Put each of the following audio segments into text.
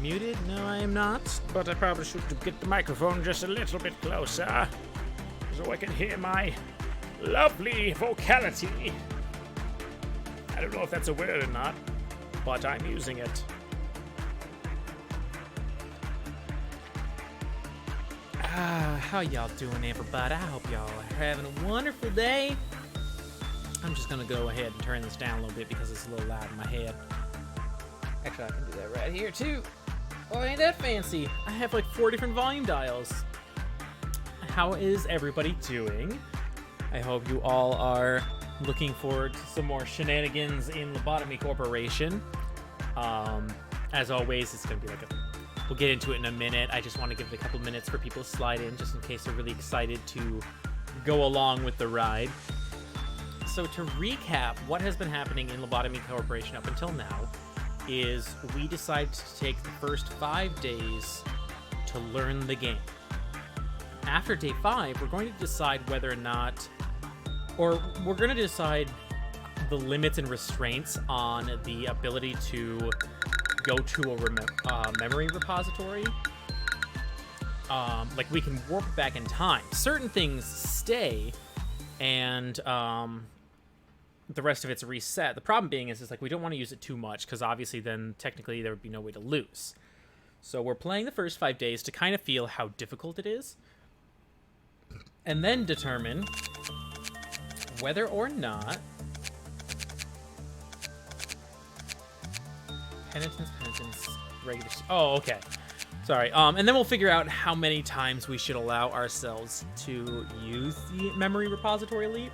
muted? No, I am not. But I probably should get the microphone just a little bit closer so I can hear my lovely vocality. I don't know if that's a word or not, but I'm using it. How y'all doing, everybody? I hope y'all are having a wonderful day. I'm just gonna go ahead and turn this down a little bit because it's a little loud in my head. Actually, I can do that right here, too. Oh, ain't that fancy? I have like 4 different volume dials. How is everybody doing? I hope you all are looking forward to some more shenanigans in Lobotomy Corporation. As always, it's gonna be like we'll get into it in a minute. I just want to give it a couple minutes for people to slide in, just in case they're really excited to go along with the ride. So to recap, what has been happening in Lobotomy Corporation up until now is we decided to take the first 5 days to learn the game. After day 5, we're going to decide whether or not, or we're going to decide the limits and restraints on the ability to go to a memory repository. Like, we can warp back in time. Certain things stay, and the rest of it's reset. The problem being is like we don't want to use it too much, because obviously then technically there would be no way to lose. So we're playing the first 5 days to kind of feel how difficult it is, and then determine whether or not penitence, regular. Oh, okay. Sorry. And then we'll figure out how many times we should allow ourselves to use the memory repository leap.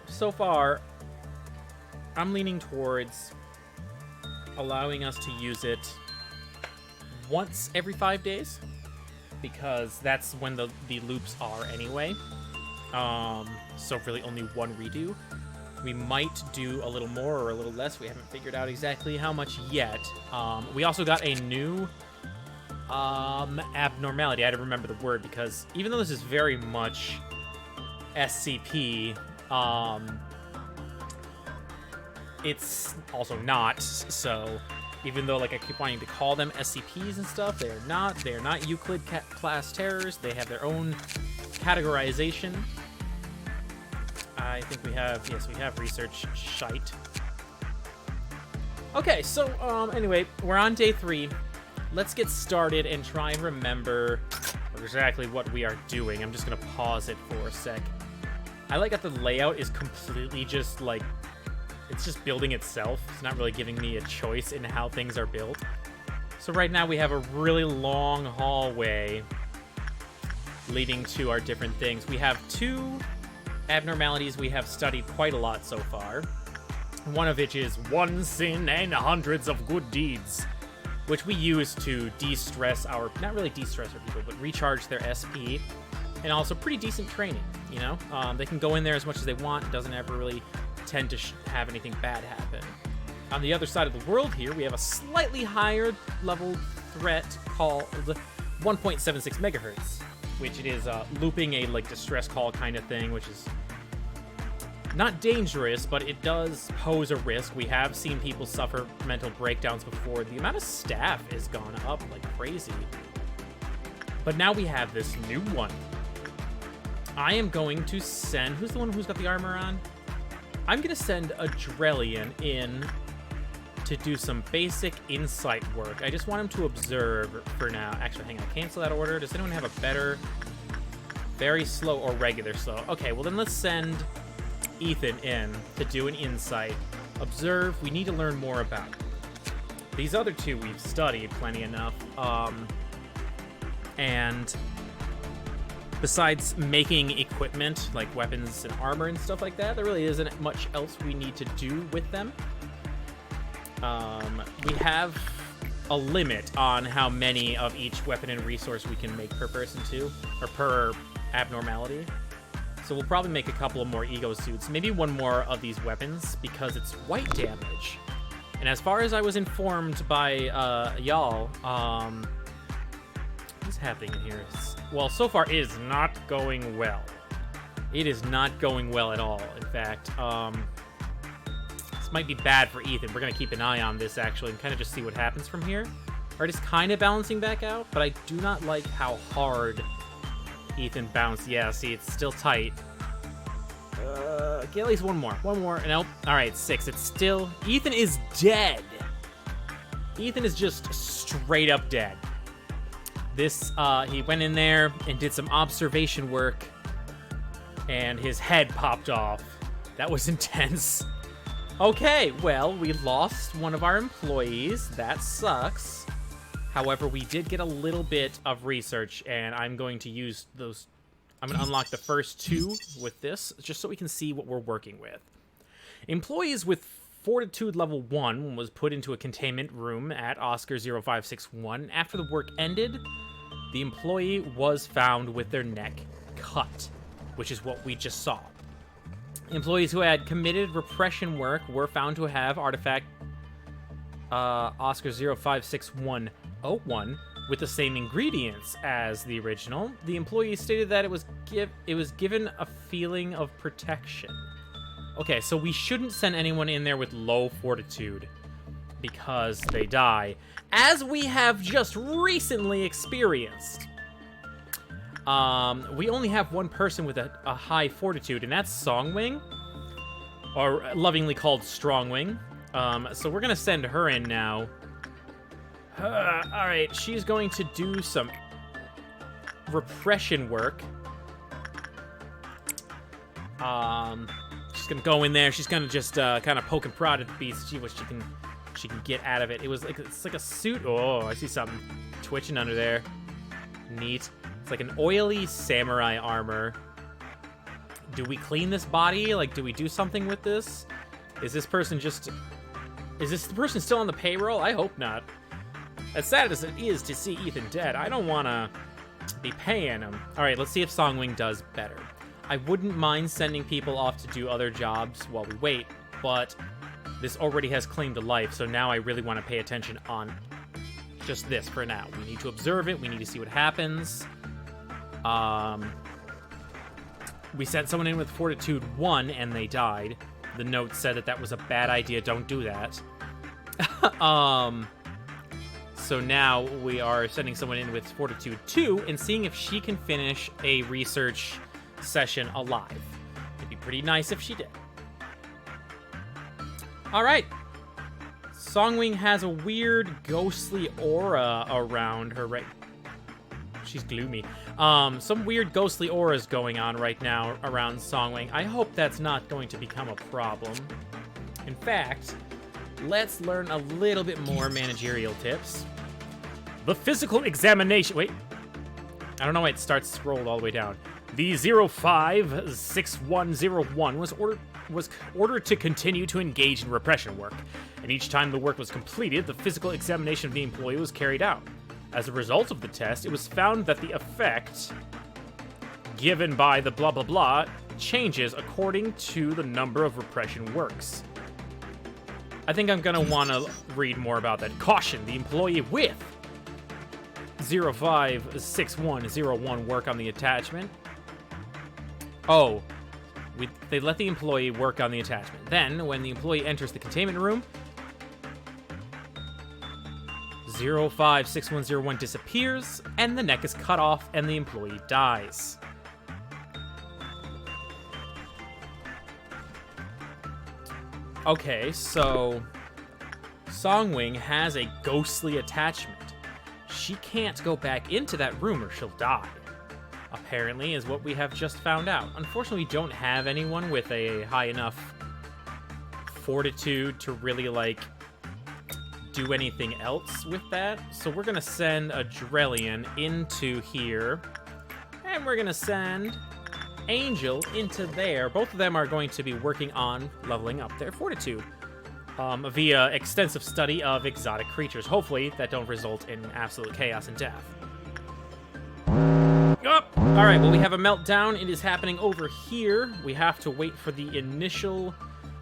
So far, I'm leaning towards allowing us to use it once every 5 days, because that's when the loops are anyway. So really only one redo. We might do a little more or a little less. We haven't figured out exactly how much yet. We also got a new abnormality. I had to remember the word, because even though this is very much SCP, it's also not. So even though like I keep wanting to call them SCPs and stuff, they're not. They're not Euclid class terrors. They have their own categorization. I think we have, yes, we have research shite. Okay, so anyway, we're on day 3. Let's get started and try and remember exactly what we are doing. I'm just gonna pause it for a sec. I like that the layout is completely just like, it's just building itself. It's not really giving me a choice in how things are built. So right now we have a really long hallway leading to our different things. We have 2 abnormalities we have studied quite a lot so far. One of which is 1 sin and hundreds of good deeds, which we use to de-stress our, not really de-stress our people, but recharge their SP, and also pretty decent training, you know? They can go in there as much as they want. It doesn't ever really tend to have anything bad happen. On the other side of the world here, we have a slightly higher level threat called 1.76 megahertz, which it is looping a like distress call kind of thing, which is not dangerous, but it does pose a risk. We have seen people suffer mental breakdowns before. The amount of staff has gone up like crazy. But now we have this new one. I am going to send... Who's the one who's got the armor on? I'm going to send a Drellian in to do some basic insight work. I just want him to observe for now. Actually, hang on. Cancel that order. Does anyone have a better... Very slow or regular slow? Okay, well then let's send Ethan in to do an insight. Observe. We need to learn more about it. These other 2 we've studied plenty enough. And besides making equipment, like weapons and armor and stuff like that, there really isn't much else we need to do with them. We have a limit on how many of each weapon and resource we can make per person too, or per abnormality. So we'll probably make a couple of more ego suits, maybe 1 more of these weapons, because it's white damage. And as far as I was informed by y'all, what's happening in here? Well, so far it is not going well. It is not going well at all. In fact, this might be bad for Ethan. We're gonna keep an eye on this actually and kind of just see what happens from here. Or just kind of balancing back out, but I do not like how hard Ethan bounced. Yeah, see, it's still tight. Get at least one more. One more. Nope. All right, 6. It's still... Ethan is dead. Ethan is just straight up dead. This, he went in there and did some observation work, and his head popped off. That was intense. Okay, well, we lost one of our employees. That sucks. However, we did get a little bit of research, and I'm going to use those... I'm going to unlock the first 2 with this, just so we can see what we're working with. Employees with Fortitude level 1 was put into a containment room at Oscar 0561. After the work ended, the employee was found with their neck cut, which is what we just saw. Employees who had committed repression work were found to have artifact Oscar 056101 with the same ingredients as the original. The employee stated that it was given a feeling of protection. Okay, so we shouldn't send anyone in there with low fortitude because they die, as we have just recently experienced. We only have one person with a high fortitude, and that's Songwing, or lovingly called Strongwing. So we're gonna send her in now. Alright, she's going to do some repression work. She's gonna go in there. She's gonna just kind of poke and prod at the beast, see what she can get out of it. It's like a suit. Oh, I see something twitching under there. Neat. It's like an oily samurai armor. Do we clean this body? Like, do we do something with this? Is this person the person still on the payroll? I hope not. As sad as it is to see Ethan dead, I don't want to be paying him. All right, let's see if Songwing does better. I wouldn't mind sending people off to do other jobs while we wait, but this already has claim to life, so now I really want to pay attention on just this for now. We need to observe it. We need to see what happens. We sent someone in with Fortitude 1, and they died. The note said that was a bad idea. Don't do that. So now we are sending someone in with Fortitude 2 and seeing if she can finish a research session alive. It'd be pretty nice if she did. All right. Songwing has a weird ghostly aura around her, right? She's gloomy. Some weird ghostly auras going on right now around Songwing. I hope that's not going to become a problem. In fact, let's learn a little bit more managerial tips. The physical examination... Wait. I don't know why it starts scrolled all the way down. The 056101 was ordered to continue to engage in repression work, and each time the work was completed, the physical examination of the employee was carried out. As a result of the test, it was found that the effect given by the blah blah blah changes according to the number of repression works. I think I'm gonna want to read more about that. Caution, the employee with 056101 work on the attachment. Oh, they let the employee work on the attachment. Then, when the employee enters the containment room, 056101 disappears, and the neck is cut off, and the employee dies. Okay, so Songwing has a ghostly attachment. She can't go back into that room or she'll die, apparently, is what we have just found out. Unfortunately, we don't have anyone with a high enough fortitude to really, like, do anything else with that. So we're going to send a Drellian into here, and we're going to send Angel into there. Both of them are going to be working on leveling up their fortitude via extensive study of exotic creatures. Hopefully that don't result in absolute chaos and death. Oh! All right, well, we have a meltdown. It is happening over here. We have to wait for the initial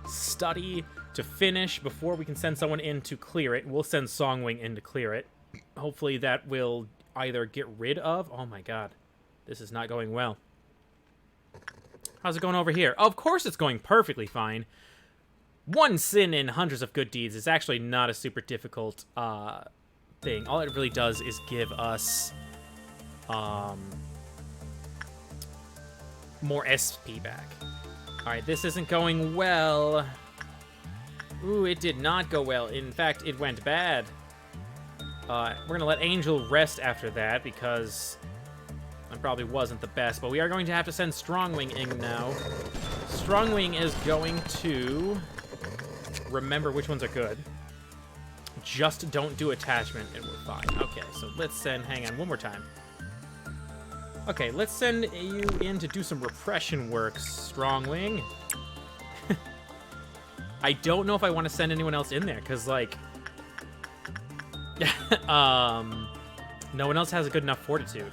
study to finish before we can send someone in to clear it. We'll send Songwing in to clear it. Hopefully that will either get rid of... Oh my god. This is not going well. How's it going over here? Of course it's going perfectly fine. One sin in hundreds of good deeds is actually not a super difficult thing. All it really does is give us more SP back. Alright, this isn't going well. Ooh, it did not go well. In fact, it went bad. We're going to let Angel rest after that because it probably wasn't the best. But we are going to have to send Strongwing in now. Strongwing is going to remember which ones are good. Just don't do attachment and we're fine. Okay, so let's send... Hang on, one more time. Okay, let's send you in to do some repression work, Strongwing. I don't know if I want to send anyone else in there, because, like... no one else has a good enough fortitude.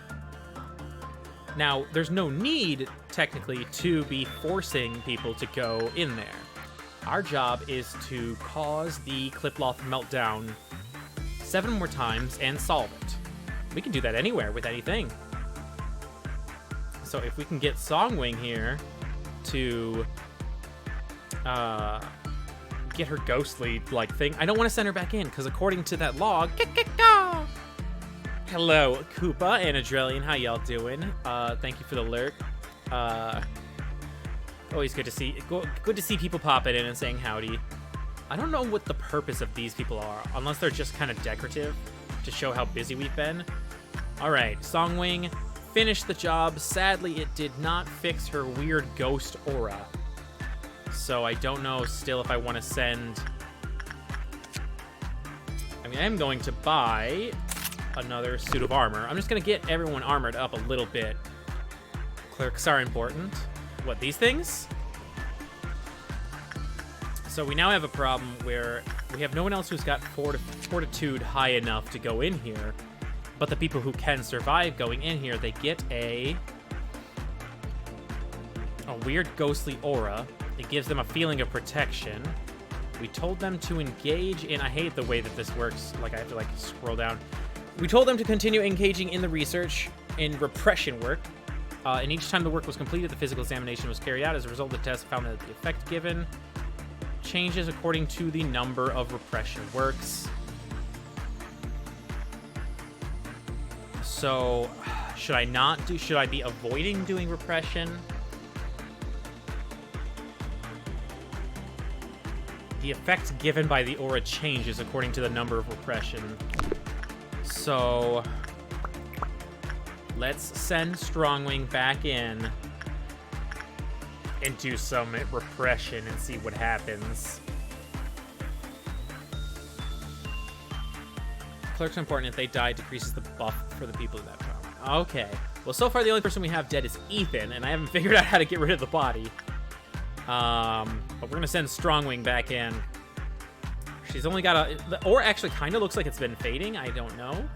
Now, there's no need, technically, to be forcing people to go in there. Our job is to cause the Cliploth meltdown 7 more times and solve it. We can do that anywhere with anything. So if we can get Songwing here to get her ghostly like thing. I don't want to send her back in because according to that log, hello Koopa and Adrelian, how y'all doing? Thank you for the alert. Always good to see people popping in and saying howdy. I don't know what the purpose of these people are, unless they're just kind of decorative to show how busy we've been. All right, Songwing finished the job. Sadly, it did not fix her weird ghost aura. So I don't know still if I want to send... I mean, I am going to buy another suit of armor. I'm just going to get everyone armored up a little bit. Clerics are important. What, these things? So we now have a problem where we have no one else who's got fortitude high enough to go in here. But the people who can survive going in here, they get a weird ghostly aura. It gives them a feeling of protection. We told them to engage in... I hate the way that this works. Like, I have to, like, scroll down. We told them to continue engaging in the research, in repression work. And each time the work was completed, the physical examination was carried out. As a result, the test found that the effect given changes according to the number of repression works. So, should I be avoiding doing repression? The effect given by the aura changes according to the number of repression. So, let's send Strongwing back in and do some repression and see what happens. Clerks are important. If they die, decreases the buff for the people in that power. Okay. Well, so far the only person we have dead is Ethan, and I haven't figured out how to get rid of the body. But we're gonna send Strongwing back in. She's only got the aura actually kind of looks like it's been fading. I don't know.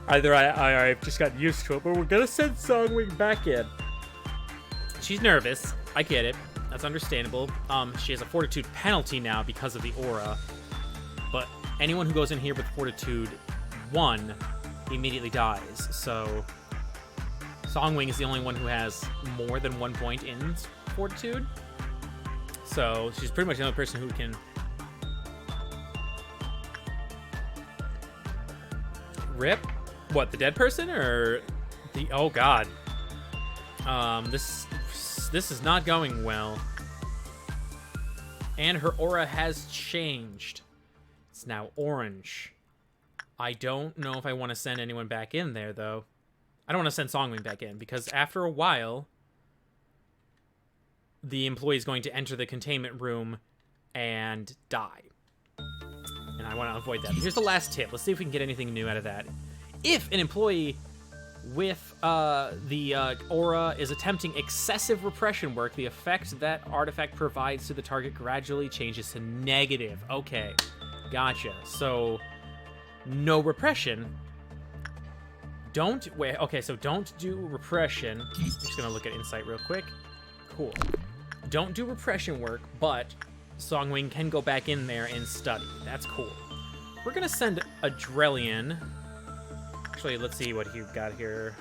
Either I've just gotten used to it, but we're gonna send Strongwing back in. She's nervous. I get it. That's understandable. She has a fortitude penalty now because of the aura. But anyone who goes in here with fortitude 1 immediately dies. So Songwing is the only one who has more than 1 point in fortitude. So she's pretty much the only person who can rip. What, the dead person or the... Oh god. This is not going well. And her aura has changed. It's now orange. I don't know if I want to send anyone back in there, though. I don't want to send Songwing back in, because after a while, the employee is going to enter the containment room and die. And I want to avoid that. But here's the last tip. Let's see if we can get anything new out of that. If an employee with the aura is attempting excessive repression work, the effect that artifact provides to the target gradually changes to negative. Okay, gotcha. So, no repression. Okay, so don't do repression. I'm just gonna look at insight real quick. Cool. Don't do repression work, but Songwing can go back in there and study. That's cool. We're gonna send Adrelian. Actually, let's see what he's got here.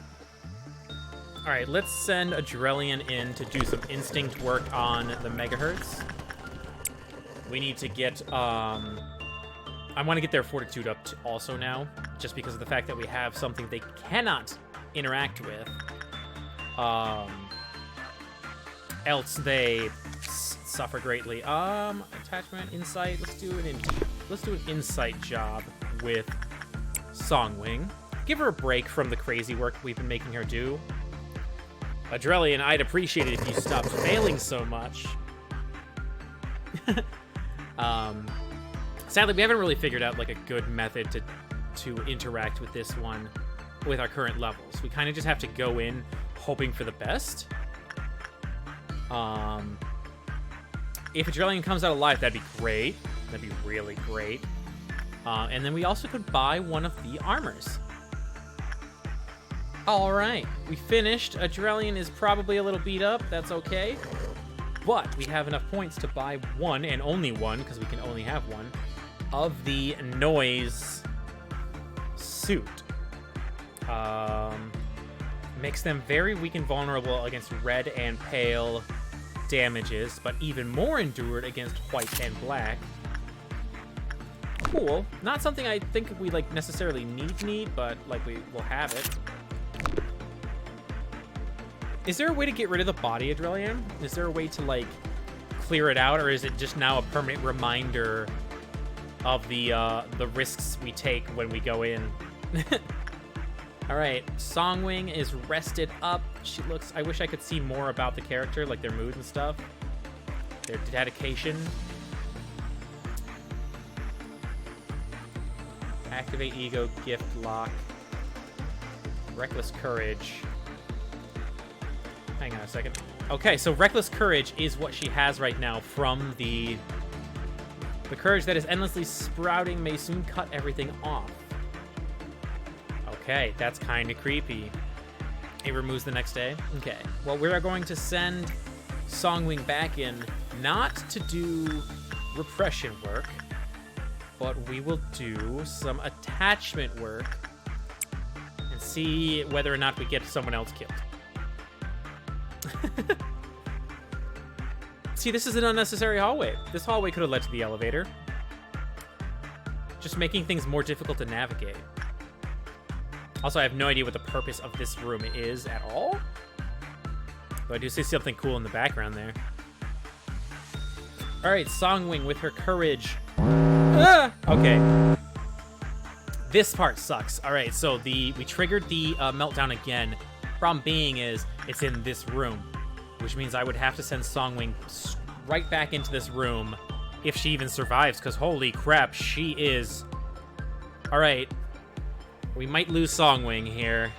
All right, let's send Adrelian in to do some instinct work on the megahertz. We need to get I want to get their fortitude up also now, just because of the fact that we have something they cannot interact with. Else they suffer greatly. Attachment, insight. Let's do an insight job with Songwing. Give her a break from the crazy work we've been making her do. Adrelian, I'd appreciate it if you stopped failing so much. Sadly, we haven't really figured out like a good method to interact with this one with our current levels. We kind of just have to go in hoping for the best. If Adrelian comes out alive, that'd be great. That'd be really great. And then we also could buy one of the armors. All right, we finished. Adrelian is probably a little beat up. That's okay. But we have enough points to buy one, and only one, because we can only have one, of the noise suit. Makes them very weak and vulnerable against red and pale damages, but even more endured against white and black. Cool. Not something I think we like necessarily need, but like we will have it. Is there a way to get rid of the body, Adrelian? Is there a way to like clear it out, or is it just now a permanent reminder of the risks we take when we go in? All right, Songwing is rested up. She looks. I wish I could see more about the character, like their mood and stuff, their dedication. Activate ego, gift lock, reckless courage. Hang on a second. Okay, so reckless courage is what she has right now from the courage that is endlessly sprouting may soon cut everything off. Okay, that's kind of creepy. It removes the next day. Okay, well, we are going to send Songwing back in, not to do repression work, but we will do some attachment work and see whether or not we get someone else killed. See, this is an unnecessary hallway. This hallway could have led to the elevator. Just making things more difficult to navigate. Also, I have no idea what the purpose of this room is at all. But I do see something cool in the background there. Alright, Songwing with her courage. Ah! Okay. This part sucks. Alright, so we triggered the meltdown again. Problem being is, it's in this room, which means I would have to send Songwing right back into this room if she even survives, because holy crap, she is... Alright, we might lose Songwing here.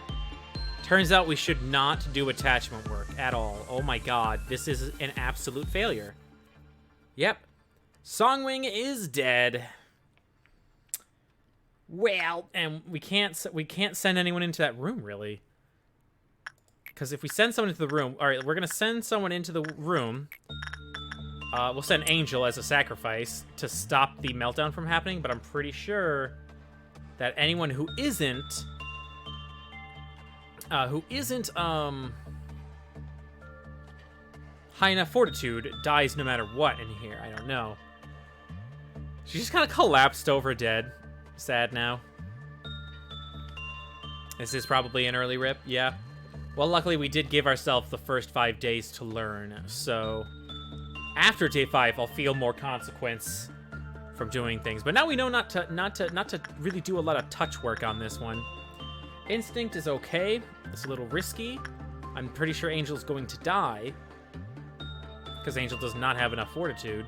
Turns out we should not do attachment work at all. Oh my god, this is an absolute failure. Yep, Songwing is dead. Well, and we can't send anyone into that room, really. Because if we send someone into the room... Alright, we're going to send someone into the room. We'll send Angel as a sacrifice to stop the meltdown from happening, but I'm pretty sure that anyone who isn't... high enough fortitude dies no matter what in here. I don't know. She just kind of collapsed over dead. Sad now. This is probably an early rip, yeah. Well, luckily we did give ourselves the first 5 days to learn, so after day 5, I'll feel more consequence from doing things. But now we know not to really do a lot of touch work on this one. Instinct is okay. It's a little risky. I'm pretty sure Angel's going to die because Angel does not have enough fortitude.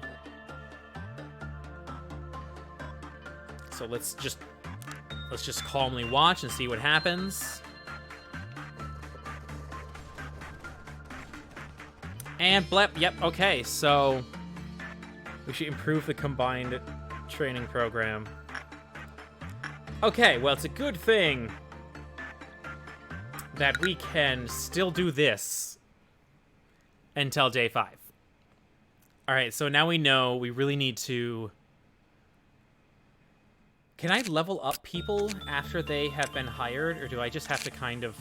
So let's just calmly watch and see what happens. And blep, yep, okay, so we should improve the combined training program. Okay, well, it's a good thing that we can still do this until day 5. Alright, so now we know we really need to... Can I level up people after they have been hired, or do I just have to kind of...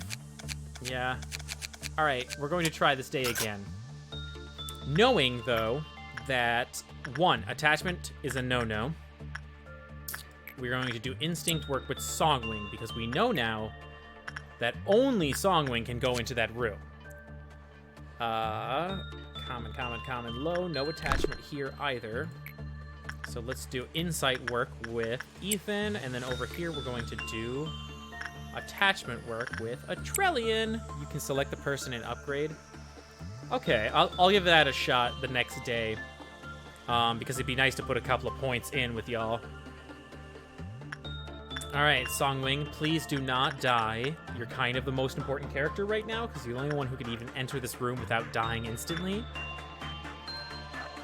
Yeah. Alright, we're going to try this day again. Knowing, though, that, 1, attachment is a no-no. we're going to do instinct work with Songwing, because we know now that only Songwing can go into that room. Common, low. No attachment here either. So let's do insight work with Ethan, and then over here we're going to do attachment work with a Trellian. You can select the person and upgrade. Okay, I'll give that a shot the next day, because it'd be nice to put a couple of points in with y'all. Alright, Songwing, please do not die. You're kind of the most important character right now, because you're the only one who can even enter this room without dying instantly.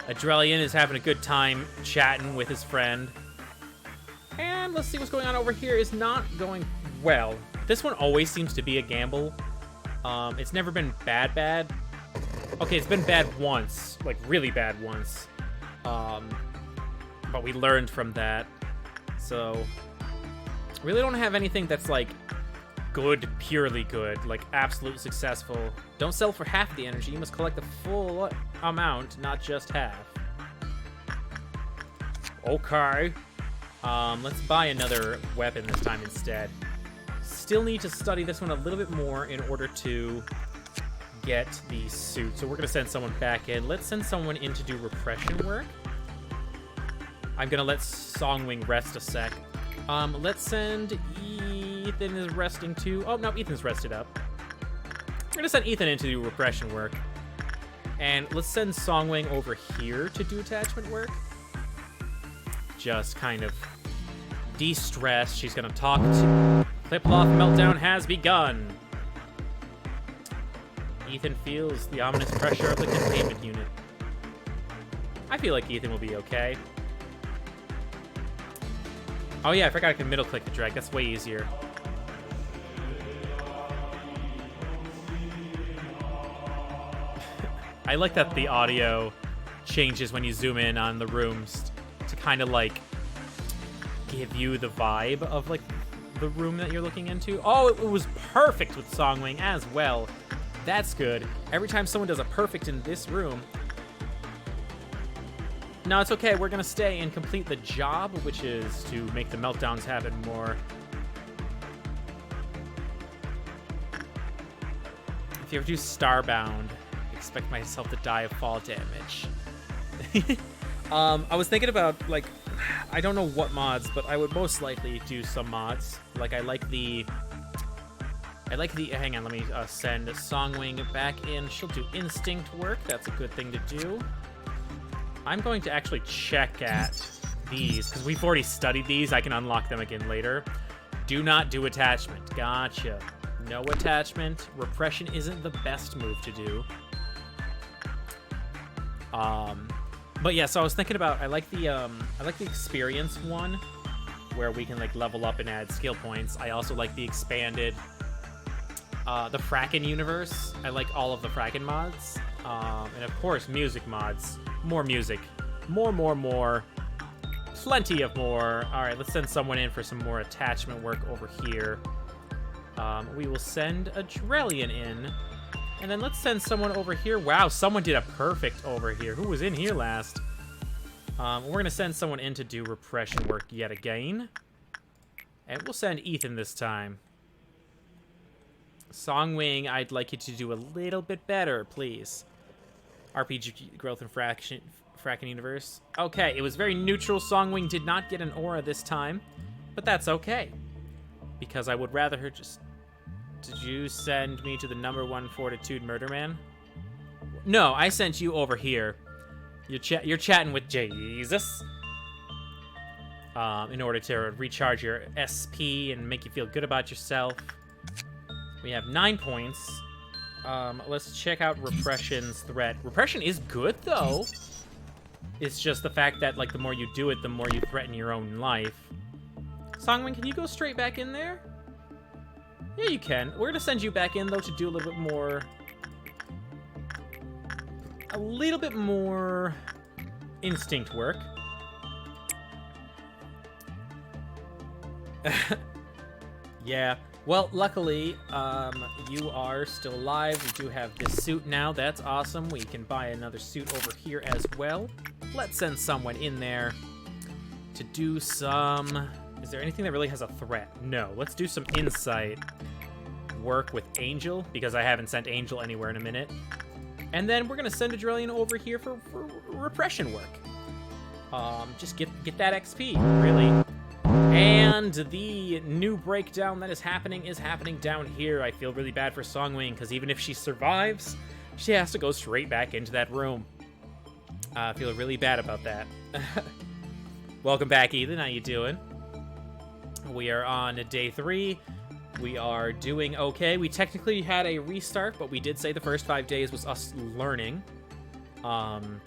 Adrelian is having a good time chatting with his friend. And let's see what's going on over here. Is not going well. This one always seems to be a gamble. It's never been bad. Okay, it's been bad once. Like, really bad once. But we learned from that. So, really don't have anything that's, like, good, purely good. Like, absolute successful. Don't sell for half the energy. You must collect the full amount, not just half. Okay. Let's buy another weapon this time instead. Still need to study this one a little bit more in order to get the suit. So we're going to send someone back in. Let's send someone in to do repression work. I'm going to let Songwing rest a sec. Let's send Ethan is resting too. Oh, no, Ethan's rested up. We're going to send Ethan in to do repression work. And let's send Songwing over here to do attachment work. Just kind of de-stress. She's going to talk to... Clip-Loft meltdown has begun. Ethan feels the ominous pressure of the containment unit. I feel like Ethan will be okay. Oh yeah, I forgot I can middle click the drag. That's way easier. I like that the audio changes when you zoom in on the rooms to kind of like give you the vibe of like the room that you're looking into. Oh, it was perfect with Songwing as well. That's good. Every time someone does a perfect in this room... No, it's okay. We're going to stay and complete the job, which is to make the meltdowns happen more. If you ever do Starbound, expect myself to die of fall damage. I was thinking about, like, I don't know what mods, but I would most likely do some mods. Like, I like the... Hang on, let me send Songwing back in. She'll do instinct work. That's a good thing to do. I'm going to actually check at these, because we've already studied these. I can unlock them again later. Do not do attachment. Gotcha. No attachment. Repression isn't the best move to do. But yeah, so I was thinking about, I like the experience one, where we can like level up and add skill points. I also like the expanded, the Fracken universe. I like all of the Fracken mods. And of course, music mods. More music. More. Plenty of more. Alright, let's send someone in for some more attachment work over here. We will send a Drellian in. And then let's send someone over here. Wow, someone did a perfect over here. Who was in here last? We're going to send someone in to do repression work yet again. And we'll send Ethan this time. Songwing, I'd like you to do a little bit better, please. RPG growth and Fracken universe. Okay, it was very neutral. Songwing did not get an aura this time, but that's okay, because I would rather her just... Did you send me to the #1 Fortitude Murder Man? No, I sent you over here. You're chatting with Jesus. In order to recharge your SP and make you feel good about yourself. We have 9 points. Let's check out Repression's threat. Repression is good, though. It's just the fact that, like, the more you do it, the more you threaten your own life. Songwing, can you go straight back in there? Yeah, you can. We're gonna send you back in, though, to do a little bit more... instinct work. Yeah. Well, luckily, you are still alive. We do have this suit now. That's awesome. We can buy another suit over here as well. Let's send someone in there to do some Is there anything that really has a threat? No. Let's do some insight work with Angel, because I haven't sent Angel anywhere in a minute. And then we're going to send Adrelian over here for repression work. Just get that XP, really. And the new breakdown that is happening down here. I feel really bad for Songwing, because even if she survives, she has to go straight back into that room. I feel really bad about that. Welcome back, Ethan. How you doing? We are on day 3. We are doing okay. We technically had a restart, but we did say the first 5 days was us learning. And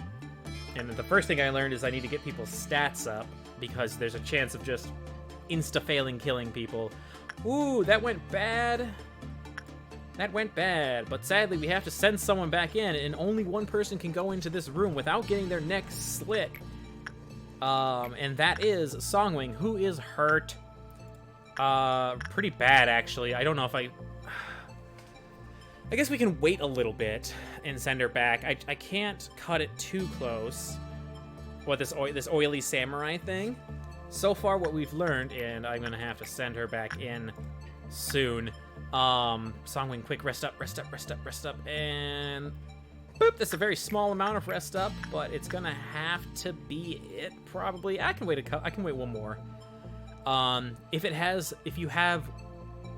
the first thing I learned is I need to get people's stats up, because there's a chance of just insta-failing killing people. Ooh, that went bad. That went bad, but sadly we have to send someone back in, and only one person can go into this room without getting their neck slit. And that is Songwing, who is hurt. Pretty bad, actually. I don't know if I guess we can wait a little bit and send her back. I can't cut it too close. What, this oily samurai thing? So far, what we've learned, and I'm gonna have to send her back in soon. Songwing, quick, rest up, and boop. That's a very small amount of rest up, but it's gonna have to be it, probably. I can wait one more. If you have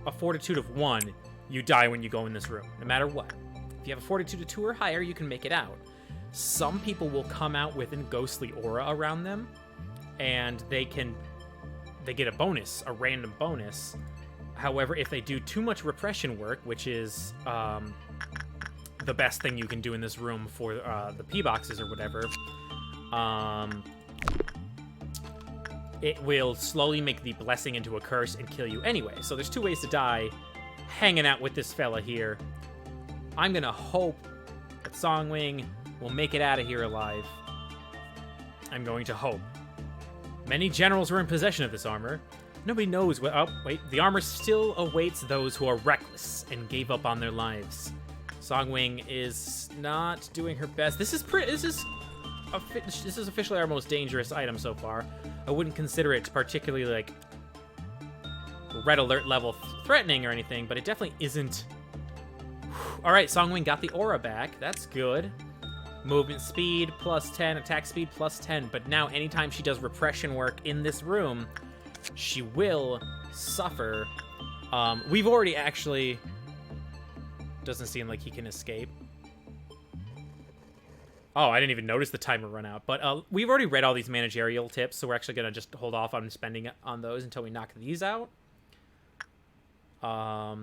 a fortitude of 1, you die when you go in this room, no matter what. If you have a fortitude of 2 or higher, you can make it out. Some people will come out with a ghostly aura around them, and they get a bonus, a random bonus. However, if they do too much repression work, which is the best thing you can do in this room for the P boxes or whatever, it will slowly make the blessing into a curse and kill you anyway. So there's 2 ways to die hanging out with this fella here. I'm gonna hope that Songwing will make it out of here alive. I'm going to hope. Many generals were in possession of this armor. Nobody knows what... Oh, wait. The armor still awaits those who are reckless and gave up on their lives. Songwing is not doing her best. This is officially our most dangerous item so far. I wouldn't consider it particularly, like, red alert level threatening or anything, but it definitely isn't. All right, Songwing got the aura back. That's good. Movement speed plus 10, attack speed plus 10. But now anytime she does repression work in this room, she will suffer. We've already actually... Doesn't seem like he can escape. Oh, I didn't even notice the timer run out. But we've already read all these managerial tips, so we're actually going to just hold off on spending on those until we knock these out. I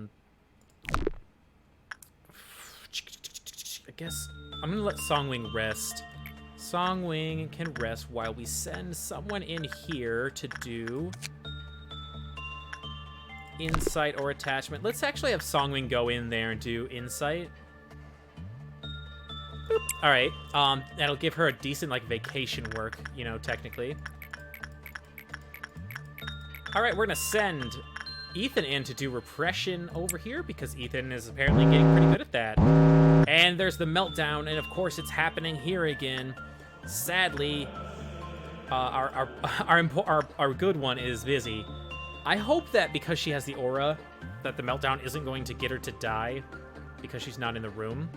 guess I'm going to let Songwing rest. Songwing can rest while we send someone in here to do insight or attachment. Let's actually have Songwing go in there and do insight. Boop. All right. That'll give her a decent, like, vacation work, you know, technically. All right, we're gonna send Ethan in to do repression over here because Ethan is apparently getting pretty good at that. And there's the meltdown, and of course it's happening here again. Sadly, our good one is busy. I hope that because she has the aura, that the meltdown isn't going to get her to die because she's not in the room.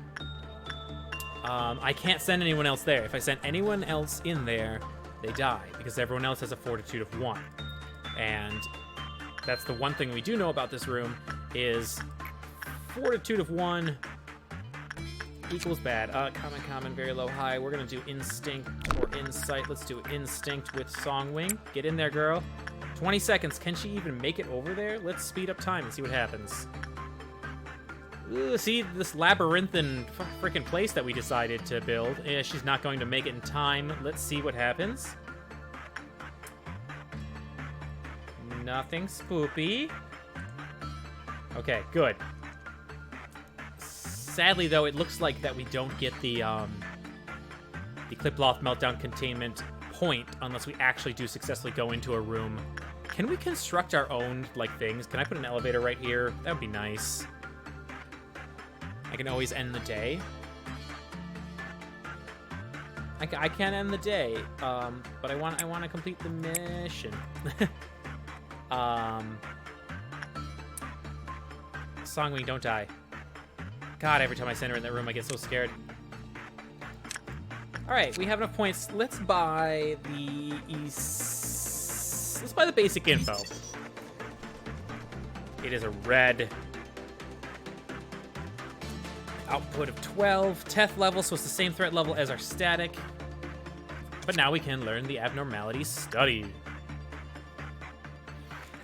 I can't send anyone else there. If I send anyone else in there, they die because everyone else has a fortitude of 1. And that's the one thing we do know about this room is fortitude of 1 equals bad. Common, very low, high. We're going to do instinct or insight. Let's do instinct with Songwing. Get in there, girl. 20 seconds. Can she even make it over there? Let's speed up time and see what happens. Ooh, see this labyrinthine freaking place that we decided to build. Yeah, she's not going to make it in time. Let's see what happens. Nothing spoopy. Okay, good. Sadly, though, it looks like that we don't get the Cliploth Meltdown Containment point unless we actually do successfully go into a room. Can we construct our own, like, things? Can I put an elevator right here? That would be nice. I can always end the day. I can't end the day, but I want to complete the mission. Songwing, don't die. God, every time I send her in that room, I get so scared. Alright, we have enough points. Let's buy the Let's buy the basic info. It is a red. Output of 12. Teth level, so it's the same threat level as our static. But now we can learn the abnormality study.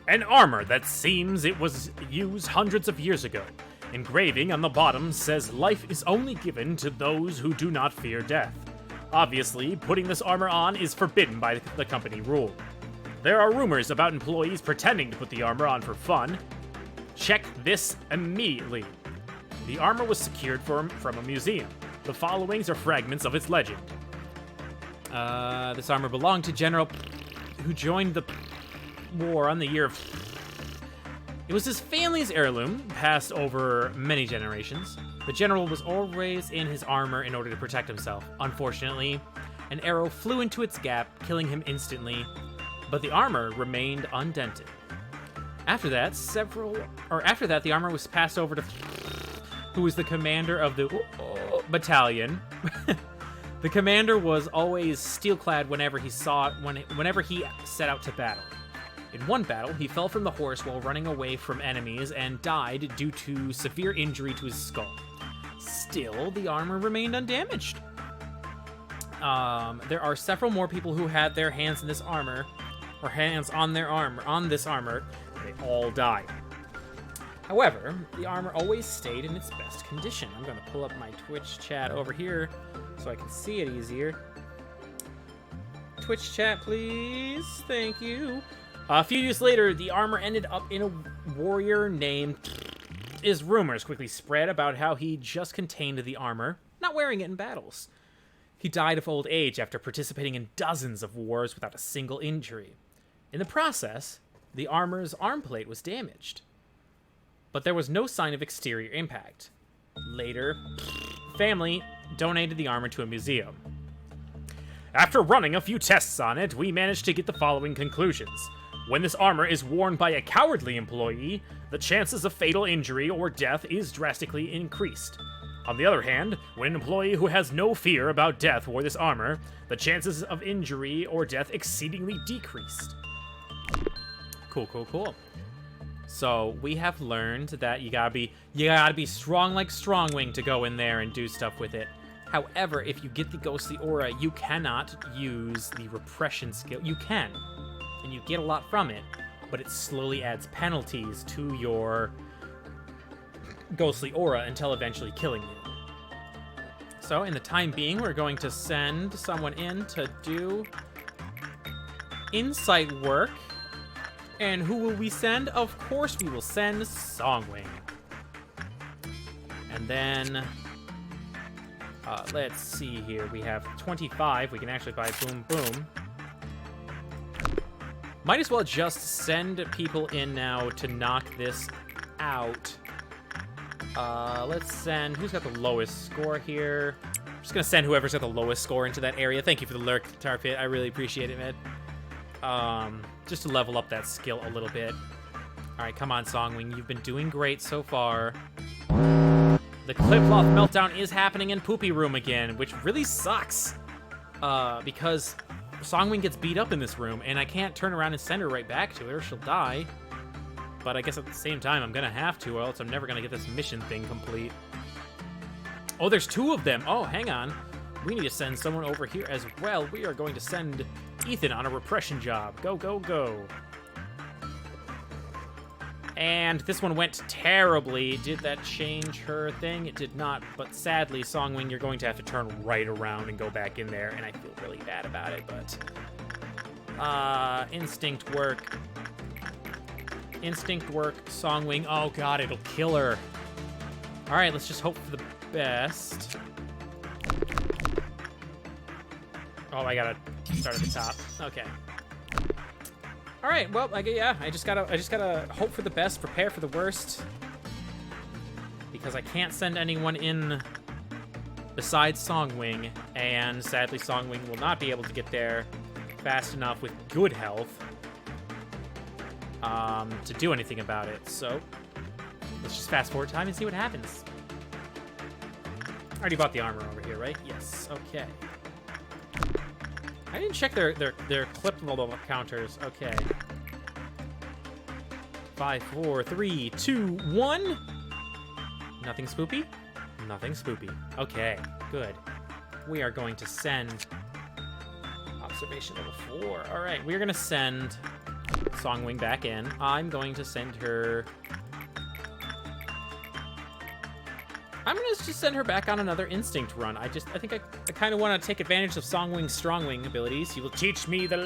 An armor that seems it was used hundreds of years ago. Engraving on the bottom says life is only given to those who do not fear death. Obviously, putting this armor on is forbidden by the company rule. There are rumors about employees pretending to put the armor on for fun. Check this immediately. The armor was secured from a museum. The followings are fragments of its legend. This armor belonged to General who joined the war on the year of... It was his family's heirloom, passed over many generations. The general was always in his armor in order to protect himself. Unfortunately, an arrow flew into its gap, killing him instantly, but the armor remained undented. After that, the armor was passed over to who was the commander of the battalion. The commander was always steel-clad whenever he set out to battle. In one battle, he fell from the horse while running away from enemies and died due to severe injury to his skull. Still, the armor remained undamaged. There are several more people who had their hands in this armor, or hands on this armor. They all died. However, the armor always stayed in its best condition. I'm going to pull up my Twitch chat over here so I can see it easier. Twitch chat, please. Thank you. A few years later, the armor ended up in a warrior named... Rumors quickly spread about how he just contained the armor, not wearing it in battles. He died of old age after participating in dozens of wars without a single injury. In the process, the armor's arm plate was damaged, but there was no sign of exterior impact. Later, family donated the armor to a museum. After running a few tests on it, we managed to get the following conclusions. When this armor is worn by a cowardly employee, the chances of fatal injury or death is drastically increased. On the other hand, when an employee who has no fear about death wore this armor, the chances of injury or death exceedingly decreased. Cool. So we have learned that you gotta be strong like Strongwing to go in there and do stuff with it. However, if you get the ghostly aura, you cannot use the repression skill. You can, and you get a lot from it, but it slowly adds penalties to your ghostly aura until eventually killing you. So in the time being, we're going to send someone in to do insight work. And who will we send? Of course we will send Songwing. And then, let's see here. We have 25. We can actually buy Boom Boom. Might as well just send people in now to knock this out. Let's send... Who's got the lowest score here? I'm just gonna send whoever's got the lowest score into that area. Thank you for the lurk, Tarpit. I really appreciate it, man. Just to level up that skill a little bit. Alright, come on, Songwing. You've been doing great so far. The Clipcloth meltdown is happening in Poopy Room again, which really sucks. Because Songwing gets beat up in this room, and I can't turn around and send her right back to her, or she'll die. But I guess at the same time, I'm gonna have to, or else I'm never gonna get this mission thing complete. Oh, there's two of them. Oh, hang on. We need to send someone over here as well. We are going to send Ethan on a repression job. Go, go, go. And this one went terribly. Did that change her thing? It did not, but sadly, Songwing, you're going to have to turn right around and go back in there, and I feel really bad about it, but... instinct work. Instinct work, Songwing. Oh god, it'll kill her. Alright, let's just hope for the best. Oh, I gotta start at the top. Okay. All right. Well, I just gotta hope for the best, prepare for the worst, because I can't send anyone in besides Songwing, and sadly, Songwing will not be able to get there fast enough with good health. to do anything about it. So let's just fast forward time and see what happens. I already bought the armor over here, right? Yes. Okay. I didn't check their clip level counters. Okay. 5, 4, 3, 2, 1. Nothing spoopy? Nothing spoopy. Okay, good. We are going to send observation level 4. All right, we're going to send Songwing back in. I'm going to send her... I'm going to just send her back on another instinct run. I think I kind of want to take advantage of Songwing's Strongwing abilities. You will teach me the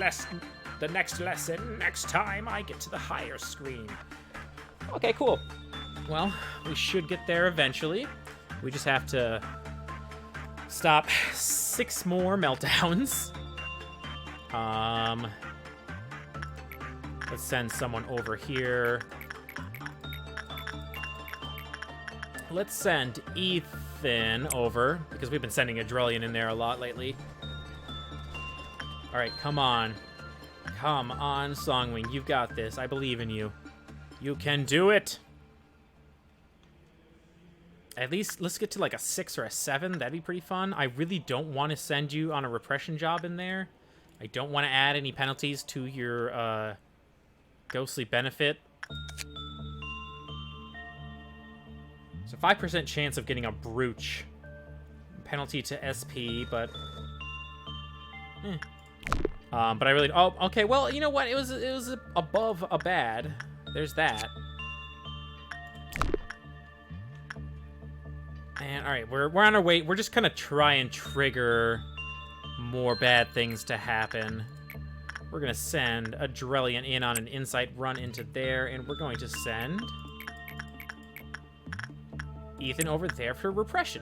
next lesson next time I get to the higher screen. Okay, cool. Well, we should get there eventually. We just have to stop 6 more meltdowns. Let's send someone over here. Let's send Ethan over, because we've been sending Adrelian in there a lot lately. All right, come on. Come on, Songwing. You've got this. I believe in you. You can do it. At least let's get to like a 6 or a 7. That'd be pretty fun. I really don't want to send you on a repression job in there. I don't want to add any penalties to your ghostly benefit. So 5% chance of getting a brooch. Penalty to SP, but... but I really... Oh, okay, well, you know what? It was above a bad. There's that. And, alright, we're on our way. We're just gonna try and trigger more bad things to happen. We're gonna send Adrelian in on an insight run into there, and we're going to send Ethan over there for repression.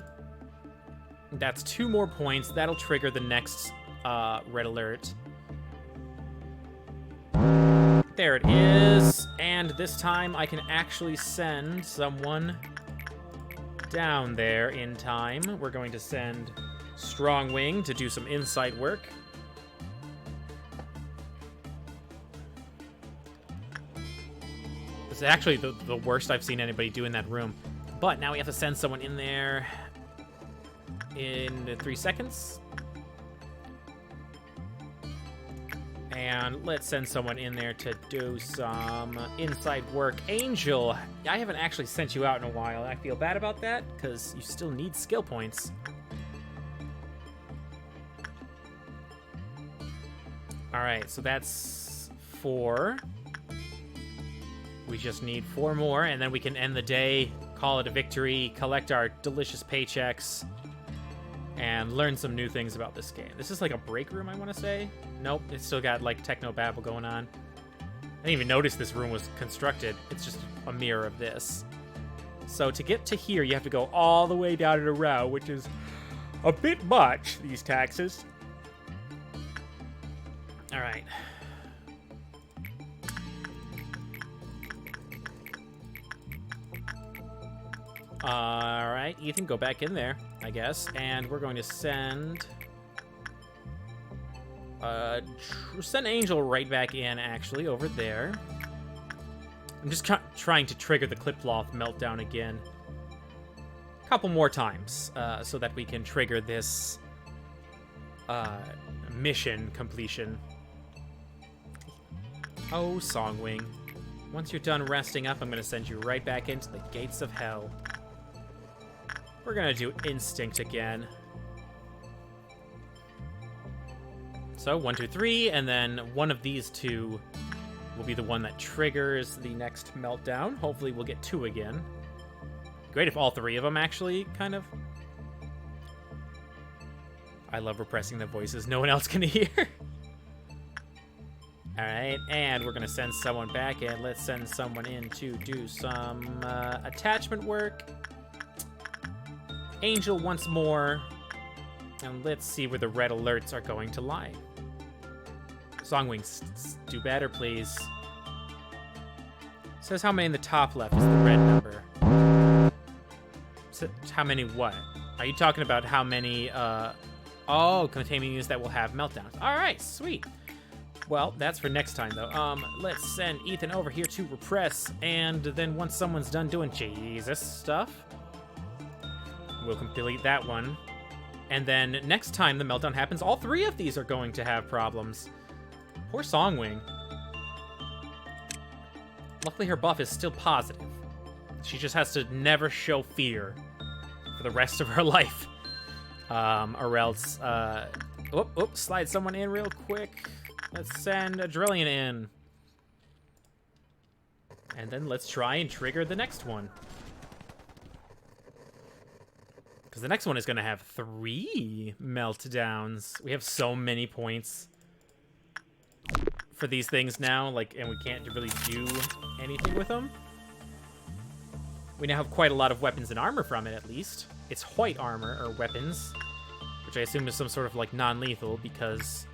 That's 2 more points. That'll trigger the next red alert. There it is. And this time I can actually send someone down there in time. We're going to send Strongwing to do some insight work. This is actually the worst I've seen anybody do in that room. But now we have to send someone in there in 3 seconds. And let's send someone in there to do some inside work. Angel, I haven't actually sent you out in a while. I feel bad about that, because you still need skill points. Alright, so that's 4. We just need 4 more, and then we can end the day, call it a victory, collect our delicious paychecks, and learn some new things about this game. This is like a break room, I want to say. Nope, it's still got like techno babble going on. I didn't even notice this room was constructed. It's just a mirror of this. So to get to here, you have to go all the way down to the row, which is a bit much, these taxes. All right. All right, Ethan, go back in there, I guess. And we're going to send... send Angel right back in, actually, over there. I'm just trying to trigger the Clipcloth meltdown again. A couple more times, so that we can trigger this mission completion. Oh, Songwing. Once you're done resting up, I'm going to send you right back into the gates of hell. We're going to do Instinct again. So, 1, 2, 3, and then one of these 2 will be the one that triggers the next meltdown. Hopefully we'll get 2 again. Great if all 3 of them actually, kind of. I love repressing the voices no one else can hear. Alright, and we're going to send someone back in. Let's send someone in to do some attachment work. Angel once more. And let's see where the red alerts are going to lie. Songwing, do better, please. Says how many in the top left is the red number. So, how many what? Are you talking about how many, containing units that will have meltdowns? Alright, sweet. Well, that's for next time, though. Let's send Ethan over here to repress, and then once someone's done doing Jesus stuff, we'll complete that one. And then next time the meltdown happens, all 3 of these are going to have problems. Poor Songwing. Luckily, her buff is still positive. She just has to never show fear for the rest of her life. Or else, slide someone in real quick. Let's send a Drillion in. And then let's try and trigger the next one. Because the next one is going to have 3 meltdowns. We have so many points for these things now, like, and we can't really do anything with them. We now have quite a lot of weapons and armor from it, at least. It's white armor, or weapons, which I assume is some sort of, like, non-lethal, because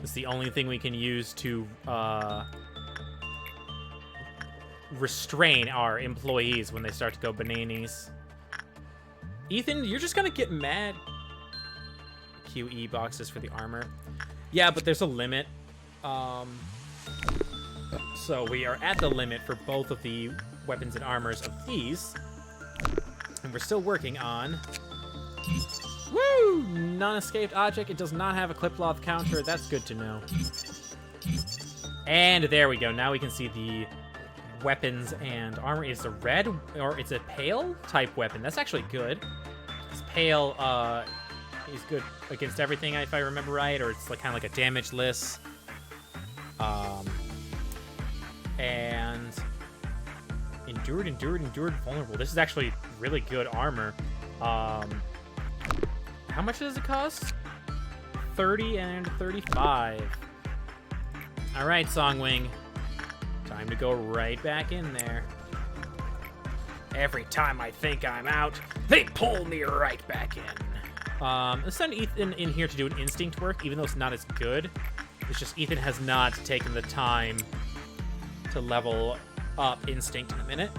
it's the only thing we can use to restrain our employees when they start to go bananas. Ethan, you're just gonna get mad. QE boxes for the armor. Yeah, but there's a limit. So we are at the limit for both of the weapons and armors of these. And we're still working on... Woo! Non-escaped object. It does not have a clip-cloth counter. That's good to know. And there we go. Now we can see the weapons and armor. It's a red, or it's a pale type weapon. That's actually good. It's pale is good against everything, if I remember right, or it's like kind of like a damageless. And endured, vulnerable. This is actually really good armor. How much does it cost? 30 and 35. All right, Songwing. Time to go right back in there. Every time I think I'm out, they pull me right back in. Let's send Ethan in here to do an instinct work, even though it's not as good. It's just Ethan has not taken the time to level up instinct in a minute.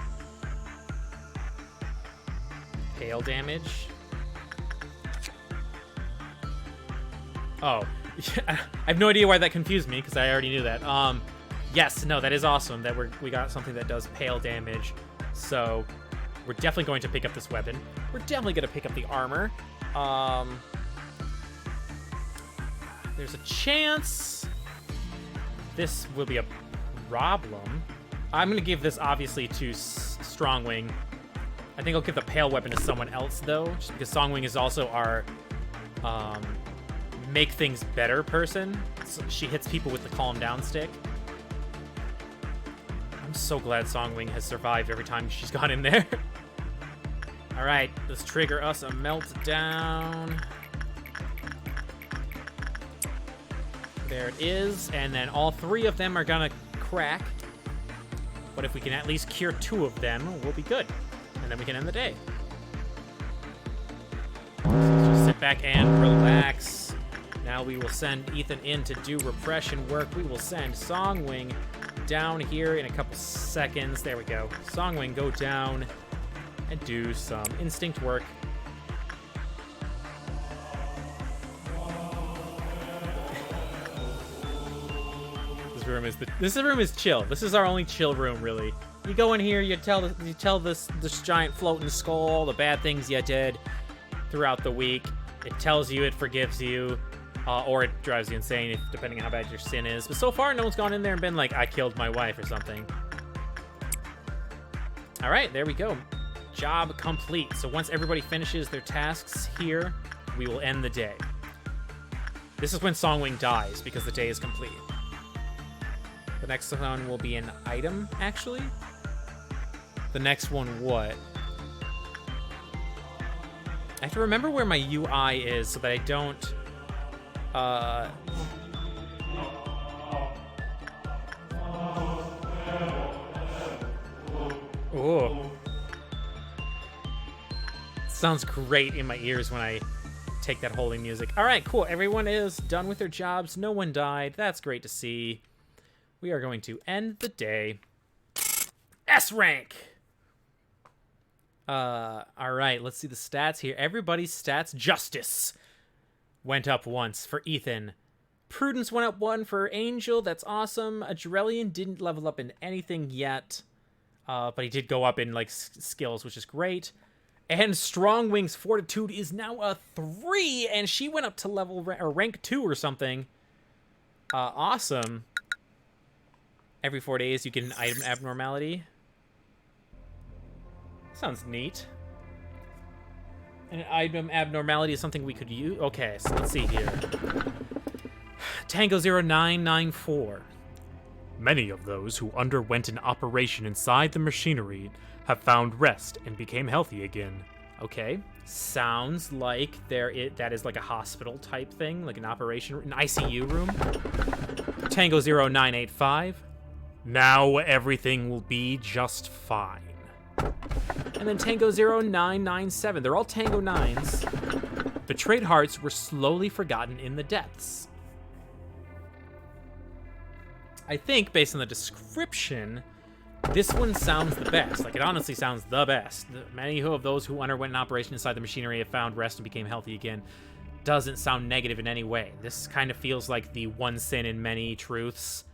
Hail damage. Oh, I have no idea why that confused me, because I already knew that. Yes, no, that is awesome that we got something that does pale damage. So we're definitely going to pick up this weapon. We're definitely going to pick up the armor. There's a chance this will be a problem. I'm going to give this, obviously, to Strongwing. I think I'll give the pale weapon to someone else, though, just because Songwing is also our make things better person. So she hits people with the calm down stick. I'm so glad Songwing has survived every time she's gone in there. All right, let's trigger us a meltdown. There it is, and then all 3 of them are gonna crack. But if we can at least cure 2 of them, we'll be good. And then we can end the day. So let's just sit back and relax. Now we will send Ethan in to do repression work. We will send Songwing down here in a couple seconds. There we go. Songwing, go down and do some instinct work. This room is chill. This is our only chill room, really. You go in here, you tell this giant floating skull all the bad things you did throughout the week. It tells you, it forgives you, or it drives you insane, depending on how bad your sin is. But so far, no one's gone in there and been like, I killed my wife or something. All right, there we go. Job complete. So once everybody finishes their tasks here, we will end the day. This is when Songwing dies, because the day is complete. The next one will be an item, actually. The next one, what? I have to remember where my UI is so that I don't... Oh. Sounds great in my ears when I take that holy music. All right, cool. Everyone is done with their jobs. No one died. That's great to see. We are going to end the day. S rank! All right, let's see the stats here. Everybody's stats. Justice went up once for Ethan. Prudence went up 1 for Angel. That's awesome. Jirelian didn't level up in anything yet. But he did go up in, like, skills, which is great. And Strong Wing's Fortitude is now a 3, and she went up to rank 2 or something. Awesome. Every 4 days you get an item abnormality. Sounds neat. An item abnormality is something we could use. Okay, so let's see here. Tango 0994. Many of those who underwent an operation inside the machinery have found rest and became healthy again. Okay, sounds like that is like a hospital type thing, like an ICU room. Tango 0985. Now everything will be just fine. And then Tango 0997. They're all Tango 9s. Betrayed hearts were slowly forgotten in the depths. I think, based on the description, this one sounds the best. Like, it honestly sounds the best. Many of those who underwent an operation inside the machinery have found rest and became healthy again. Doesn't sound negative in any way. This kind of feels like the one sin in many truths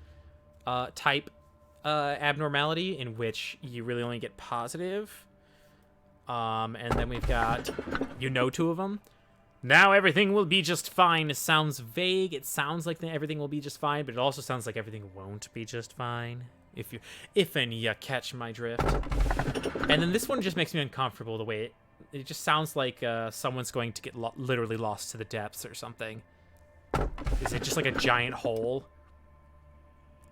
type abnormality, in which you really only get positive. And then we've got, 2 of them. Now everything will be just fine. It sounds vague. It sounds like everything will be just fine, but it also sounds like everything won't be just fine. If you catch my drift. And then this one just makes me uncomfortable the way it just sounds like someone's going to get literally lost to the depths or something. Is it just like a giant hole?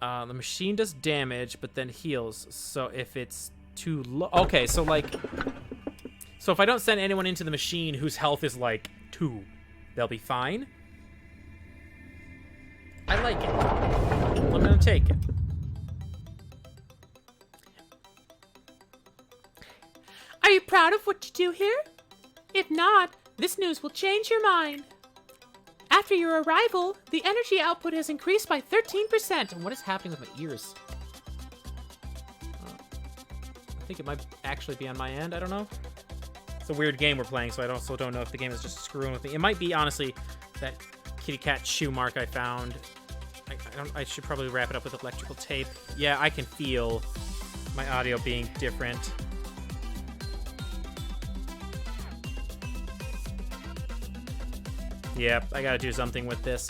The machine does damage, but then heals. So if it's too low... Okay, so like... So if I don't send anyone into the machine whose health is like 2, they'll be fine. I like it. I'm gonna take it. Are you proud of what you do here? If not, this news will change your mind. After your arrival, the energy output has increased by 13%. And what is happening with my ears? I think it might actually be on my end. I don't know. It's a weird game we're playing, so I also don't know if the game is just screwing with me. It might be, honestly, that kitty cat shoe mark I found. I should probably wrap it up with electrical tape. Yeah, I can feel my audio being different. Yep, I gotta do something with this.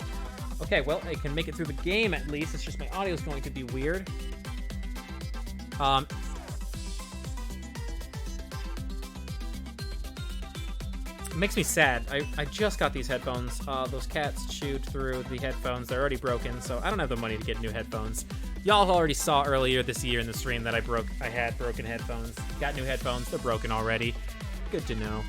Okay, well, I can make it through the game at least. It's just my audio's going to be weird. It makes me sad. I just got these headphones. Those cats chewed through the headphones. They're already broken, so I don't have the money to get new headphones. Y'all already saw earlier this year in the stream that I had broken headphones. Got new headphones. They're broken already. Good to know.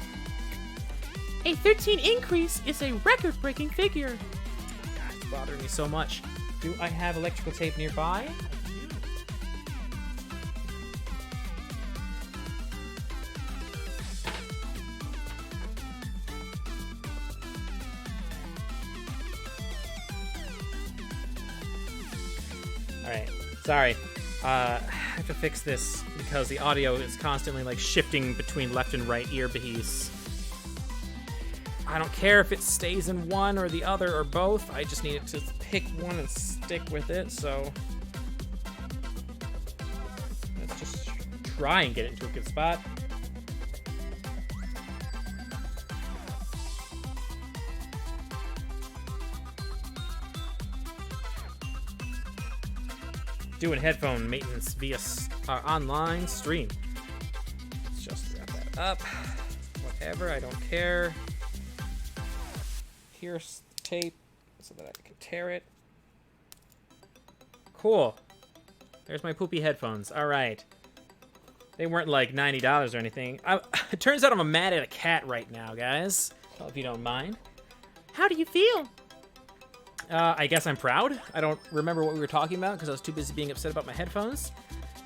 A 13 increase is a record-breaking figure. God, it's bothering me so much. Do I have electrical tape nearby? Alright, sorry. I have to fix this because the audio is constantly like shifting between left and right earpiece. I don't care if it stays in one or the other or both. I just need it to pick one and stick with it, so let's just try and get it into a good spot. Doing headphone maintenance via online stream. Let's just wrap that up. Whatever, I don't care. Here's the tape so that I can tear it. Cool. There's my poopy headphones. All right. They weren't like $90 or anything. It turns out I'm mad at a cat right now, guys. Well, if you don't mind. How do you feel? I guess I'm proud. I don't remember what we were talking about because I was too busy being upset about my headphones.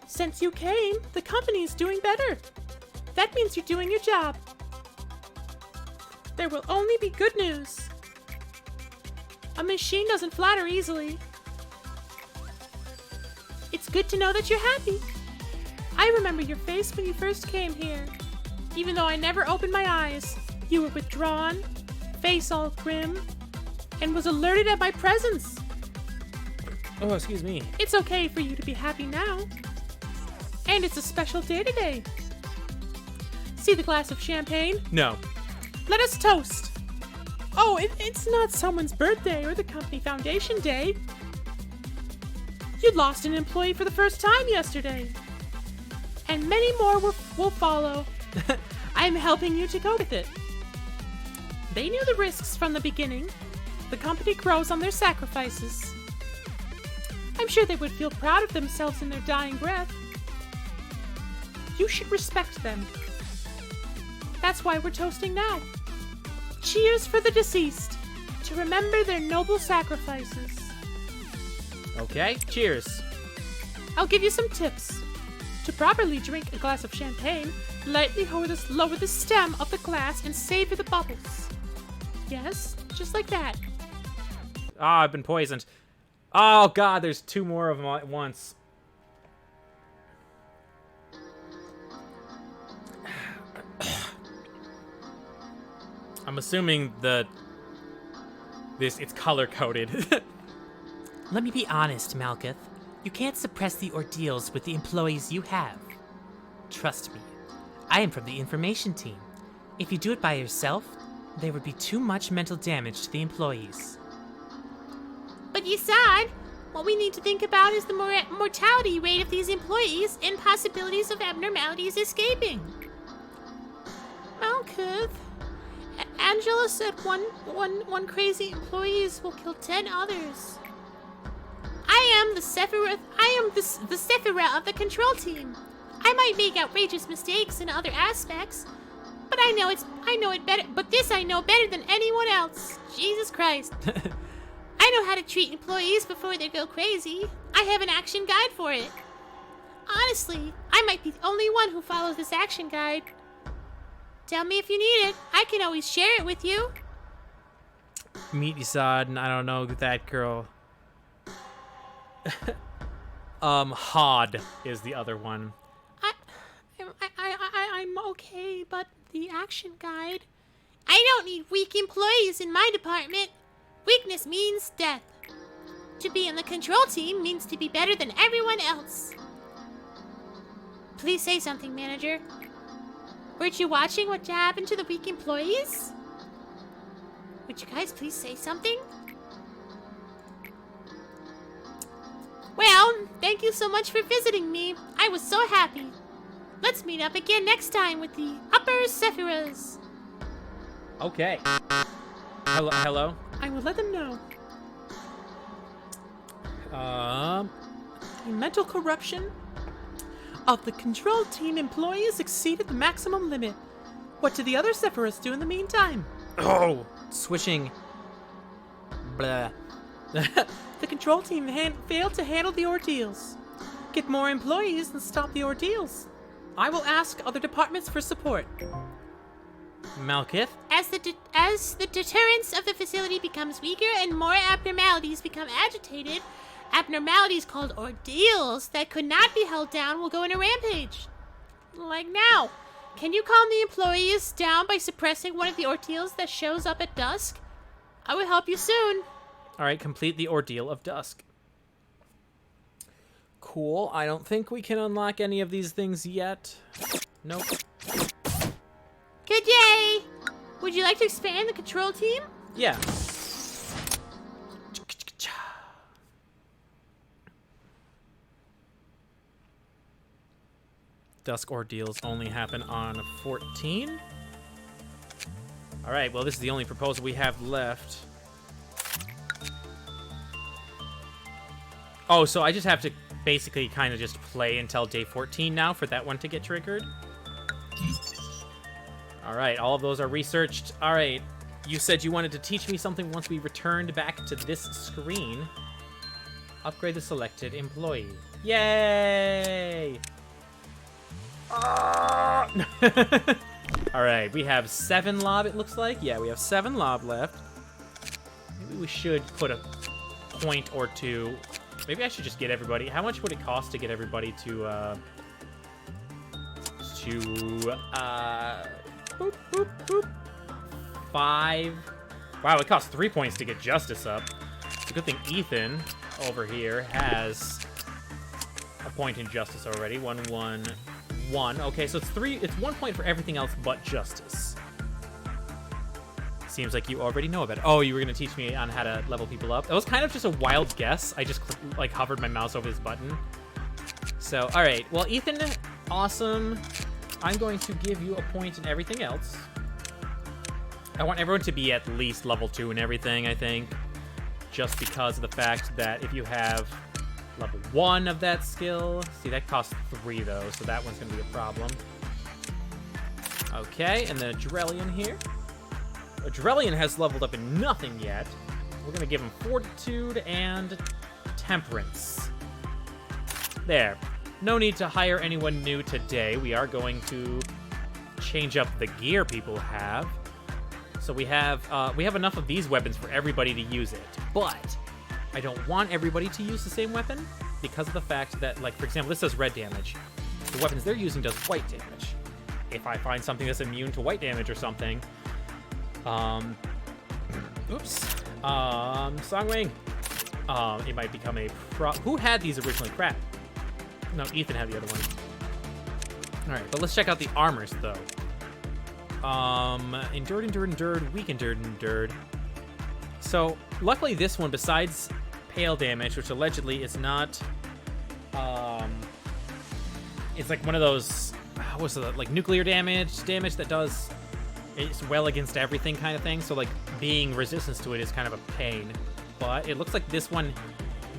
Since you came, the company's doing better. That means you're doing your job. There will only be good news. A machine doesn't flatter easily. It's good to know that you're happy. I remember your face when you first came here. Even though I never opened my eyes, you were withdrawn, face all grim. and was alerted at my presence. Oh, excuse me. It's okay for you to be happy now. And it's a special day today. See the glass of champagne? No. Let us toast. Oh, it's not someone's birthday or the company foundation day. You lost an employee for the first time yesterday. And many more will follow. I'm helping you to go with it. They knew the risks from the beginning. The company grows on their sacrifices. I'm sure they would feel proud of themselves in their dying breath. You should respect them. That's why we're toasting now. Cheers for the deceased, to remember their noble sacrifices. Okay, cheers. I'll give you some tips. To properly drink a glass of champagne, lightly lower the stem of the glass and savor the bubbles. Yes, just like that. Ah, I've been poisoned. Oh god, there's 2 more of them at once. I'm assuming it's color coded. Let me be honest, Malkuth. You can't suppress the ordeals with the employees you have. Trust me, I am from the information team. If you do it by yourself, there would be too much mental damage to the employees. But Yasad, what we need to think about is the mortality rate of these employees and possibilities of abnormalities escaping. Malkuth, Angela said one crazy employees will kill 10 others. I am the Sephiroth. I am the Sephira of the control team. I might make outrageous mistakes in other aspects, but I know it better. But this I know better than anyone else. Jesus Christ. I know how to treat employees before they go crazy. I have an action guide for it. Honestly, I might be the only one who follows this action guide. Tell me if you need it. I can always share it with you. Meet Yasad, and I don't know that girl. Hod is the other one. I'm okay, but the action guide. I don't need weak employees in my department. Weakness means death. To be in the control team means to be better than everyone else. Please say something, manager. Weren't you watching what happened to the weak employees? Would you guys please say something? Well, thank you so much for visiting me. I was so happy. Let's meet up again next time with the Upper Sephiras. Okay. Hello? I will let them know. The mental corruption of the control team employees exceeded the maximum limit. What did the other Sephiras do in the meantime? Oh, switching. Blah. The control team failed to handle the ordeals. Get more employees and stop the ordeals. I will ask other departments for support. Malkuth? As the deterrence of the facility becomes weaker and more abnormalities become agitated, abnormalities called ordeals that could not be held down will go in a rampage. Like now. Can you calm the employees down by suppressing one of the ordeals that shows up at dusk? I will help you soon. Alright, complete the ordeal of dusk. Cool. I don't think we can unlock any of these things yet. Nope. Good day! Would you like to expand the control team? Yeah. Dusk ordeals only happen on 14. Alright, well, this is the only proposal we have left. Oh, so I just have to basically kind of just play until day 14 now for that one to get triggered? Alright, all of those are researched. Alright, you said you wanted to teach me something once we returned back to this screen. Upgrade the selected employee. Yay! Alright, we have 7 lob, it looks like. Yeah, we have 7 lob left. Maybe we should put a point or two. Maybe I should just get everybody. How much would it cost to get everybody to boop, boop, boop. 5 Wow, it costs 3 points to get Justice up. It's a good thing Ethan over here has a point in Justice already. 1, 1, 1. Okay, so it's 1 point for everything else but Justice. Seems like you already know about it. Oh, you were going to teach me on how to level people up. That was kind of just a wild guess. I just, like, hovered my mouse over this button. So, all right. Well, Ethan, awesome. I'm going to give you a point in everything else. I want everyone to be at least level 2 in everything, I think. Just because of the fact that if you have level 1 of that skill... See, that costs 3, though, so that one's going to be a problem. Okay, and then a Drellian here. A Drellian has leveled up in nothing yet. We're going to give him Fortitude and Temperance. There. No need to hire anyone new today. We are going to change up the gear people have. So we have enough of these weapons for everybody to use it. But I don't want everybody to use the same weapon because of the fact that, like, for example, this does red damage. The weapons they're using does white damage. If I find something that's immune to white damage or something... Songwing. It might become a Who had these originally? Crap. No, Ethan had the other one. Alright, but let's check out the armors, though. Endured, weak endured. So, luckily this one, besides pale damage, which allegedly is not, it's like one of those, what's it, like nuclear damage that does, it's well against everything kind of thing, so like being resistant to it is kind of a pain. But it looks like this one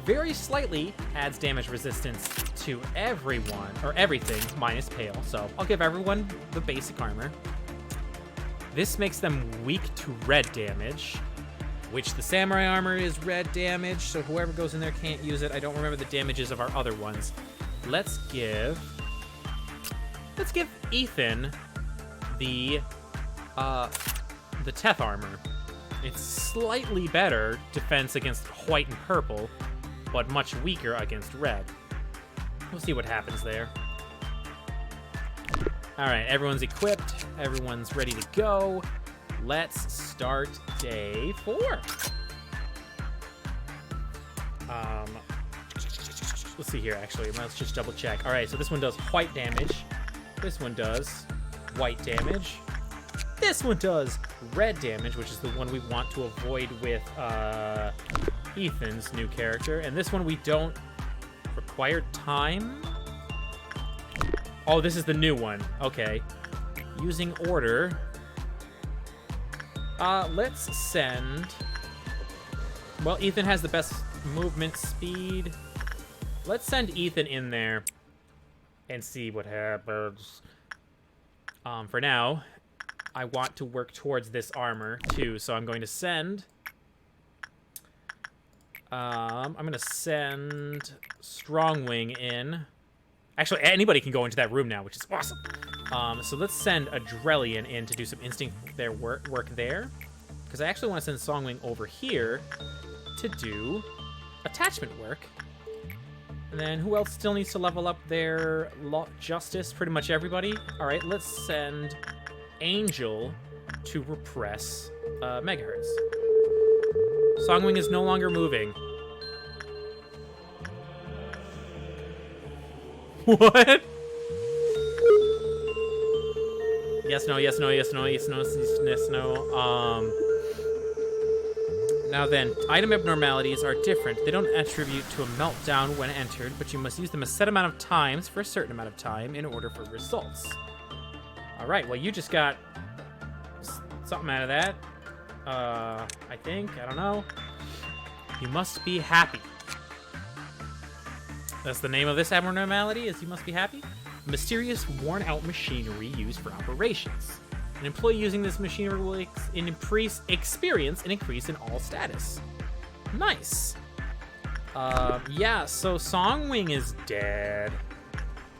very slightly adds damage resistance to everyone, or everything, minus pale. So I'll give everyone the basic armor. This makes them weak to red damage, which the samurai armor is red damage, so whoever goes in there can't use it. I don't remember the damages of our other ones. Let's give Ethan the Teth armor. It's slightly better defense against white and purple, but much weaker against red. We'll see what happens there. Alright, everyone's equipped. Everyone's ready to go. Let's start day 4. Let's see here, actually. Let's just double check. Alright, so this one does white damage. This one does white damage. This one does red damage, which is the one we want to avoid with Ethan's new character. And this one we don't require time. Oh, this is the new one. Okay. Using order. Let's send... Well, Ethan has the best movement speed. Let's send Ethan in there and see what happens. For now, I want to work towards this armor, too, so I'm going to send... I'm going to send Strongwing in. Actually, anybody can go into that room now, which is awesome. So let's send a Drellian in to do some instinct work there. Because I actually want to send Songwing over here to do attachment work. And then who else still needs to level up their Justice? Pretty much everybody. All right, let's send Angel to repress Megahertz. Songwing is no longer moving. What? Yes, no, yes, no, yes, no, yes, no, yes, no. Now then, item abnormalities are different. They don't attribute to a meltdown when entered, but you must use them a set amount of times for a certain amount of time in order for results. All right, well, you just got something out of that. I think, I don't know. You must be happy. That's the name of this abnormality, is you must be happy. Mysterious, worn-out machinery used for operations. An employee using this machinery will experience an increase in all status. Nice. Yeah, so Songwing is dead.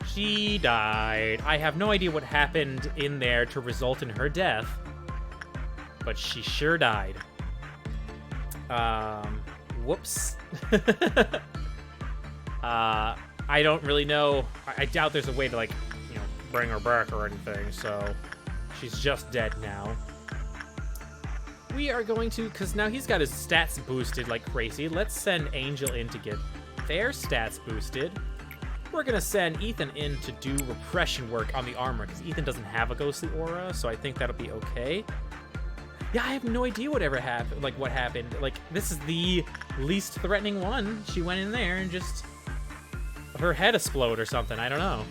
She died. I have no idea what happened in there to result in her death, but she sure died. Whoops. I don't really know. I doubt there's a way to, like, you know, bring her back or anything, so she's just dead now. we are going to, because now he's got his stats boosted like crazy, let's send Angel in to get their stats boosted. We're going to send Ethan in to do repression work on the armor, because Ethan doesn't have a ghostly aura, so I think that'll be okay. Yeah, I have no idea whatever happened, like what happened. Like, this is the least threatening one. She went in there and just, her head exploded or something, I don't know.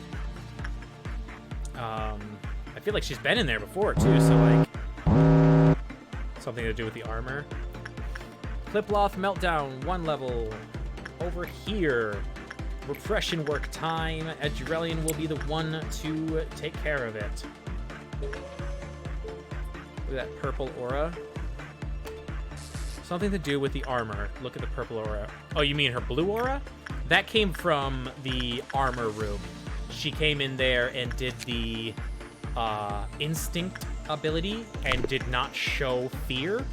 I feel like she's been in there before too, so like, something to do with the armor. Cliploth meltdown, 1 level. Over here, repression work time. Adrelian will be the one to take care of it. Look at that purple aura. Something to do with the armor. Look at the purple aura. Oh, you mean her blue aura? That came from the armor room. She came in there and did the instinct ability and did not show fear.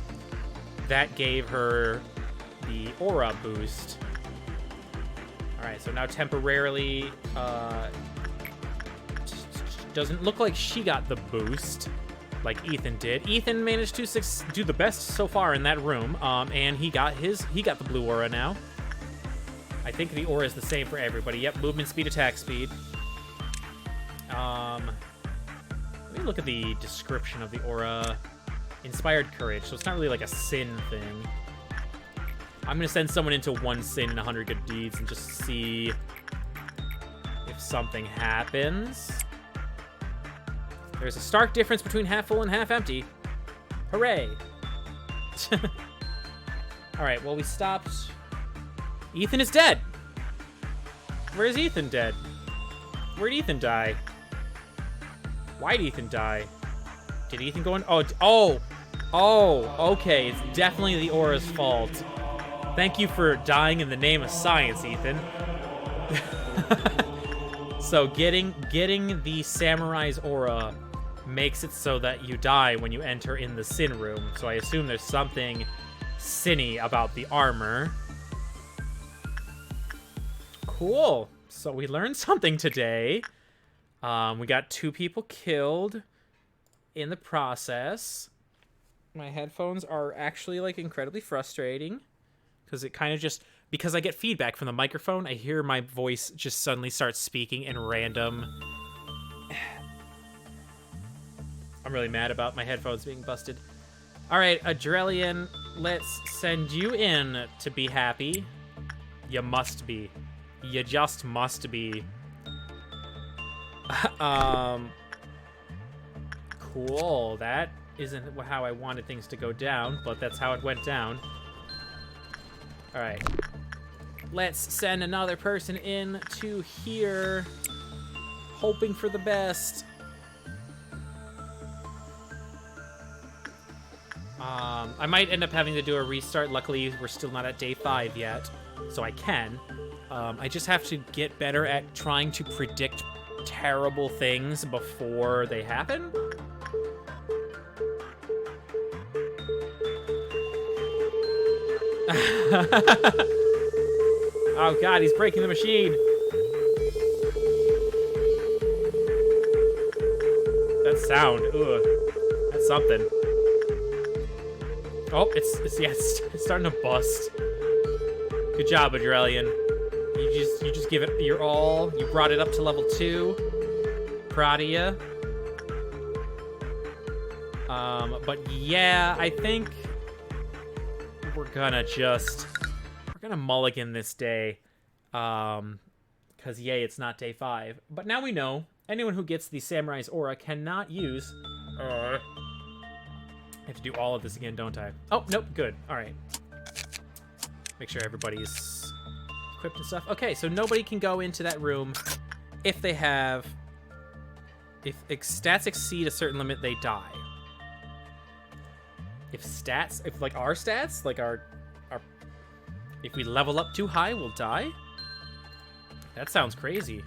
That gave her the aura boost. Alright, so now temporarily doesn't look like she got the boost like Ethan did. Ethan managed to do the best so far in that room, and he got the blue aura now. I think the aura is the same for everybody. Yep, movement speed, attack speed. Let me look at the description of the aura. Inspired courage, so it's not really like a sin thing. I'm gonna send someone into 1 sin and 100 good deeds and just see if something happens. There's a stark difference between half full and half empty. Hooray! Alright, well, we stopped. Ethan is dead! Where's Ethan dead? Where'd Ethan die? Why'd Ethan die? Did Ethan go in? Oh, okay. It's definitely the aura's fault. Thank you for dying in the name of science, Ethan. So getting the samurai's aura makes it so that you die when you enter in the sin room. So I assume there's something sinny about the armor. Cool. So we learned something today. We got 2 people killed in the process. My headphones are actually like incredibly frustrating because it kind of just, because I get feedback from the microphone, I hear my voice just suddenly start speaking in random. I'm really mad about my headphones being busted. All right, Adrelian, let's send you in to be happy. You must be. You just must be. Cool. That isn't how I wanted things to go down, but that's how it went down. All right. Let's send another person in to here, hoping for the best. I might end up having to do a restart. Luckily, we're still not at day 5 yet, so I can. I just have to get better at trying to predict terrible things before they happen. Oh god, he's breaking the machine. That sound, ugh, that's something. Oh, it's starting to bust. Good job, Adrelian. You just give it your all. You brought it up to level 2. Proud of ya. But yeah, I think we're gonna mulligan this day. Cause yay, it's not day 5. But now we know anyone who gets the Samurai's Aura cannot use. I have to do all of this again, don't I? Oh, nope, good. All right. Make sure everybody's equipped and stuff. Okay, so nobody can go into that room if they have... If stats exceed a certain limit, they die. If like our stats, like our... If we level up too high, we'll die? That sounds crazy.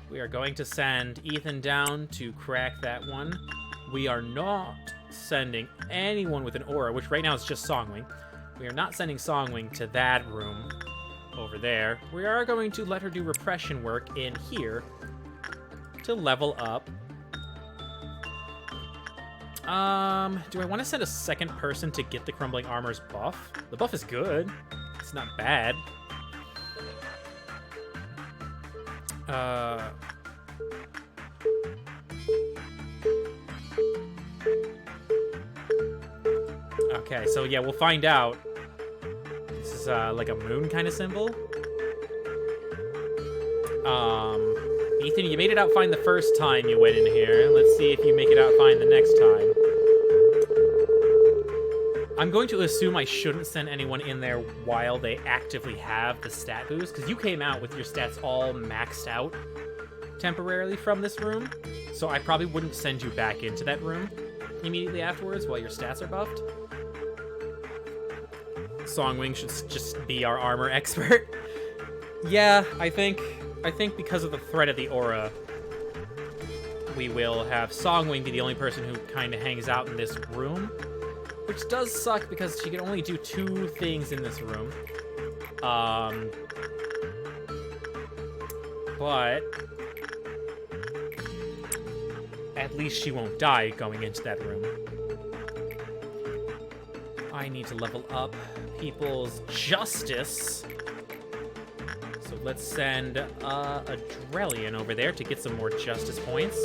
We are going to send Ethan down to crack that one. We are not sending anyone with an aura, which right now is just Songwing. We are not sending Songwing to that room over there. We are going to let her do repression work in here to level up. Do I want to send a second person to get the Crumbling Armor's buff? The buff is good. It's not bad. Okay, so yeah, we'll find out. This is like a moon kind of symbol. Ethan, you made it out fine the first time you went in here. Let's see if you make it out fine the next time. I'm going to assume I shouldn't send anyone in there while they actively have the stat boost, because you came out with your stats all maxed out temporarily from this room, so I probably wouldn't send you back into that room immediately afterwards while your stats are buffed. Songwing should just be our armor expert. Yeah, I think because of the threat of the aura, we will have Songwing be the only person who kind of hangs out in this room, which does suck because she can only do 2 things in this room. But at least she won't die going into that room. I need to level up people's justice. So let's send a Drellian over there to get some more justice points.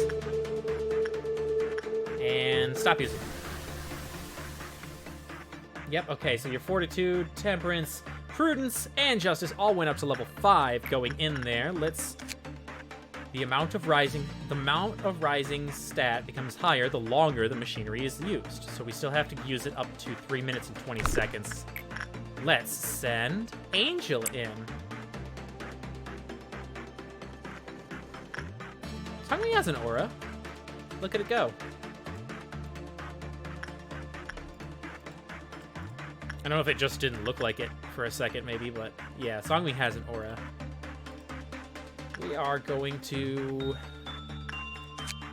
And stop using it. Yep, okay, so your Fortitude, Temperance, Prudence, and Justice all went up to level 5 going in there. The amount of rising stat becomes higher the longer the machinery is used. So we still have to use it up to 3 minutes and 20 seconds. Let's send Angel in. Songwing has an aura. Look at it go. I don't know if it just didn't look like it for a second, maybe, but yeah, Songwing has an aura. We are going to...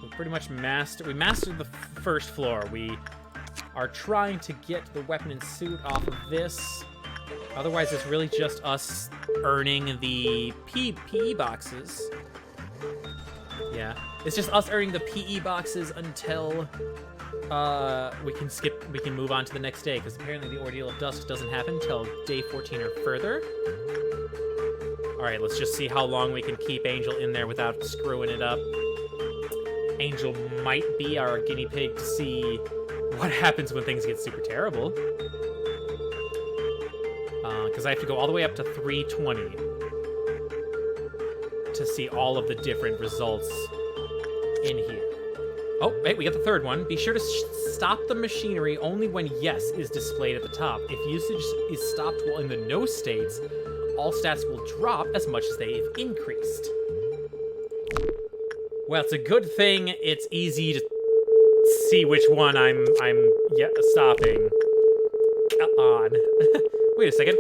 We pretty much mastered the first floor. We are trying to get the weapon and suit off of this. Otherwise, it's really just us earning the PE boxes. Yeah, it's just us earning the PE boxes until we can move on to the next day, because apparently the Ordeal of Dusk doesn't happen until day 14 or further. Alright, let's just see how long we can keep Angel in there without screwing it up. Angel might be our guinea pig to see what happens when things get super terrible. Because I have to go all the way up to 320 to see all of the different results in here. Oh, wait, we got the third one. Be sure to stop the machinery only when yes is displayed at the top. If usage is stopped while in the no states, all stats will drop as much as they have increased. Well, it's a good thing it's easy to see which one I'm stopping. Come on. Wait a second.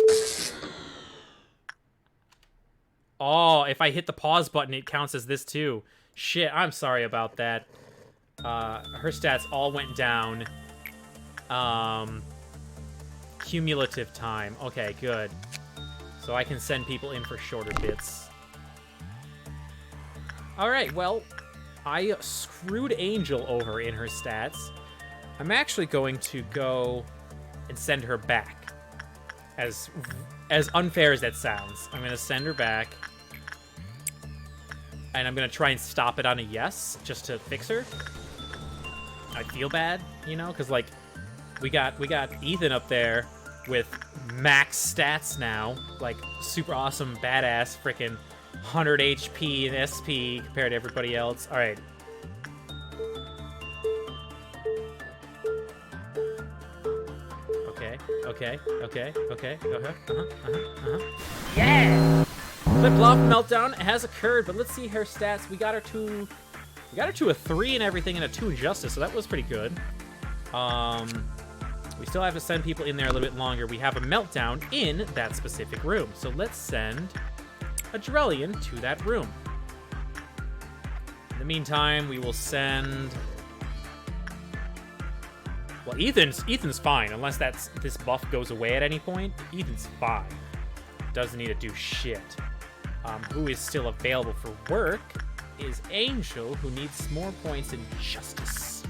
Oh, if I hit the pause button, it counts as this too. Shit, I'm sorry about that. Her stats all went down. Cumulative time. Okay, good. So I can send people in for shorter bits. Alright, well, I screwed Angel over in her stats. I'm actually going to go and send her back. As unfair as that sounds. I'm going to send her back. And I'm going to try and stop it on a yes, just to fix her. I feel bad, you know, because, like, we got Ethan up there with max stats now. Like, super awesome, badass, freaking 100 HP and SP compared to everybody else. All right. Okay. Yeah! Flip-flop meltdown has occurred, but let's see her stats. We got her to a 3 and everything and a 2 in justice, so that was pretty good. We still have to send people in there a little bit longer. We have a meltdown in that specific room, so let's send a Drellian to that room. In the meantime, we will send... Well, Ethan's fine, unless this buff goes away at any point. Ethan's fine. Doesn't need to do shit. Who is still available for work is Angel, who needs more points in justice.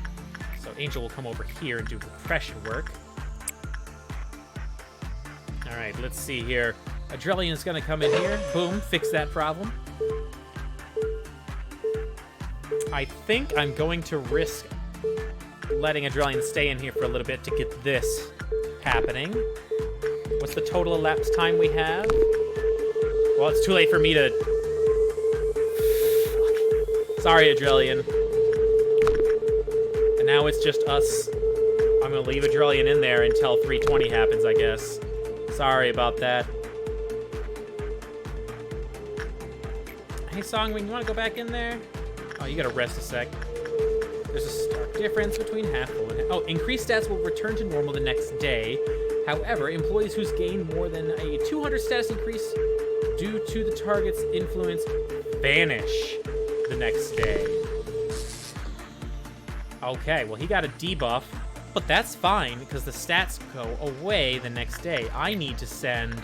So Angel will come over here and do repression work. Alright, let's see here. Adrelian's gonna come in here. Boom, fix that problem. I think I'm going to risk letting Adrelian stay in here for a little bit to get this happening. What's the total elapsed time we have? Well, it's too late for me to... Sorry, Adrelian. And now it's just us. I'm gonna leave Adrelian in there until 3:20 happens, I guess. Sorry about that. Hey, Songwing, you wanna go back in there? Oh, you gotta rest a sec. There's a stark difference between half full and... Oh, increased stats will return to normal the next day. However, employees whose gain more than a 200 status increase due to the target's influence vanish the next day. Okay, well, he got a debuff, but that's fine because the stats go away the next day. I need to send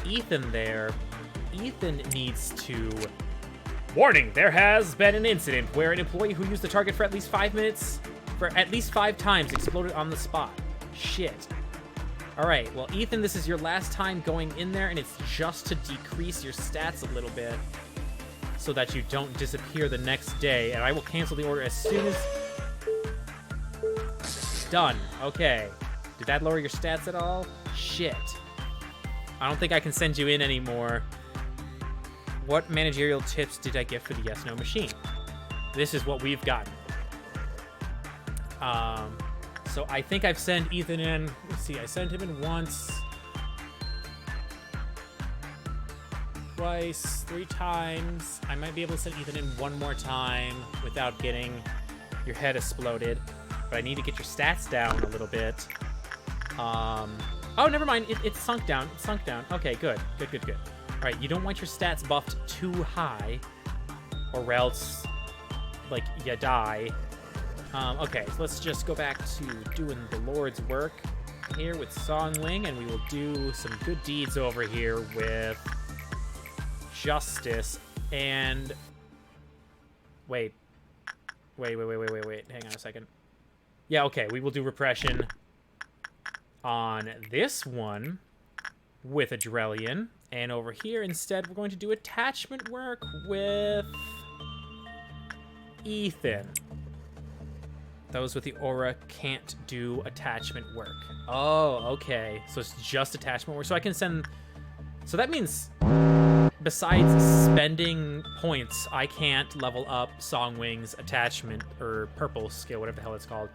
Ethan there. Ethan needs to... Warning, there has been an incident where an employee who used the target for at least 5 minutes, for at least 5 times, exploded on the spot. Shit. Alright, well, Ethan, this is your last time going in there, and it's just to decrease your stats a little bit so that you don't disappear the next day, and I will cancel the order as soon as... Done. Okay. Did that lower your stats at all? Shit. I don't think I can send you in anymore. What managerial tips did I get for the yes-no machine? This is what we've gotten. So I think I've sent Ethan in. Let's see, I sent him in once. Twice, 3 times. I might be able to send Ethan in one more time without getting your head exploded. But I need to get your stats down a little bit. Oh, never mind. It sunk down. It sunk down. Okay, good. Good, good, good. All right, you don't want your stats buffed too high, or else, like, you die. Okay, so let's just go back to doing the Lord's work here with Songwing, and we will do some good deeds over here with Justice, and... Wait. Hang on a second. Yeah, okay, we will do Repression on this one with Adrelian. And over here, instead, we're going to do attachment work with Ethan. Those with the aura can't do attachment work. Oh, okay. So it's just attachment work. So I can send... So that means, besides spending points, I can't level up Songwing's attachment, or purple skill, whatever the hell it's called,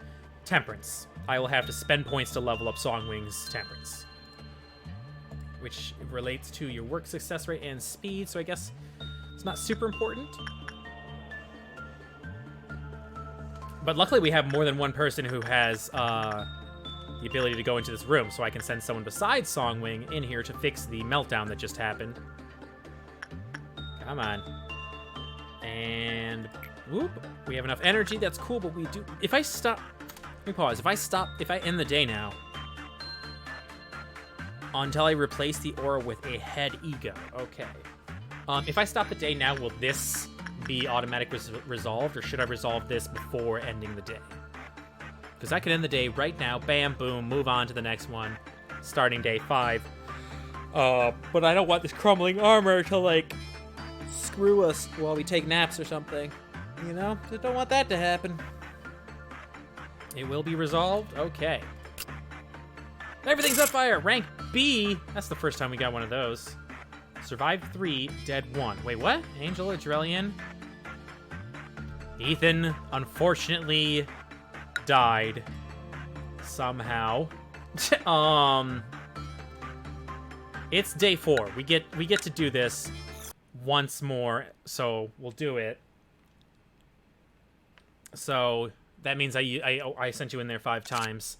Temperance. I will have to spend points to level up Songwing's Temperance, which relates to your work success rate and speed, so I guess it's not super important. But luckily we have more than one person who has the ability to go into this room, so I can send someone besides Songwing in here to fix the meltdown that just happened. Come on. And whoop, we have enough energy, that's cool, but we do... If I stop... Let me pause. If I end the day now, until I replace the aura with a head ego. Okay. If I stop the day now, will this be automatically resolved, or should I resolve this before ending the day? Because I could end the day right now, bam, boom, move on to the next one, starting day 5. But I don't want this crumbling armor to, like, screw us while we take naps or something. You know? I don't want that to happen. It will be resolved? Okay. Everything's on fire! Rank B! That's the first time we got one of those. Survived 3, dead 1. Wait, what? Angel, Adrelian. Ethan, unfortunately, died. Somehow. It's day 4. We get to do this once more, so we'll do it. So that means I sent you in there 5 times.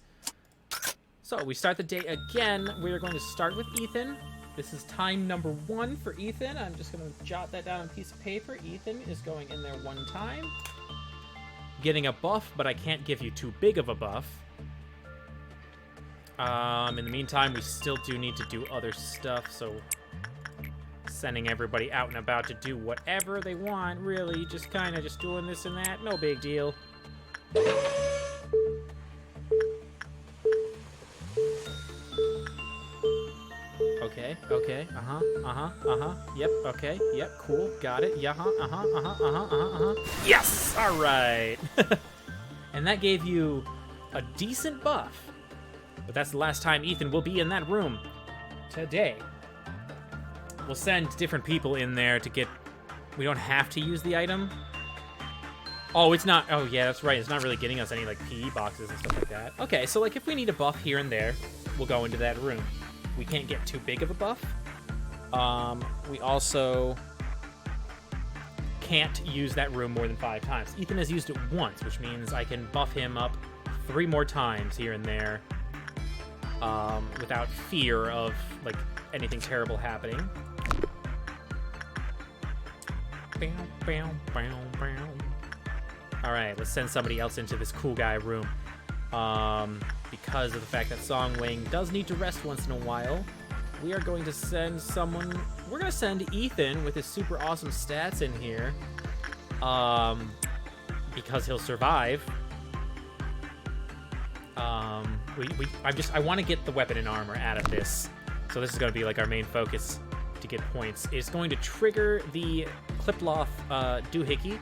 So we start the day again. We are going to start with Ethan. This is time number 1 for Ethan. I'm just going to jot that down on a piece of paper. Ethan is going in there 1 time. Getting a buff, but I can't give you too big of a buff. In the meantime, we still do need to do other stuff, so sending everybody out and about to do whatever they want, really. Just kind of just doing this and that. No big deal. Okay, okay, yep, okay, yep, cool, got it, yes! Alright! And that gave you a decent buff. But that's the last time Ethan will be in that room today. We'll send different people in there to get... We don't have to use the item. Oh, it's not... Oh, yeah, that's right. It's not really getting us any, like, PE boxes and stuff like that. Okay, so, like, if we need a buff here and there, we'll go into that room. We can't get too big of a buff. We also can't use that room more than 5 times. Ethan has used it once, which means I can buff him up 3 more times here and there without fear of, like, anything terrible happening. Alright, let's send somebody else into this cool guy room. Because of the fact that Songwing does need to rest once in a while, we are going to send someone... We're going to send Ethan with his super awesome stats in here. Because he'll survive. I want to get the weapon and armor out of this. So this is going to be like our main focus to get points. It's going to trigger the Cliploth doohickey.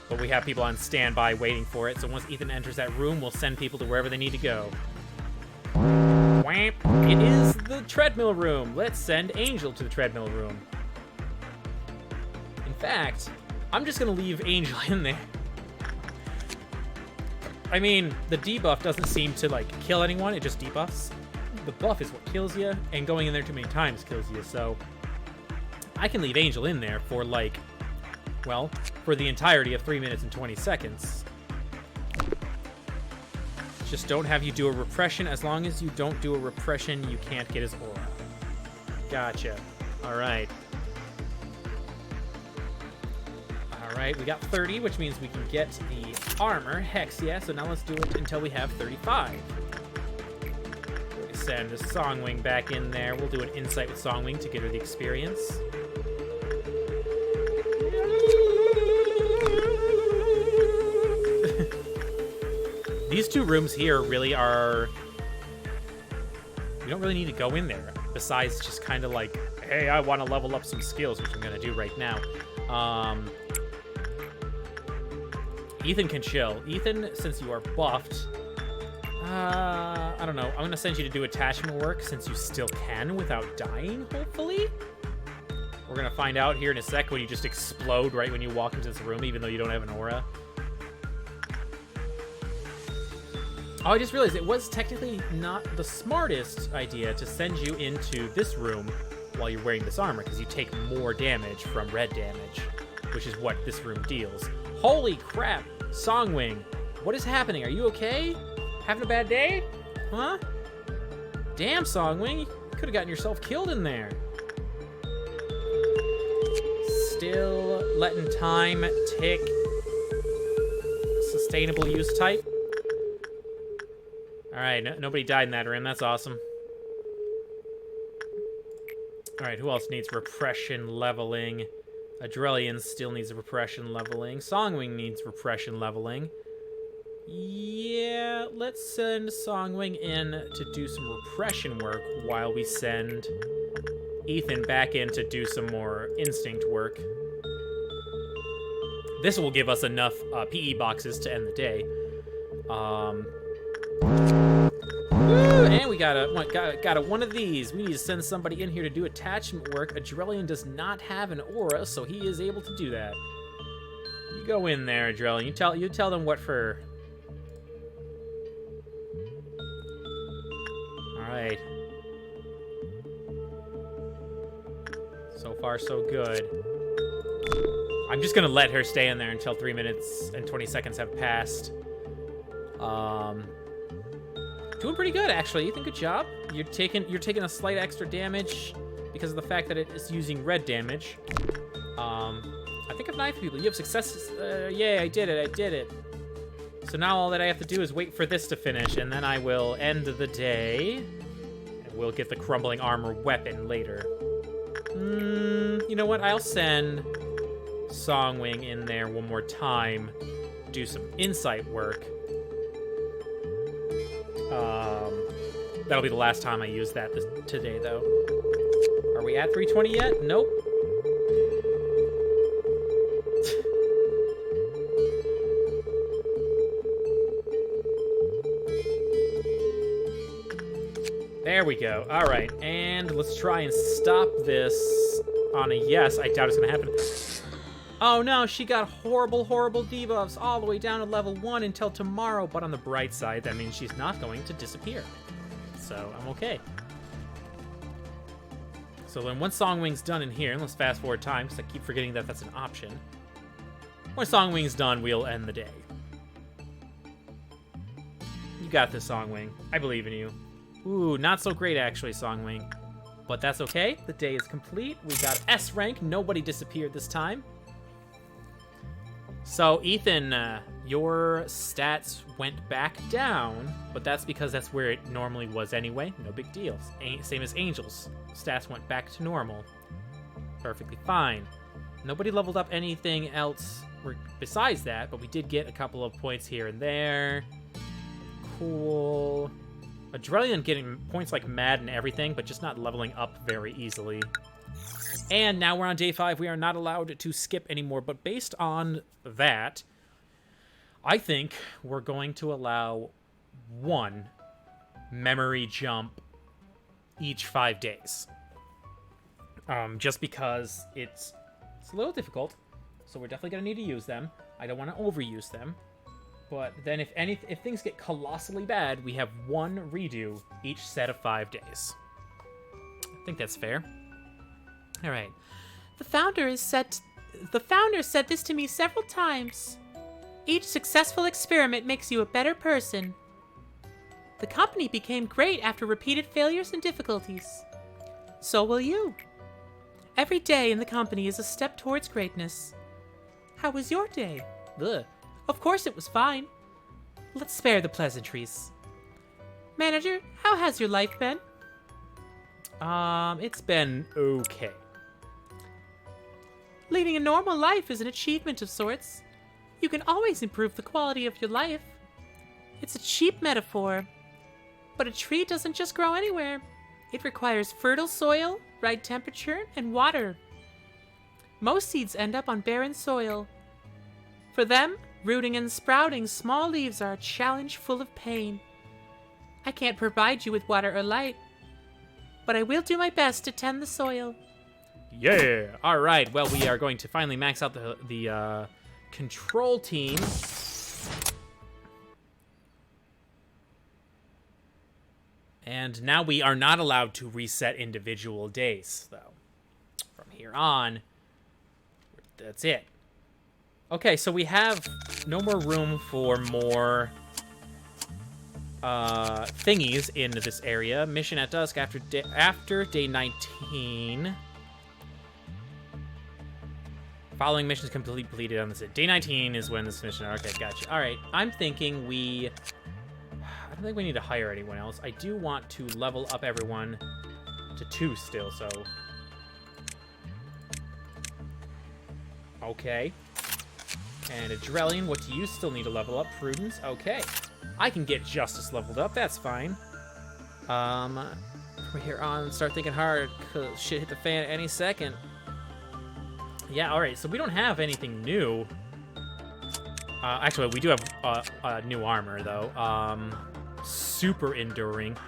But we have people on standby waiting for it, so once Ethan enters that room, we'll send people to wherever they need to go. Whamp! It is the treadmill room. Let's send Angel to the treadmill room. In fact, I'm just going to leave Angel in there. I mean, the debuff doesn't seem to, like, kill anyone. It just debuffs. The buff is what kills you, and going in there too many times kills you, so... I can leave Angel in there for, like... Well, for the entirety of 3 minutes and 20 seconds. Just don't have you do a repression. As long as you don't do a repression, you can't get his aura. Gotcha. Alright. Alright, we got 30, which means we can get the armor. Hex, yeah, so now let's do it until we have 35. We'll send a Songwing back in there. We'll do an insight with Songwing to get her the experience. These 2 rooms here really are... We don't really need to go in there, besides just kind of like, hey, I want to level up some skills, which I'm going to do right now. Ethan can chill. Ethan, since you are buffed... I don't know. I'm going to send you to do attachment work, since you still can without dying, hopefully? We're going to find out here in a sec when you just explode right when you walk into this room, even though you don't have an aura. Oh, I just realized it was technically not the smartest idea to send you into this room while you're wearing this armor, because you take more damage from red damage, which is what this room deals. Holy crap! Songwing, what is happening? Are you okay? Having a bad day? Huh? Damn, Songwing, you could have gotten yourself killed in there. Still letting time tick. Sustainable use type. Alright, nobody died in that room. That's awesome. Alright, who else needs repression leveling? Adrelian still needs a repression leveling. Songwing needs repression leveling. Yeah, let's send Songwing in to do some repression work while we send Ethan back in to do some more instinct work. This will give us enough PE boxes to end the day. Woo, and we got a one of these. We need to send somebody in here to do attachment work. Adrelian does not have an aura, so he is able to do that. You go in there, Adrelian. You tell them what for. All right. So far, so good. I'm just gonna let her stay in there until 3 minutes and 20 seconds have passed. Doing pretty good, actually. Ethan, good job. You're taking a slight extra damage because of the fact that it is using red damage. I think I've knifed people. You have success. Yay, I did it. So now all that I have to do is wait for this to finish, and then I will end the day. And we'll get the crumbling armor weapon later. You know what? I'll send Songwing in there one more time. Do some insight work. That'll be the last time I use that today, though. Are we at 320 yet? Nope. There we go. All right, and let's try and stop this on a yes. I doubt it's gonna happen. Oh no, she got horrible, horrible debuffs all the way down to level 1 until tomorrow, but on the bright side, that means she's not going to disappear. So I'm okay. So then once Songwing's done in here, and let's fast forward time, because I keep forgetting that that's an option. When Songwing's done, we'll end the day. You got this, Songwing. I believe in you. Ooh, not so great actually, Songwing. But that's okay. The day is complete. We got S rank. Nobody disappeared this time. So, Ethan, your stats went back down, but that's because that's where it normally was anyway. No big deal. Same as Angel's. Stats went back to normal. Perfectly fine. Nobody leveled up anything else besides that, but we did get a couple of points here and there. Cool. Adrenaline getting points like mad and everything, but just not leveling up very easily. And now we're on day 5. We are not allowed to skip anymore, but based on that, I think we're going to allow 1 memory jump each 5 days. Just because it's a little difficult, so we're definitely going to need to use them. I don't want to overuse them. But then if things get colossally bad, we have 1 redo each set of 5 days. I think that's fair. All right. The founder said this to me several times. Each successful experiment makes you a better person. The company became great after repeated failures and difficulties. So will you. Every day in the company is a step towards greatness. How was your day? Ugh. Of course it was fine. Let's spare the pleasantries. Manager, how has your life been? It's been okay. Leading a normal life is an achievement of sorts. You can always improve the quality of your life. It's a cheap metaphor, but a tree doesn't just grow anywhere. It requires fertile soil, right temperature, and water. Most seeds end up on barren soil. For them, rooting and sprouting small leaves are a challenge full of pain. I can't provide you with water or light, but I will do my best to tend the soil. Yeah! Alright, well, we are going to finally max out the control team. And now we are not allowed to reset individual days, though. From here on, that's it. Okay, so we have no more room for more thingies in this area. Mission at dusk after day 19. Following missions completed on this. Day 19 is when this mission. Okay, gotcha. All right, I'm thinking I don't think we need to hire anyone else. I do want to level up everyone to 2 still, so. Okay. And Adrenaline, what do you still need to level up? Prudence, okay. I can get Justice leveled up, that's fine. From here on, start thinking hard, cause shit hit the fan any second. Yeah, alright, so we don't have anything new. Actually, we do have new armor, though. Super enduring.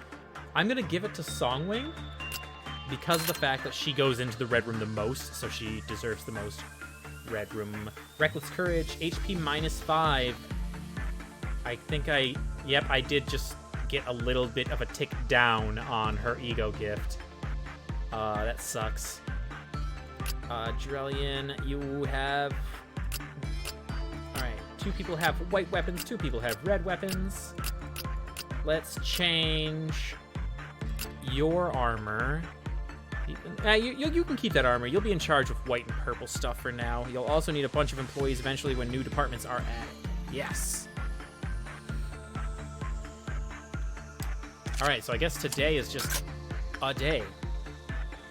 I'm gonna give it to Songwing because of the fact that she goes into the Red Room the most, so she deserves the most Red Room. Reckless Courage, HP -5. I think yep, I did just get a little bit of a tick down on her ego gift. That sucks. Drellian, you have... Alright, 2 people have white weapons, 2 people have red weapons. Let's change your armor. You can keep that armor. You'll be in charge of white and purple stuff for now. You'll also need a bunch of employees eventually when new departments are added. Yes. Alright, so I guess today is just a day.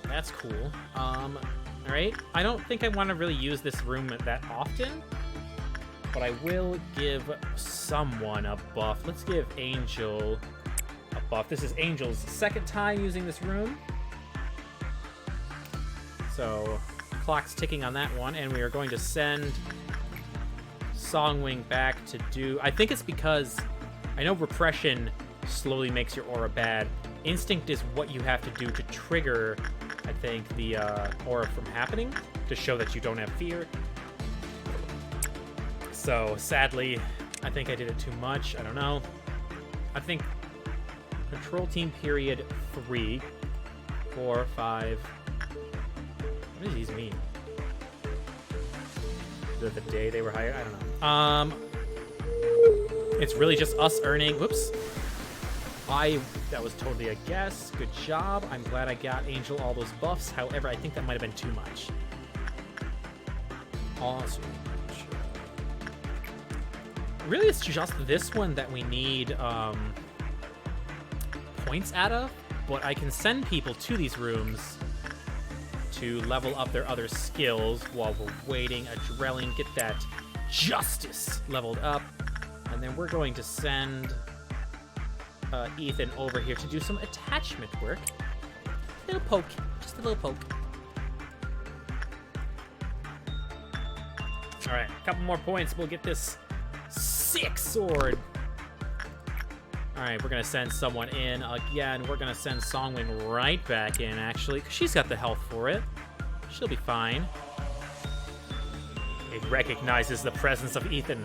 That's cool. Alright. I don't think I want to really use this room that often, but I will give someone a buff. Let's give Angel a buff. This is Angel's second time using this room. So, clock's ticking on that one, and we are going to send Songwing back to do... I think it's because I know Repression slowly makes your aura bad. Instinct is what you have to do to trigger, I think, the aura from happening, to show that you don't have fear. So, sadly, I think I did it too much. I don't know. I think Control Team period 3, 4, 5... What do these mean? The day they were hired? I don't know. It's really just us earning... Whoops. That was totally a guess. Good job. I'm glad I got Angel all those buffs. However, I think that might have been too much. Awesome. Really, it's just this one that we need points out of, but I can send people to these rooms to level up their other skills while we're waiting. Adrenaline, get that justice leveled up. And then we're going to send Ethan over here to do some attachment work. A little poke. Just a little poke. Alright, a couple more points. We'll get this sick sword. Alright, we're going to send someone in again. We're going to send Songwing right back in, actually, because she's got the health for it. She'll be fine. It recognizes the presence of Ethan.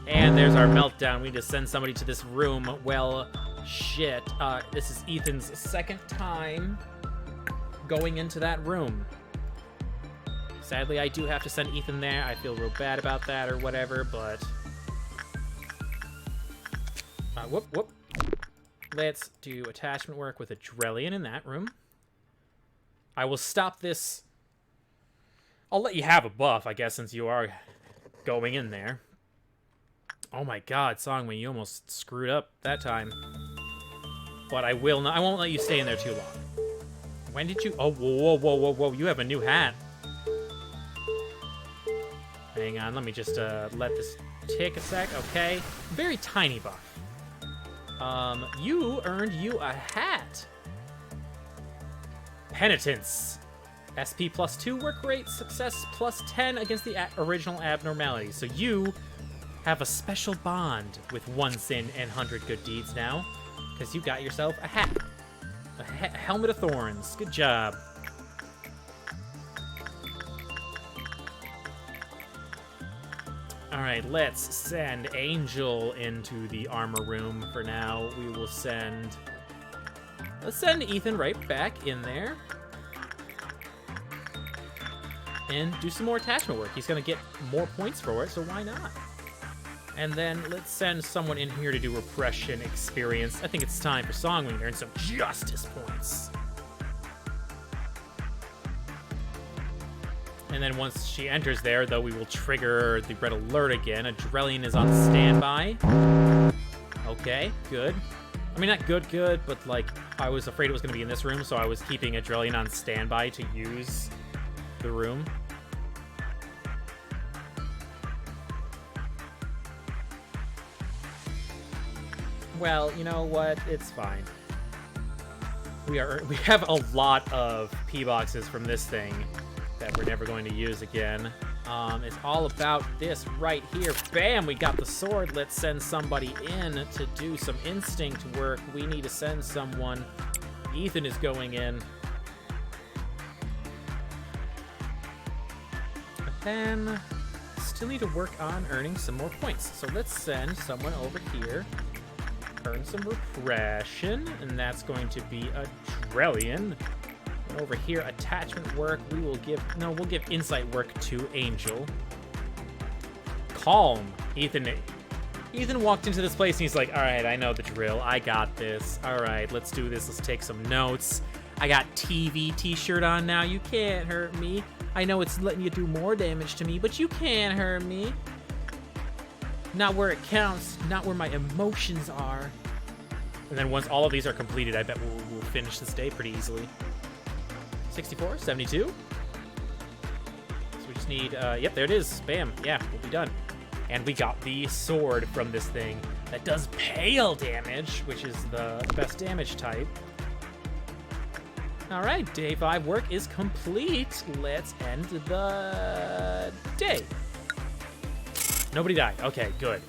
And there's our meltdown. We need to send somebody to this room. Well, shit. This is Ethan's second time going into that room. Sadly, I do have to send Ethan there. I feel real bad about that or whatever, but... whoop. Let's do attachment work with Adrenaline in that room. I will stop this. I'll let you have a buff, I guess, since you are going in there. Oh my god, Songwing, you almost screwed up that time. But I will not. I won't let you stay in there too long. When did you... Oh, whoa. You have a new hat. Hang on, let me just let this tick a sec. Okay. Very tiny buff. You earned you a hat. Penitence. SP +2 work rate, success +10 against the original abnormalities. So you have a special bond with 1 sin and 100 good deeds now, because you got yourself a hat. A helmet of thorns. Good job. Alright, let's send Angel into the armor room for now. We will send... Let's send Ethan right back in there. And do some more attachment work. He's going to get more points for it, so why not? And then let's send someone in here to do repression experience. I think it's time for Songwing to earn some justice points. And then once she enters there, though, we will trigger the red alert again. Adrenaline is on standby. Okay, good. I mean, not good, but, like, I was afraid it was going to be in this room, so I was keeping Adrenaline on standby to use the room. Well, you know what? It's fine. We have a lot of P-boxes from this thing that we're never going to use again. It's all about this right here. Bam! We got the sword. Let's send somebody in to do some instinct work. We need to send someone. Ethan is going in. But then, still need to work on earning some more points. So let's send someone over here. Earn some repression, and that's going to be Adrenaline. And over here, attachment work, we'll give insight work to Angel. Calm. Ethan walked into this place and he's like, all right, I know the drill. I got this. All right, let's do this. Let's take some notes. I got TV t-shirt on now. You can't hurt me. I know it's letting you do more damage to me, but you can't hurt me. Not where it counts, not where my emotions are. And then once all of these are completed, I bet we'll finish this day pretty easily. 64, 72. So we just need, yep, there it is. Bam. Yeah, we'll be done. And we got the sword from this thing that does pale damage, which is the best damage type. All right, day 5 work is complete. Let's end the day. Nobody died. Okay, good.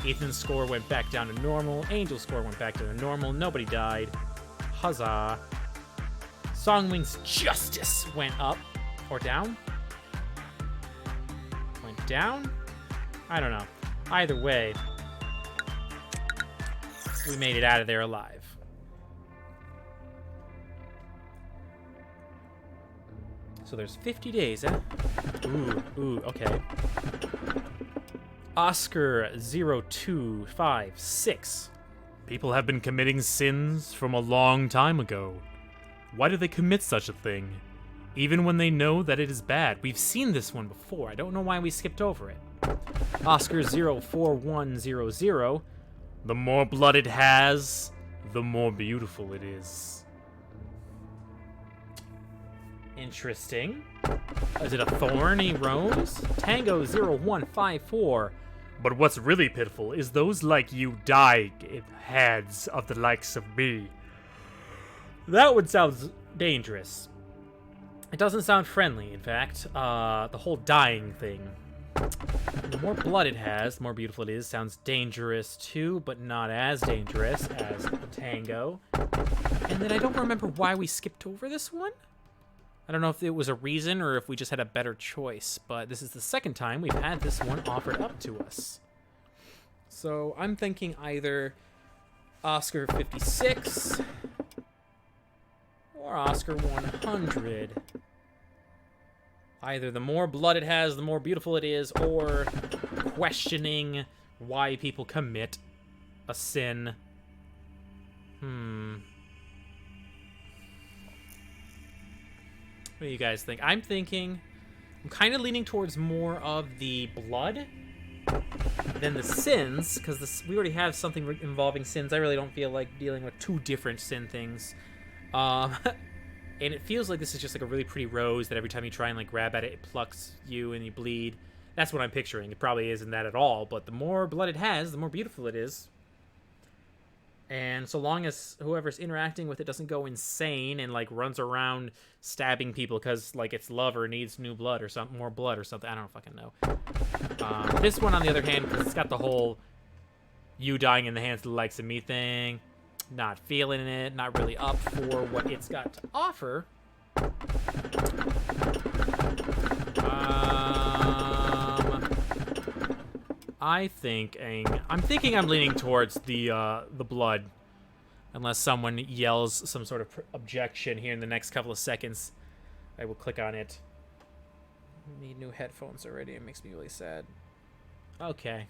Ethan's score went back down to normal. Angel's score went back to normal. Nobody died. Huzzah. Songwing's justice went up. Or down? Went down? I don't know. Either way, we made it out of there alive. So there's 50 days, eh? Ooh, okay. Oscar 0256. People have been committing sins from a long time ago. Why do they commit such a thing? Even when they know that it is bad. We've seen this one before. I don't know why we skipped over it. Oscar 04100. The more blood it has, the more beautiful it is. Interesting. Is it a thorny rose? Tango 0154. But what's really pitiful is those like you dying in hands of the likes of me. That one sounds dangerous. It doesn't sound friendly, in fact. The whole dying thing. The more blood it has, the more beautiful it is. Sounds dangerous too, but not as dangerous as the tango. And then I don't remember why we skipped over this one. I don't know if it was a reason or if we just had a better choice, but this is the second time we've had this one offered up to us. So I'm thinking either Oscar 56 or Oscar 100. Either the more blood it has, the more beautiful it is, or questioning why people commit a sin. What do you guys think? I'm kind of leaning towards more of the blood than the sins, because we already have something involving sins. I really don't feel like dealing with two different sin things. And it feels like this is just like a really pretty rose that every time you try and like grab at it, it plucks you and you bleed. That's what I'm picturing. It probably isn't that at all, but the more blood it has, the more beautiful it is. And so long as whoever's interacting with it doesn't go insane and like runs around stabbing people because like its lover needs new blood or something, more blood or something, I don't fucking know. This one, on the other hand, because it's got the whole you dying in the hands of the likes of me thing, not feeling it, not really up for what it's got to offer. I'm thinking I'm leaning towards the blood, unless someone yells some sort of objection here in the next couple of seconds. I will click on it. I need new headphones already. It makes me really sad. Okay.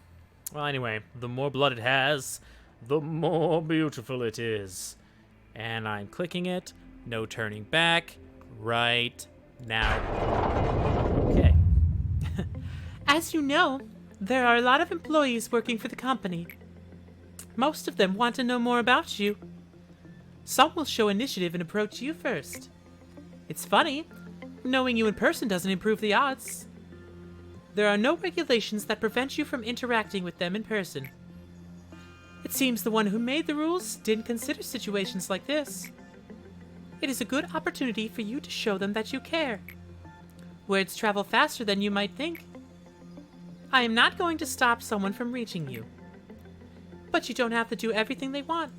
Well, anyway, the more blood it has, the more beautiful it is. And I'm clicking it. No turning back. Right now. Okay. As you know, there are a lot of employees working for the company. Most of them want to know more about you. Some will show initiative and approach you first. It's funny, knowing you in person doesn't improve the odds. There are no regulations that prevent you from interacting with them in person. It seems the one who made the rules didn't consider situations like this. It is a good opportunity for you to show them that you care. Words travel faster than you might think. I am not going to stop someone from reaching you. But you don't have to do everything they want.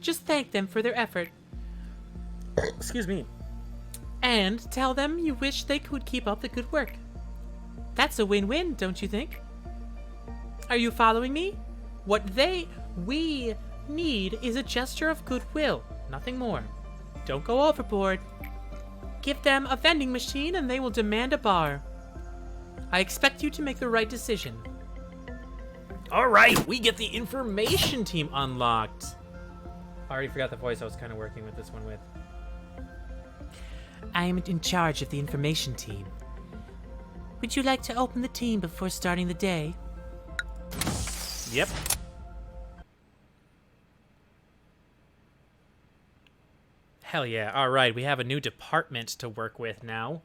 Just thank them for their effort. Excuse me. And tell them you wish they could keep up the good work. That's a win-win, don't you think? Are you following me? What we need is a gesture of goodwill, nothing more. Don't go overboard. Give them a vending machine and they will demand a bar. I expect you to make the right decision. All right, we get the information team unlocked. I already forgot the voice I was kind of working with this one with. I am in charge of the information team. Would you like to open the team before starting the day? Yep. Hell yeah. All right, we have a new department to work with now.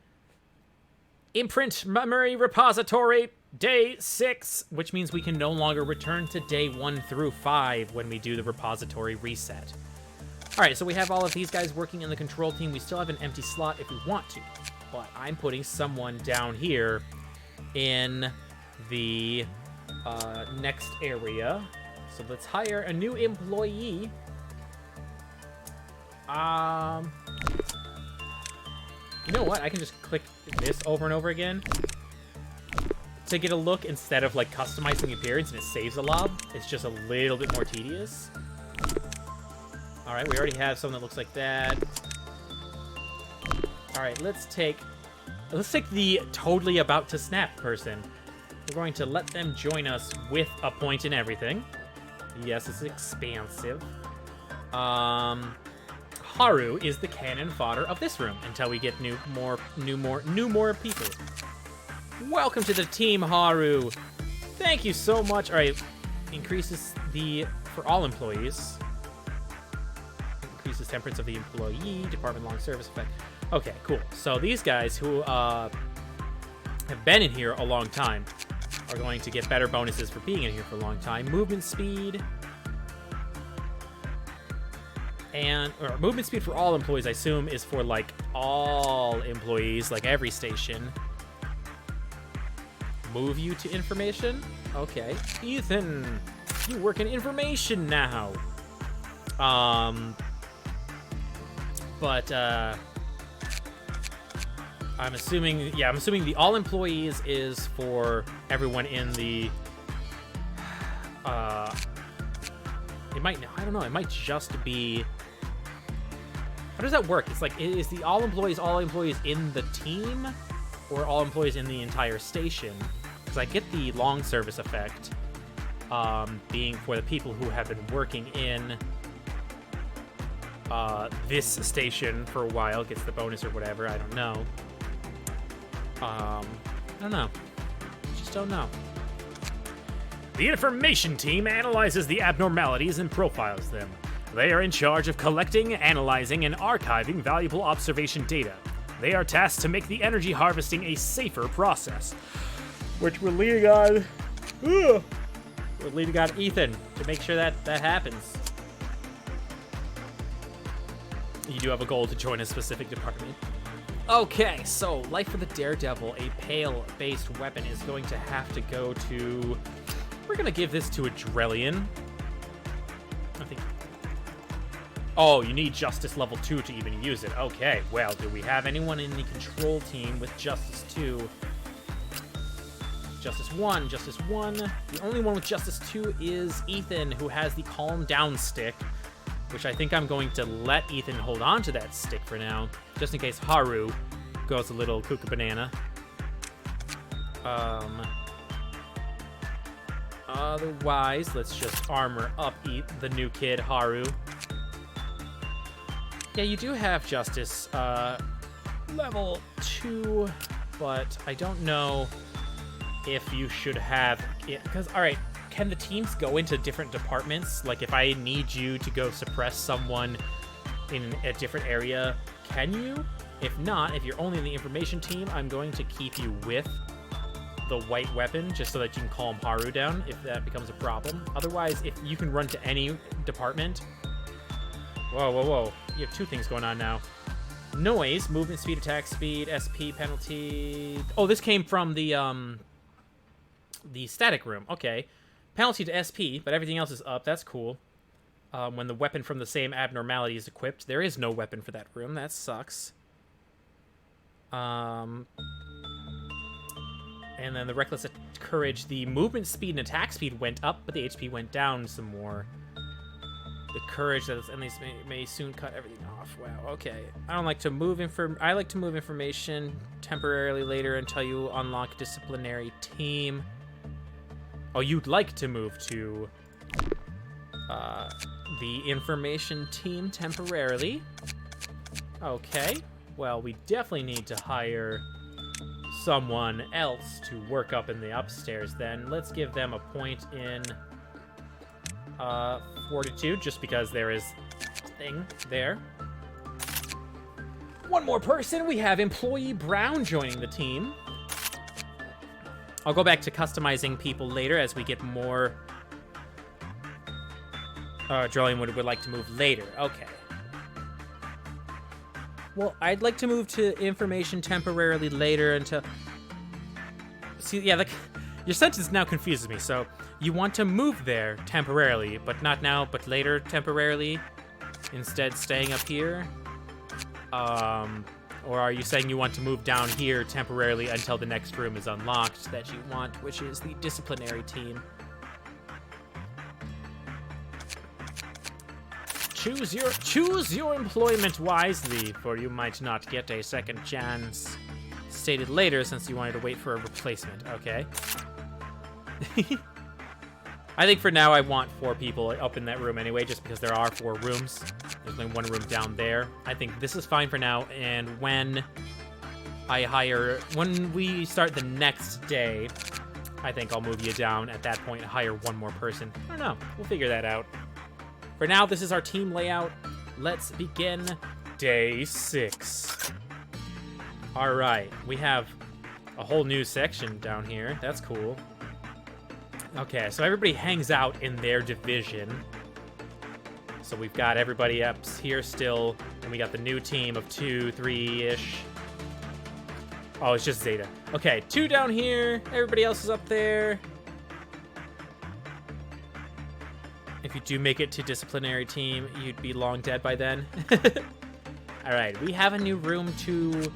Imprint memory repository, day 6, which means we can no longer return to day 1 through 5 when we do the repository reset. All right, so we have all of these guys working in the control team. We still have an empty slot if we want to, but I'm putting someone down here in the next area. So let's hire a new employee. You know what? I can just click this over and over again to get a look instead of like customizing the appearance, and it saves a lob. It's just a little bit more tedious. All right, we already have something that looks like that. All right, let's take the totally about to snap person. We're going to let them join us with a point in everything. Yes, it's expansive. Haru is the cannon fodder of this room until we get more people. Welcome to the team, Haru. Thank you so much. All right, increases for all employees. Increases temperance of the employee, department long service effect. Okay, cool. So these guys who have been in here a long time are going to get better bonuses for being in here for a long time. Movement speed. Or movement speed for all employees, I assume, is for, like, all employees, like every station. Move you to information? Okay. Ethan, you work in information now. But, I'm assuming the all employees is for everyone in the, I don't know, it might just be, how does that work? It's like, is the all employees in the team, or all employees in the entire station? Because I get the long service effect, being for the people who have been working in this station for a while, gets the bonus or whatever, I don't know. I don't know. Just don't know. The information team analyzes the abnormalities and profiles them. They are in charge of collecting, analyzing, and archiving valuable observation data. They are tasked to make the energy harvesting a safer process, which we're leading on. We're leading on Ethan to make sure that happens. You do have a goal to join a specific department. Okay, so Life for the Daredevil, a pale-based weapon, is going to have to go to... We're going to give this to a Drellian. I think... Oh, you need Justice level 2 to even use it. Okay, well, do we have anyone in the control team with Justice 2? Justice 1, Justice 1. The only one with Justice 2 is Ethan, who has the Calm Down stick, which I think I'm going to let Ethan hold on to that stick for now, just in case Haru goes a little cuckoo banana. Otherwise, let's just armor up the new kid, Haru. Yeah, you do have Justice level 2, but I don't know if you should have it, because, all right, can the teams go into different departments? Like, if I need you to go suppress someone in a different area, can you? If not, if you're only in the information team, I'm going to keep you with the white weapon, just so that you can calm Haru down if that becomes a problem. Otherwise, if you can run to any department... Whoa, whoa, whoa. You have two things going on now. Noise, movement speed, attack speed, SP penalty... Oh, this came from the static room. Okay. Penalty to SP, but everything else is up. That's cool. When the weapon from the same abnormality is equipped. There is no weapon for that room. That sucks. And then the Reckless Courage, the movement speed and attack speed went up, but the HP went down some more. The Courage that is at least may soon cut everything off. Wow, okay. I like to move information temporarily later until you unlock disciplinary team. Oh, you'd like to move to the information team temporarily. Okay. Well, we definitely need to hire someone else to work up in the upstairs then. Let's give them a point in fortitude, just because there is a thing there. One more person. We have Employee Brown joining the team. I'll go back to customizing people later as we get more... Drellian would like to move later. Okay. Well, I'd like to move to information temporarily later until... See, yeah, your sentence now confuses me. So, you want to move there temporarily, but not now, but later temporarily, instead staying up here? Or are you saying you want to move down here temporarily until the next room is unlocked that you want, which is the disciplinary team? Choose your employment wisely, for you might not get a second chance. Stated later, since you wanted to wait for a replacement. Okay. I think for now I want 4 people up in that room anyway, just because there are 4 rooms. There's only 1 room down there. I think this is fine for now, and when we start the next day, I think I'll move you down at that point and hire 1 more person. I don't know. We'll figure that out. For now, this is our team layout. Let's begin day 6. All right, we have a whole new section down here. That's cool. Okay, so everybody hangs out in their division. So we've got everybody up here still, and we got the new team of 2, 3-ish. Oh, it's just Zeta. Okay, 2 down here. Everybody else is up there. If you do make it to disciplinary team, you'd be long dead by then. All right, we have a new room to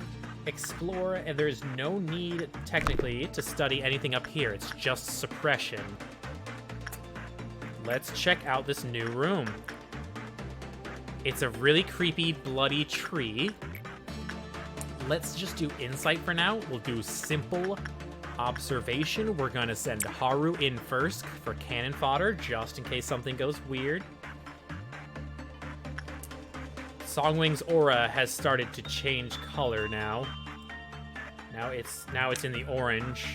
explore, and there's no need, technically, to study anything up here. It's just suppression. Let's check out this new room. It's a really creepy, bloody tree. Let's just do insight for now. We'll do simple observation. We're gonna send Haru in first for cannon fodder, just in case something goes weird. Songwing's aura has started to change color now. Now it's in the orange.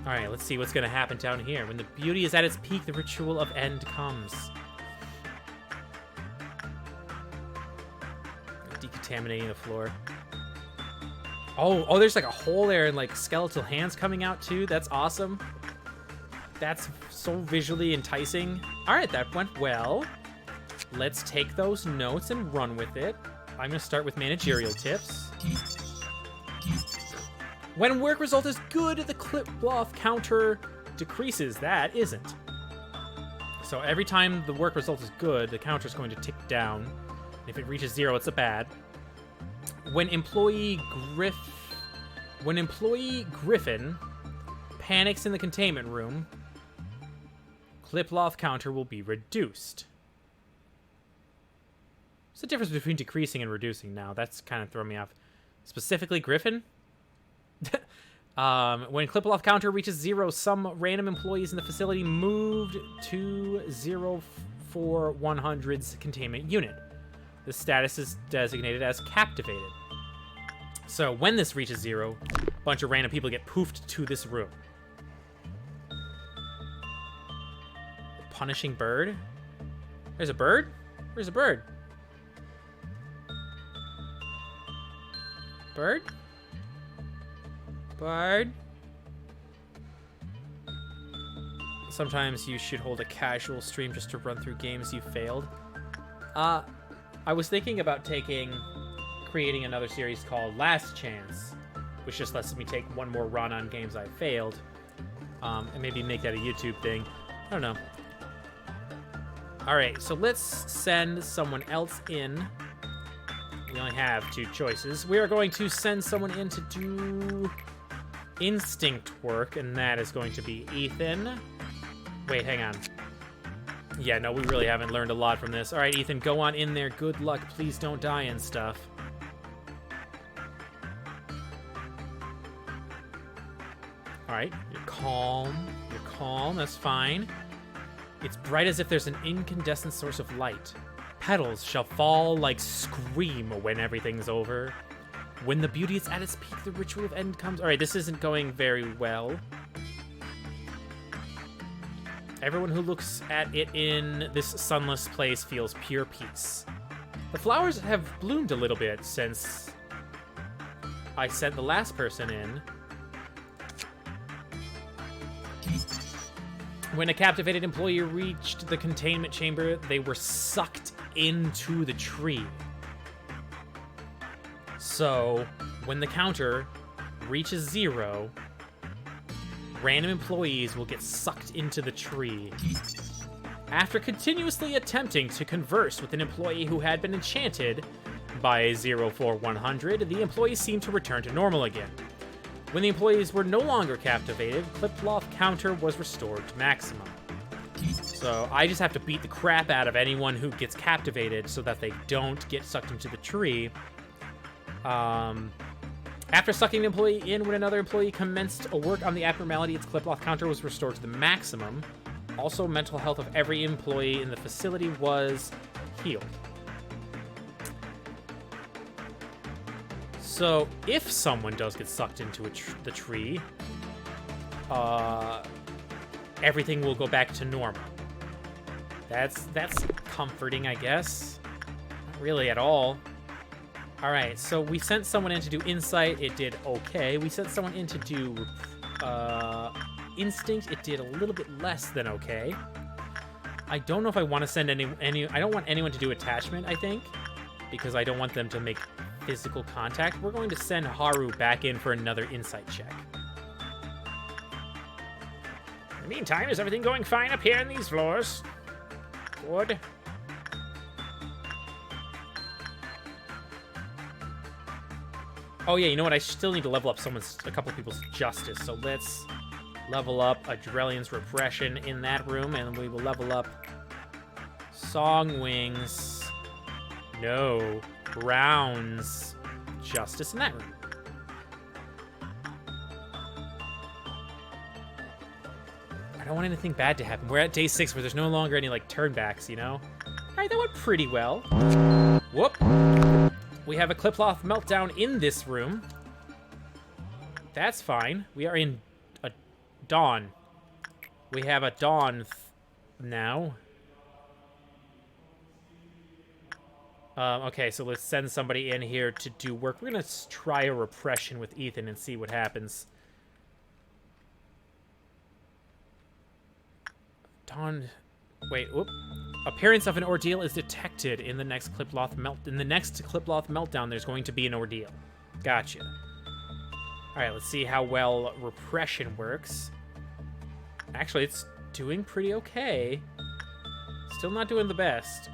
All right, let's see what's gonna happen down here. When the beauty is at its peak, the ritual of end comes. Decontaminating the floor. Oh, there's like a hole there and like skeletal hands coming out too. That's awesome. That's so visually enticing. All right, that went well. Let's take those notes and run with it. I'm gonna start with managerial tips. When work result is good, the clip cloth counter decreases. That isn't. So every time the work result is good, the counter is going to tick down. If it reaches 0, it's a bad. When employee Griffin panics in the containment room, clip-loft counter will be reduced. What's the difference between decreasing and reducing now? That's kind of throwing me off. Specifically Griffin? When clip-loft counter reaches 0, some random employees in the facility moved to 04100's containment unit. The status is designated as captivated. So when this reaches 0, a bunch of random people get poofed to this room. Punishing bird? There's a bird? Where's a bird? Bird? Bird? Sometimes you should hold a casual stream just to run through games you failed. I was thinking about creating another series called Last Chance, which just lets me take one more run on games I failed, and maybe make that a YouTube thing. I don't know. All right, so let's send someone else in. We only have 2 choices. We are going to send someone in to do instinct work, and that is going to be Ethan. Wait, hang on. Yeah, no, we really haven't learned a lot from this. All right, Ethan, go on in there. Good luck. Please don't die and stuff. All right, you're calm. You're calm. That's fine. It's bright as if there's an incandescent source of light. Petals shall fall like scream when everything's over. When the beauty is at its peak, the ritual of end comes. All right, this isn't going very well. Everyone who looks at it in this sunless place feels pure peace. The flowers have bloomed a little bit since I sent the last person in. When a captivated employee reached the containment chamber, they were sucked into the tree. So, when the counter reaches 0, random employees will get sucked into the tree. After continuously attempting to converse with an employee who had been enchanted by 04100, the employees seemed to return to normal again. When the employees were no longer captivated, Clipcloth counter was restored to maximum. So I just have to beat the crap out of anyone who gets captivated so that they don't get sucked into the tree. After sucking the employee in, when another employee commenced a work on the abnormality, its Clipcloth counter was restored to the maximum. Also, mental health of every employee in the facility was healed. So, if someone does get sucked into the tree, everything will go back to normal. That's comforting, I guess. Not really at all. All right, so we sent someone in to do insight. It did okay. We sent someone in to do instinct. It did a little bit less than okay. I don't know if I want to send any. I don't want anyone to do attachment, I think, because I don't want them to make physical contact. We're going to send Haru back in for another insight check. In the meantime, is everything going fine up here in these floors? Good. Oh yeah, you know what? I still need to level up a couple people's justice. So let's level up Adrelian's repression in that room, and we will level up Songwing's, no, Brown's justice in that room. I don't want anything bad to happen. We're at day 6 where there's no longer any, like, turnbacks, you know? All right, that went pretty well. Whoop. We have a Clipcloth meltdown in this room. That's fine. We are in a dawn. We have a dawn now. Okay, so let's send somebody in here to do work. We're going to try a repression with Ethan and see what happens. Dawn... Wait, whoop. Appearance of an ordeal is detected in the next Clipcloth meltdown. There's going to be an ordeal. Gotcha. All right, let's see how well repression works. Actually, it's doing pretty okay. Still not doing the best.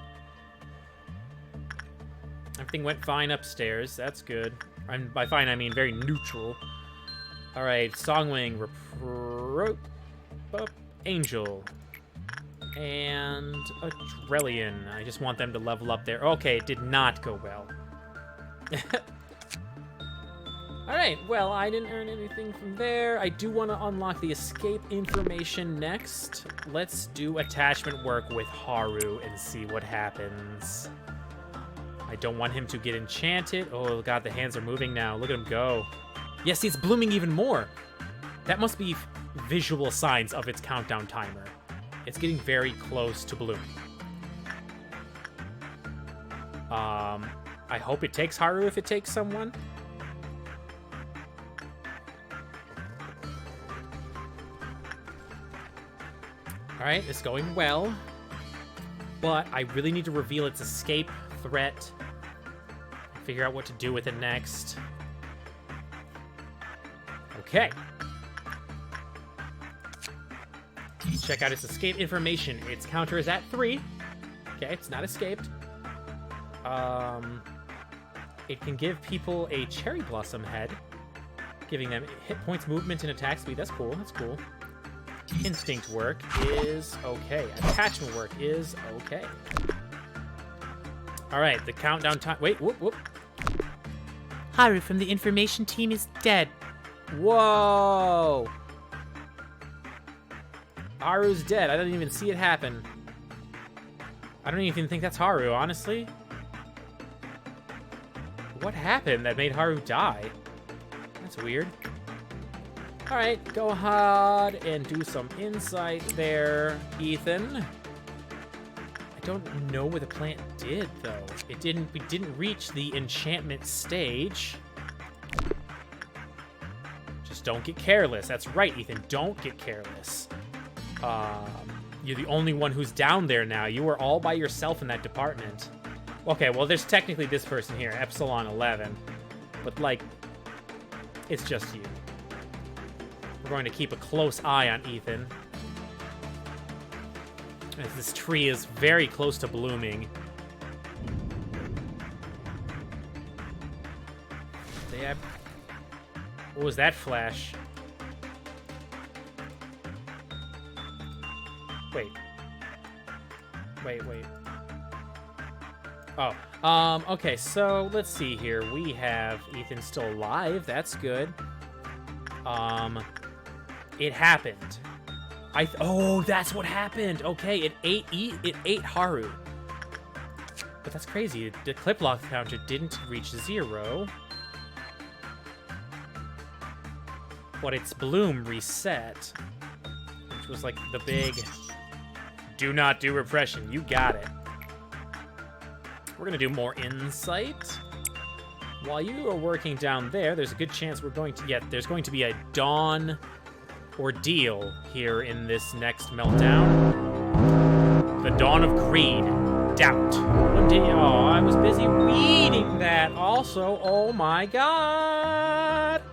Everything went fine upstairs. That's good. And by fine, I mean very neutral. All right, Songwing, Angel. And Adrelian. I just want them to level up there. Okay, it did not go well. Alright, well, I didn't earn anything from there. I do want to unlock the escape information next. Let's do attachment work with Haru and see what happens. I don't want him to get enchanted. Oh, God, the hands are moving now. Look at him go. Yes, it's blooming even more. That must be visual signs of its countdown timer. It's getting very close to blooming. I hope it takes Haru if it takes someone. Alright, it's going well. But I really need to reveal its escape threat. Figure out what to do with it next. Okay. Let's check out its escape information. Its counter is at 3. Okay, it's not escaped. It can give people a cherry blossom head, giving them hit points, movement, and attack speed. That's cool. That's cool. Instinct work is okay. Attachment work is okay. All right, the countdown time. Wait, whoop, whoop. Haru from the information team is dead. Whoa! Haru's dead. I didn't even see it happen. I don't even think that's Haru, honestly. What happened that made Haru die? That's weird. Alright, go ahead and do some insight there, Ethan. I don't know what the plant did, though. We didn't reach the enchantment stage. Just don't get careless. That's right, Ethan. Don't get careless. You're the only one who's down there now. You are all by yourself in that department. Okay, well, there's technically this person here, Epsilon 11. But, like, it's just you. We're going to keep a close eye on Ethan, as this tree is very close to blooming. They have... What was that flash? Wait. Oh, okay, so let's see here. We have Ethan still alive. That's good. It happened. Oh, that's what happened. Okay, it ate Haru. But that's crazy. The clip lock counter didn't reach 0. But its bloom reset, which was like the big do not do repression. You got it. We're gonna do more insight. While you are working down there, there's a good chance we're going to there's going to be a dawn ordeal here in this next meltdown. The dawn of greed. Doubt. Oh, I was busy reading that also. Oh my god.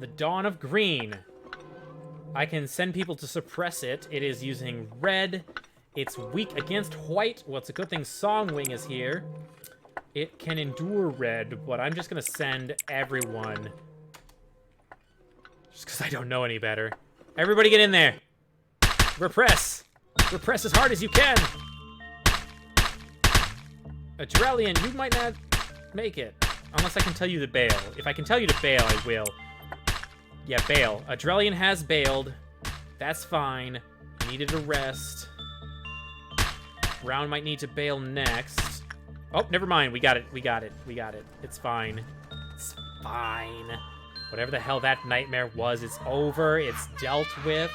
The dawn of green. I can send people to suppress it. It is using red. It's weak against white. Well, it's a good thing Songwing is here. It can endure red, but I'm just gonna send everyone. Just because I don't know any better. Everybody get in there. Repress. Repress as hard as you can. Adrelian, you might not make it. Unless I can tell you to bail. If I can tell you to bail, I will. Yeah, bail. Adrelian has bailed. That's fine. He needed a rest. Brown might need to bail next. Oh, never mind. We got it. We got it. We got it. It's fine. It's fine. Whatever the hell that nightmare was, it's over. It's dealt with.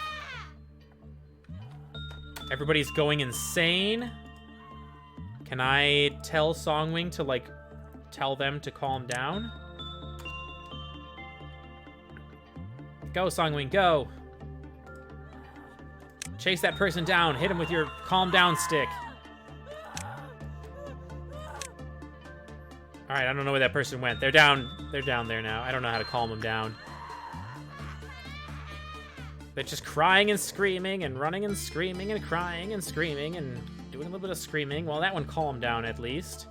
Everybody's going insane. Can I tell Songwing to, like, tell them to calm down? Go, Songwing, go. Chase that person down. Hit him with your calm down stick. All right, I don't know where that person went. They're down there now. I don't know how to calm them down. They're just crying and screaming and running and screaming and crying and screaming and doing a little bit of screaming. Well, that one calmed down at least.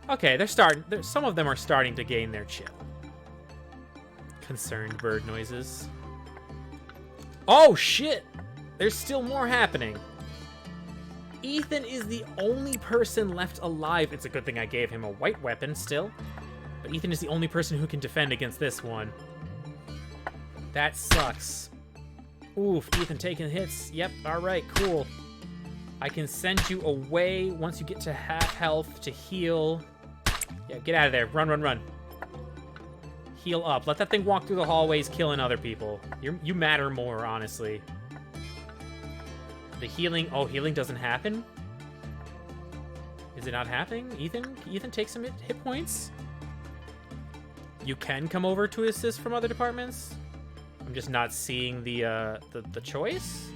Okay, they're starting. Some of them are starting to gain their chill. Concerned bird noises. Oh, shit! There's still more happening. Ethan is the only person left alive. It's a good thing I gave him a white weapon still. But Ethan is the only person who can defend against this one. That sucks. Oof, Ethan taking hits. Yep, alright, cool. I can send you away once you get to half health to heal. Yeah, get out of there. Run, run, run. Heal up. Let that thing walk through the hallways killing other people. You matter more, honestly. The healing... Oh, healing doesn't happen? Is it not happening? Ethan takes some hit points? You can come over to assist from other departments? I'm just not seeing the choice?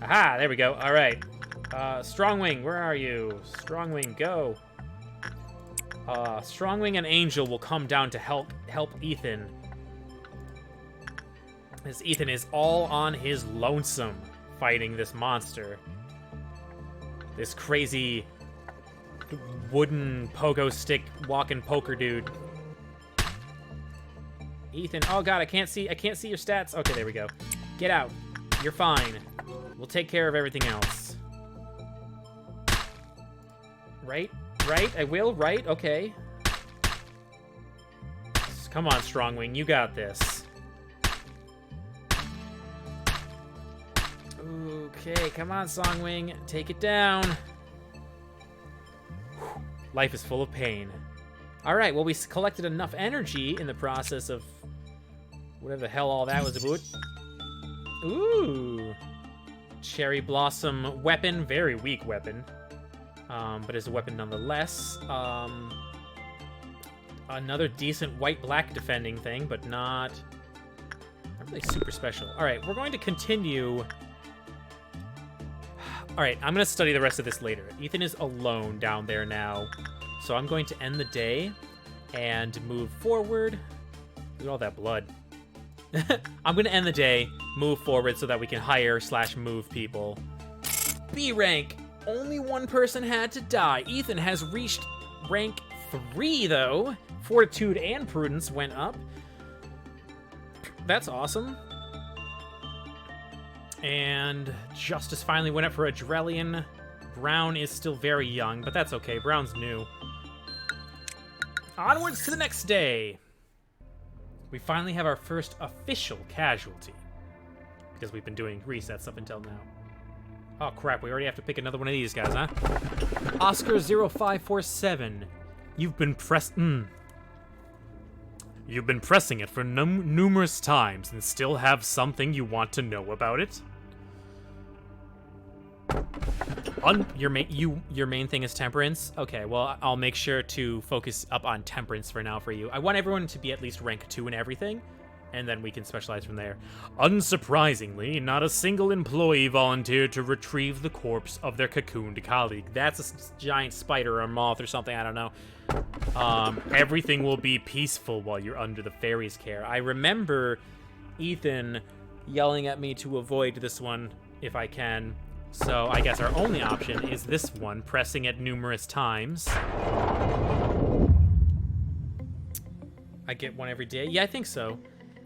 Aha, there we go. All right. Strongwing, where are you? Strongwing, go. Strongwing and Angel will come down to help Ethan. As Ethan is all on his lonesome fighting this monster. This crazy wooden pogo stick walking poker dude. Ethan, oh god, I can't see your stats. Okay, there we go. Get out. You're fine. We'll take care of everything else. Right? Right? I will? Right? Okay. Come on, Strongwing. You got this. Okay, come on, Songwing. Take it down. Whew. Life is full of pain. All right, well, we collected enough energy in the process of whatever the hell all that was about. Ooh. Cherry Blossom weapon. Very weak weapon. But is a weapon nonetheless. Another decent white-black defending thing, but not really super special. Alright, we're going to continue. Alright, I'm going to study the rest of this later. Ethan is alone down there now. So I'm going to end the day and move forward. Look at all that blood. I'm going to end the day, move forward so that we can hire/move people. B rank. Only one person had to die. Ethan has reached rank 3, though. Fortitude and Prudence went up. That's awesome. And Justice finally went up for Adrelian. Brown is still very young, but that's okay. Brown's new. Onwards to the next day. We finally have our first official casualty. Because we've been doing resets up until now. Oh crap, we already have to pick another one of these guys, huh? Oscar0547. You've been pressing it for numerous times and still have something you want to know about it? Your main thing is temperance? Okay, well, I'll make sure to focus up on temperance for now for you. I want everyone to be at least rank 2 in everything, and then we can specialize from there. Unsurprisingly, not a single employee volunteered to retrieve the corpse of their cocooned colleague. That's a giant spider or moth or something, I don't know. Everything will be peaceful while you're under the fairy's care. I remember Ethan yelling at me to avoid this one if I can. So I guess our only option is this one, pressing it numerous times. I get one every day? Yeah, I think so.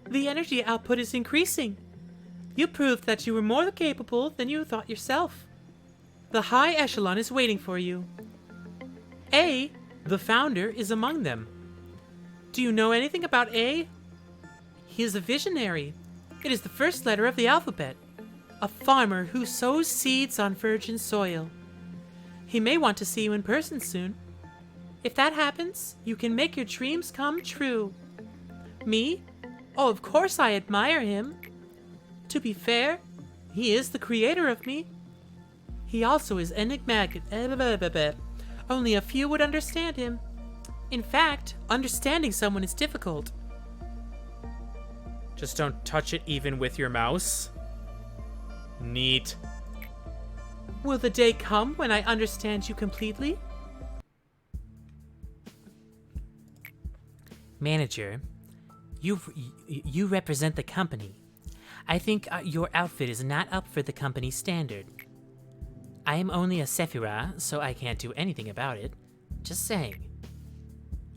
The energy output is increasing. You proved that you were more capable than you thought yourself. The high echelon is waiting for you. A, the founder, is among them. Do you know anything about A? He is a visionary. It is the first letter of the alphabet. A farmer who sows seeds on virgin soil. He may want to see you in person soon. If that happens, you can make your dreams come true. Me? Oh, of course I admire him. To be fair, he is the creator of me. He also is enigmatic. Only a few would understand him. In fact, understanding someone is difficult. Just don't touch it even with your mouse. Neat. Will the day come when I understand you completely? Manager, you represent the company. I think your outfit is not up for the company's standard. I am only a Sephira, so I can't do anything about it. Just saying.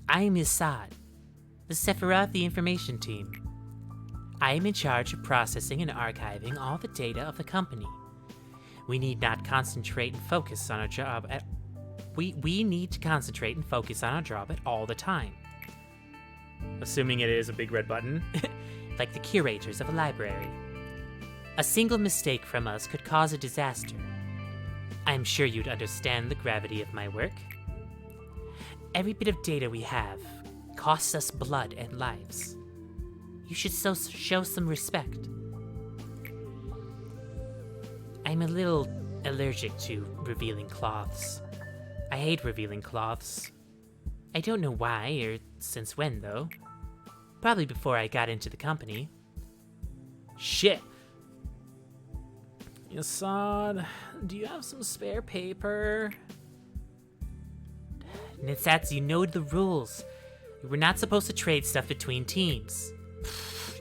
I am Isad, the Sephira of the information team. I am in charge of processing and archiving all the data of the company. We need not concentrate and focus on our job at... We need to concentrate and focus on our job at all the time. Assuming it is a big red button. Like the curators of a library. A single mistake from us could cause a disaster. I'm sure you'd understand the gravity of my work. Every bit of data we have costs us blood and lives. You should show some respect. I'm a little allergic to revealing cloths. I hate revealing cloths. I don't know why or since when, though. Probably before I got into the company. Shit. Assad, do you have some spare paper? Nitsats, you know the rules. We're not supposed to trade stuff between teams.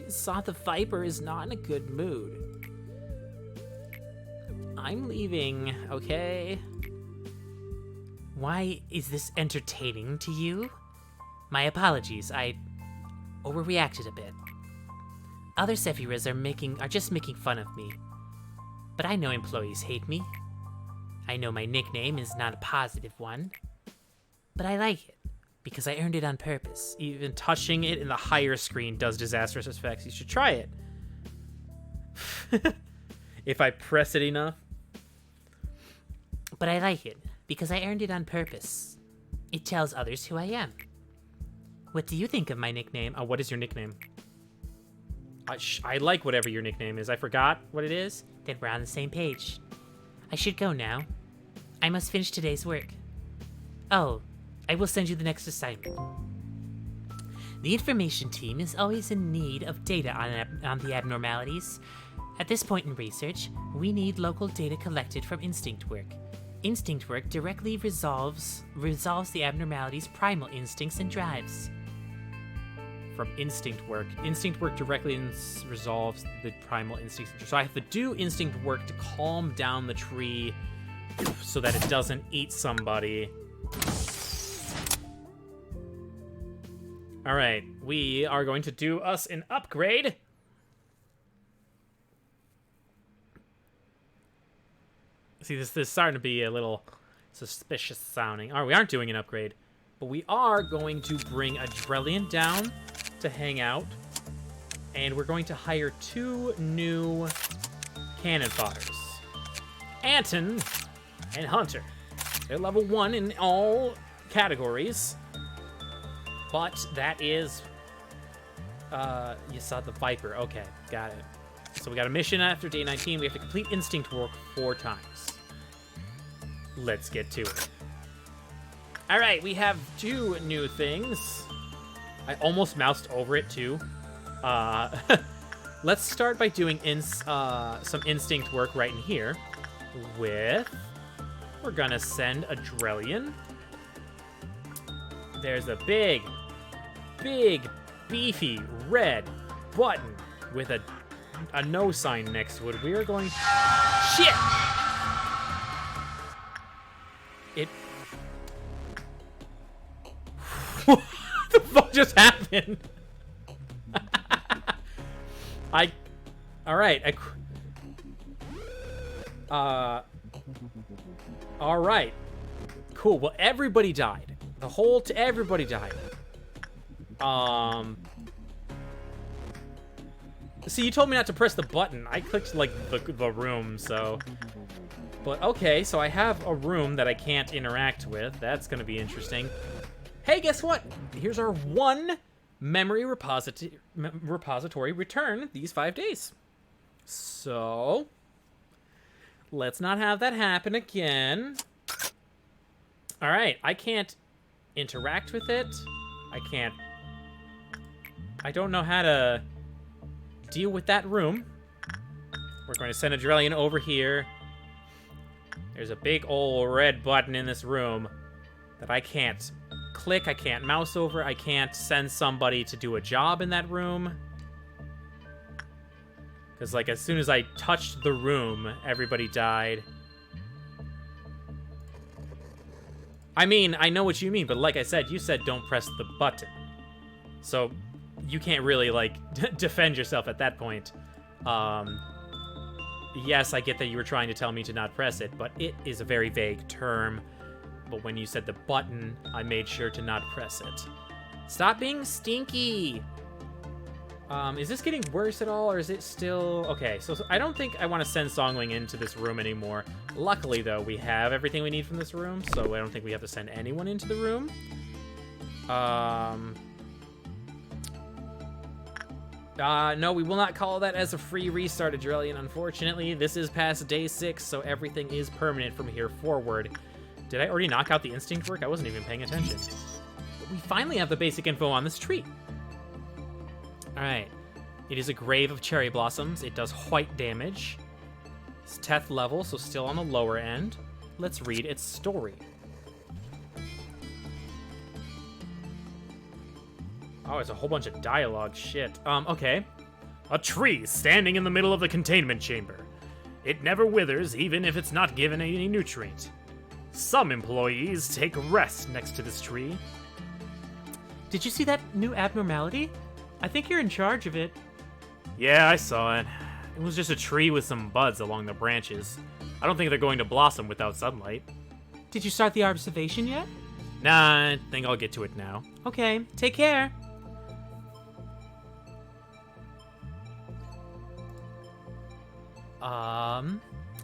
Assad the Viper is not in a good mood. I'm leaving, okay? Why is this entertaining to you? My apologies, I overreacted a bit. Other Sephiras are just making fun of me. But I know employees hate me. I know my nickname is not a positive one. But I like it, because I earned it on purpose. Even touching it in the higher screen does disastrous effects. You should try it. If I press it enough. But I like it, because I earned it on purpose. It tells others who I am. What do you think of my nickname? What is your nickname? I like whatever your nickname is. I forgot what it is. Then we're on the same page. I should go now. I must finish today's work. Oh, I will send you the next assignment. The information team is always in need of data on the abnormalities. At this point in research, we need local data collected from instinct work. Instinct work directly resolves the abnormalities' primal instincts and drives. From instinct work. Instinct work directly resolves the primal instincts. So I have to do instinct work to calm down the tree so that it doesn't eat somebody. All right, we are going to do us an upgrade. See, this is starting to be a little suspicious sounding. All right, we aren't doing an upgrade, but we are going to bring a Drellian down to hang out, and we're going to hire 2 new cannon fodders, Anton and Hunter. They're level 1 in all categories, but that is, you saw the Viper. Okay, got it. So we got a mission after day 19. We have to complete instinct work 4 times. Let's get to it. All right, we have 2 new things. I almost moused over it, too. Let's start by doing some instinct work right in here with... We're gonna send a Drellian. There's a big, beefy red button with a no sign next to it. We are going... Shit! What the fuck just happened? Alright. Alright. Cool. Well, everybody died. Everybody died. See, you told me not to press the button. I clicked, like, the room, so... But, okay, so I have a room that I can't interact with. That's gonna be interesting. Hey, guess what? Here's our 1 memory repository return these 5 days. So... let's not have that happen again. Alright, I can't interact with it. I don't know how to deal with that room. We're going to send a Drellian over here. There's a big old red button in this room that I can't click, I can't mouse over, I can't send somebody to do a job in that room. Because, like, as soon as I touched the room, everybody died. I mean, I know what you mean, but like I said, you said don't press the button. So, you can't really, like, defend yourself at that point. Yes, I get that you were trying to tell me to not press it, but it is a very vague term. But when you said the button, I made sure to not press it. Stop being stinky! Is this getting worse at all, or is it still... Okay, so I don't think I want to send Songling into this room anymore. Luckily, though, we have everything we need from this room, so I don't think we have to send anyone into the room. No, we will not call that as a free restart, Adrelian, unfortunately. This is past day 6, so everything is permanent from here forward. Did I already knock out the instinct work? I wasn't even paying attention. But we finally have the basic info on this tree. Alright. It is a grave of cherry blossoms. It does white damage. It's 10th level, so still on the lower end. Let's read its story. Oh, it's a whole bunch of dialogue. Shit. Okay. A tree standing in the middle of the containment chamber. It never withers, even if it's not given any nutrient. Some employees take rest next to this tree. Did you see that new abnormality? I think you're in charge of it. Yeah, I saw it. It was just a tree with some buds along the branches. I don't think they're going to blossom without sunlight. Did you start the observation yet? Nah, I think I'll get to it now. Okay, take care.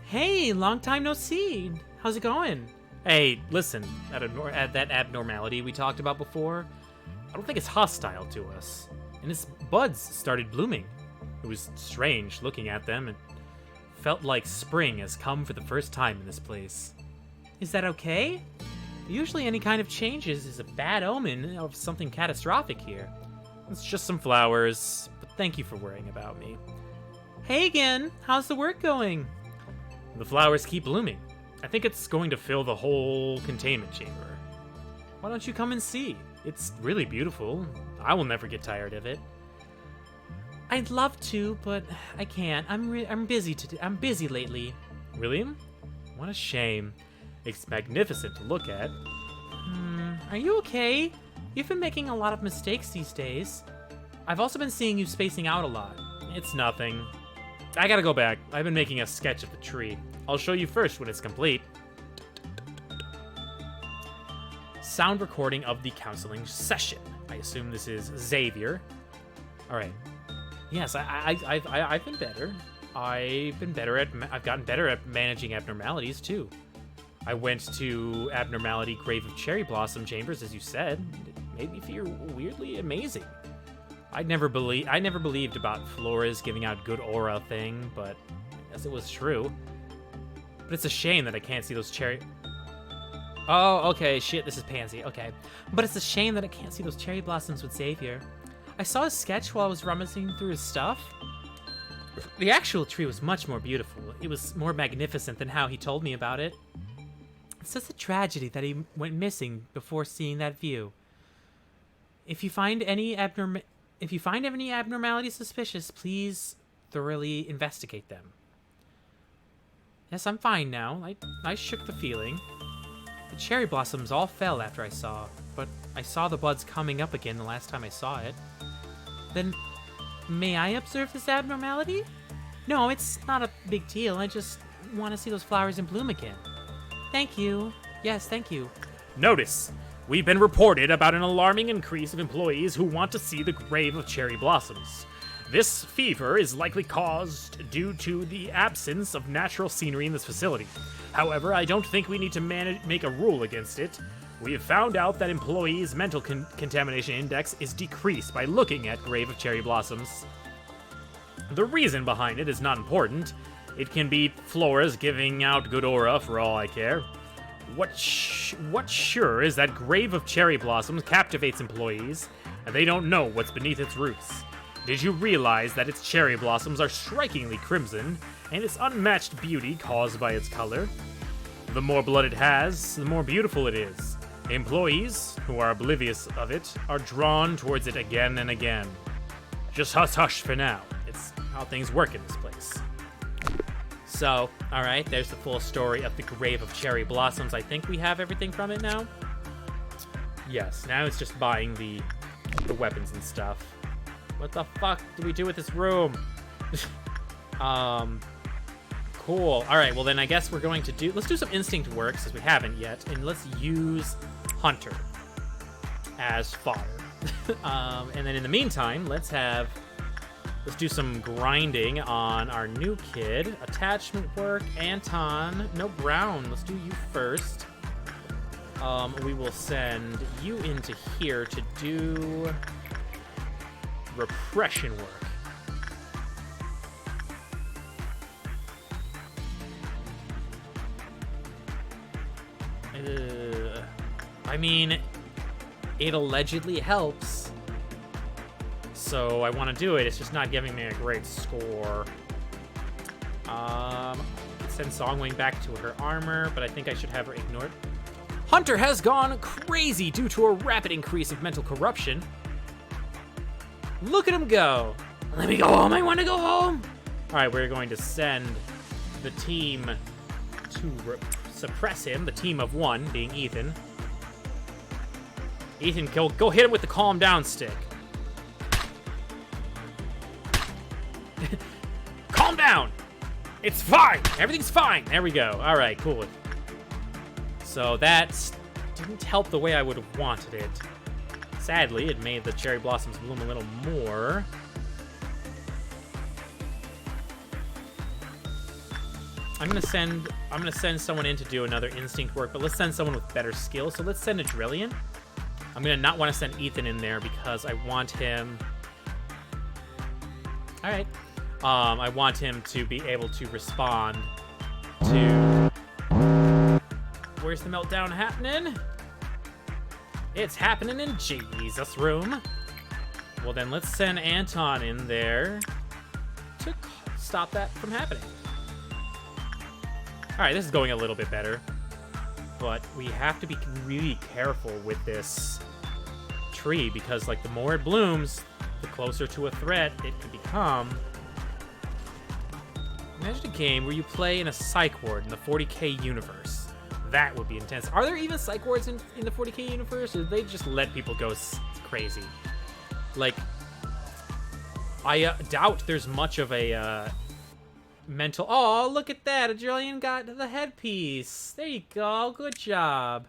Hey, long time no see. How's it going? Hey, listen, at that abnormality we talked about before, I don't think it's hostile to us. And its buds started blooming. It was strange looking at them. It felt like spring has come for the first time in this place. Is that okay? Usually any kind of changes is a bad omen of something catastrophic here. It's just some flowers, but thank you for worrying about me. Hey again, how's the work going? The flowers keep blooming. I think it's going to fill the whole containment chamber. Why don't you come and see? It's really beautiful. I will never get tired of it. I'd love to, but I can't. I'm busy I'm busy lately. William? What a shame. It's magnificent to look at. Are you okay? You've been making a lot of mistakes these days. I've also been seeing you spacing out a lot. It's nothing. I gotta go back. I've been making a sketch of the tree. I'll show you first when it's complete. Sound recording of the counseling session. I assume this is Xavier. All right. Yes, I've been better. I've gotten better at managing abnormalities too. I went to Abnormality Grave of Cherry Blossom Chambers, as you said. It made me feel weirdly amazing. I never believed about Flora's giving out good aura thing, but I guess it was true. But it's a shame that I can't see those cherry... Oh, okay, shit, this is Pansy, okay. But it's a shame that I can't see those cherry blossoms with Xavier. I saw his sketch while I was rummaging through his stuff. The actual tree was much more beautiful. It was more magnificent than how he told me about it. It's such a tragedy that he went missing before seeing that view. If you find any abnormalities suspicious, please thoroughly investigate them. Yes, I'm fine now. I shook the feeling. The cherry blossoms all fell after I saw, but I saw the buds coming up again the last time I saw it. Then, may I observe this abnormality? No, it's not a big deal. I just want to see those flowers in bloom again. Thank you. Yes, thank you. Notice, we've been reported about an alarming increase of employees who want to see the Grave of Cherry Blossoms. This fever is likely caused due to the absence of natural scenery in this facility. However, I don't think we need to make a rule against it. We have found out that employees' mental contamination index is decreased by looking at Grave of Cherry Blossoms. The reason behind it is not important. It can be Flora's giving out good aura for all I care. What's sure is that Grave of Cherry Blossoms captivates employees, and they don't know what's beneath its roots. Did you realize that its cherry blossoms are strikingly crimson, and its unmatched beauty caused by its color? The more blood it has, the more beautiful it is. Employees, who are oblivious of it, are drawn towards it again and again. Just hush for now. It's how things work in this place. So, alright, there's the full story of the Grave of Cherry Blossoms. I think we have everything from it now? Yes, now it's just buying the weapons and stuff. What the fuck do we do with this room? Cool. Alright, well then I guess we're going to let's do some instinct work, since we haven't yet, and let's use Hunter as fodder. And then in the meantime, let's do some grinding on our new kid. Attachment work, Anton. No, Brown. Let's do you first. We will send you into here to do repression work. I mean, it allegedly helps. So I want to do it. It's just not giving me a great score. Send Songwing back to her armor, but I think I should have her ignored. Hunter has gone crazy due to a rapid increase of mental corruption. Look at him go. Let me go home. I want to go home. All right, we're going to send the team to suppress him. The team of one, being Ethan. Ethan, go hit him with the calm down stick. Calm down. It's fine. Everything's fine. There we go. All right, cool. So that didn't help the way I would have wanted it. Sadly, it made the cherry blossoms bloom a little more. I'm gonna send someone in to do another instinct work, but let's send someone with better skill. So let's send a Drillian. I'm gonna not want to send Ethan in there because I want him. All right. I want him to be able to respond to... Where's the meltdown happening? It's happening in Jesus' room. Well, then let's send Anton in there to stop that from happening. All right, this is going a little bit better. But we have to be really careful with this tree because, like, the more it blooms, the closer to a threat it can become. Imagine a game where you play in a psych ward in the 40k universe. That would be intense. Are there even psych wards in the 40k universe, or do they just let people go crazy? Like, I doubt there's much of a mental... Oh, look at that. Adrelian got the headpiece. There you go. Good job.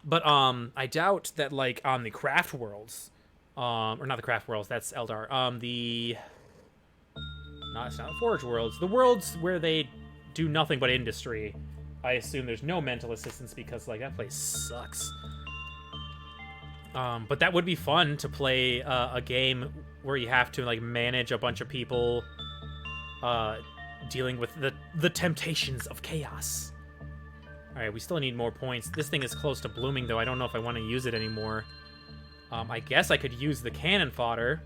But, I doubt that, like, on the craft worlds, or not the craft worlds, that's Eldar, no, it's not Forge worlds. The worlds where they do nothing but industry, I assume there's no mental assistance because, like, that place sucks. But that would be fun to play a game where you have to, like, manage a bunch of people dealing with the temptations of chaos. All right, we still need more points. This thing is close to blooming, though. I don't know if I want to use it anymore. I guess I could use the cannon fodder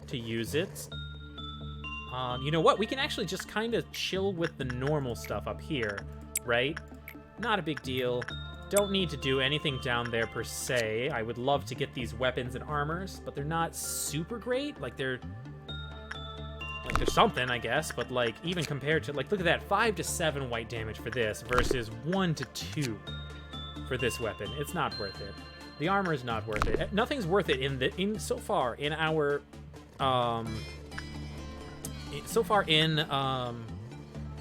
to use it. You know what? We can actually just kind of chill with the normal stuff up here, right? Not a big deal. Don't need to do anything down there per se. I would love to get these weapons and armors, but they're not super great. Like, they're something, I guess, but, like, even compared to, like, look at that, 5 to 7 white damage for this versus 1 to 2 for this weapon. It's not worth it. The armor is not worth it. Nothing's worth it so far in our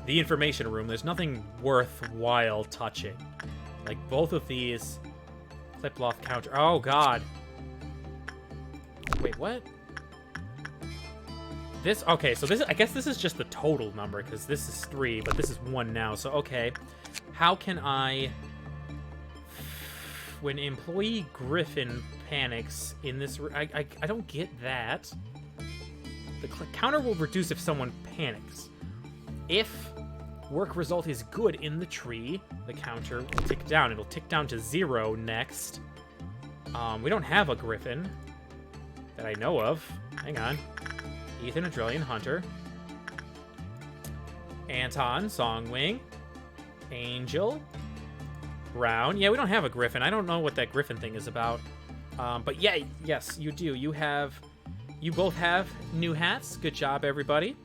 the information room. There's nothing worthwhile touching. Like, both of these clip-loft counter. Oh God. Wait, what? This, okay, so this, I guess this is just the total number, because this is 3, but this is 1 now, so okay. How can I... When employee Griffin panics in this... I don't get that. The counter will reduce if someone panics. If work result is good in the tree, the counter will tick down. It'll tick down to 0 next. We don't have a Griffin that I know of. Hang on. Ethan, Adrelian, Hunter. Anton, Songwing. Angel. Brown. Yeah, we don't have a Griffin. I don't know what that Griffin thing is about. But yeah, yes, you do. You both have new hats. Good job, everybody.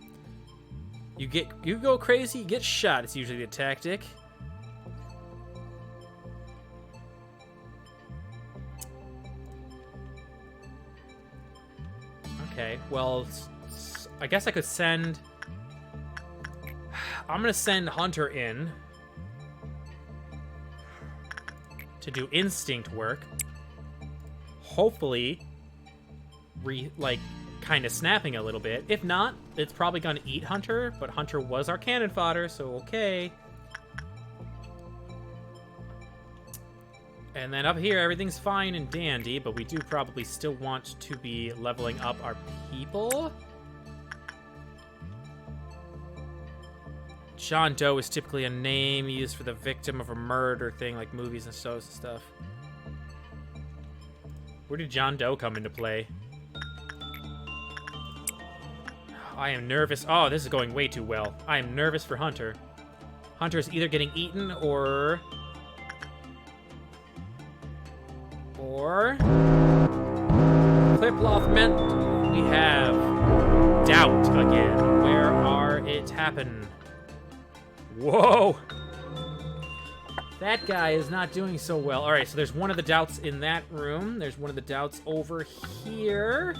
You go crazy, you get shot. It's usually the tactic. Okay, well, I guess I could send... I'm gonna send Hunter in to do instinct work. Hopefully, kind of snapping a little bit. If not, it's probably gonna eat Hunter, but Hunter was our cannon fodder, so okay. And then up here, everything's fine and dandy, but we do probably still want to be leveling up our people. John Doe is typically a name used for the victim of a murder thing, like movies and shows and stuff. Where did John Doe come into play? I am nervous. Oh, this is going way too well. I am nervous for Hunter. Hunter is either getting eaten or... Cliploth meant we have doubt again. Where are it happen? Whoa! That guy is not doing so well. All right, so there's one of the doubts in that room. There's one of the doubts over here.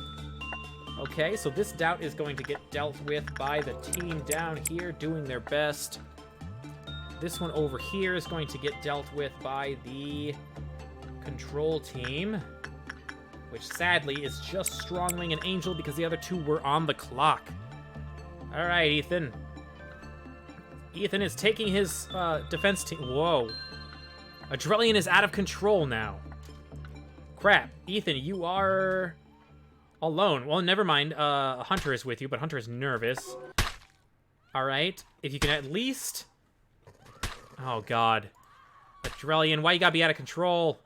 Okay, so this doubt is going to get dealt with by the team down here doing their best. This one over here is going to get dealt with by the control team, which sadly is just Strongling and Angel because the other two were on the clock. All right, Ethan. Ethan is taking his defense team. Whoa. Adrelian is out of control now. Crap. Ethan, you are Alone. Well, never mind. Hunter is with you, but Hunter is nervous. All right. If you can at least... Oh, God. Adrelian, why you gotta be out of control?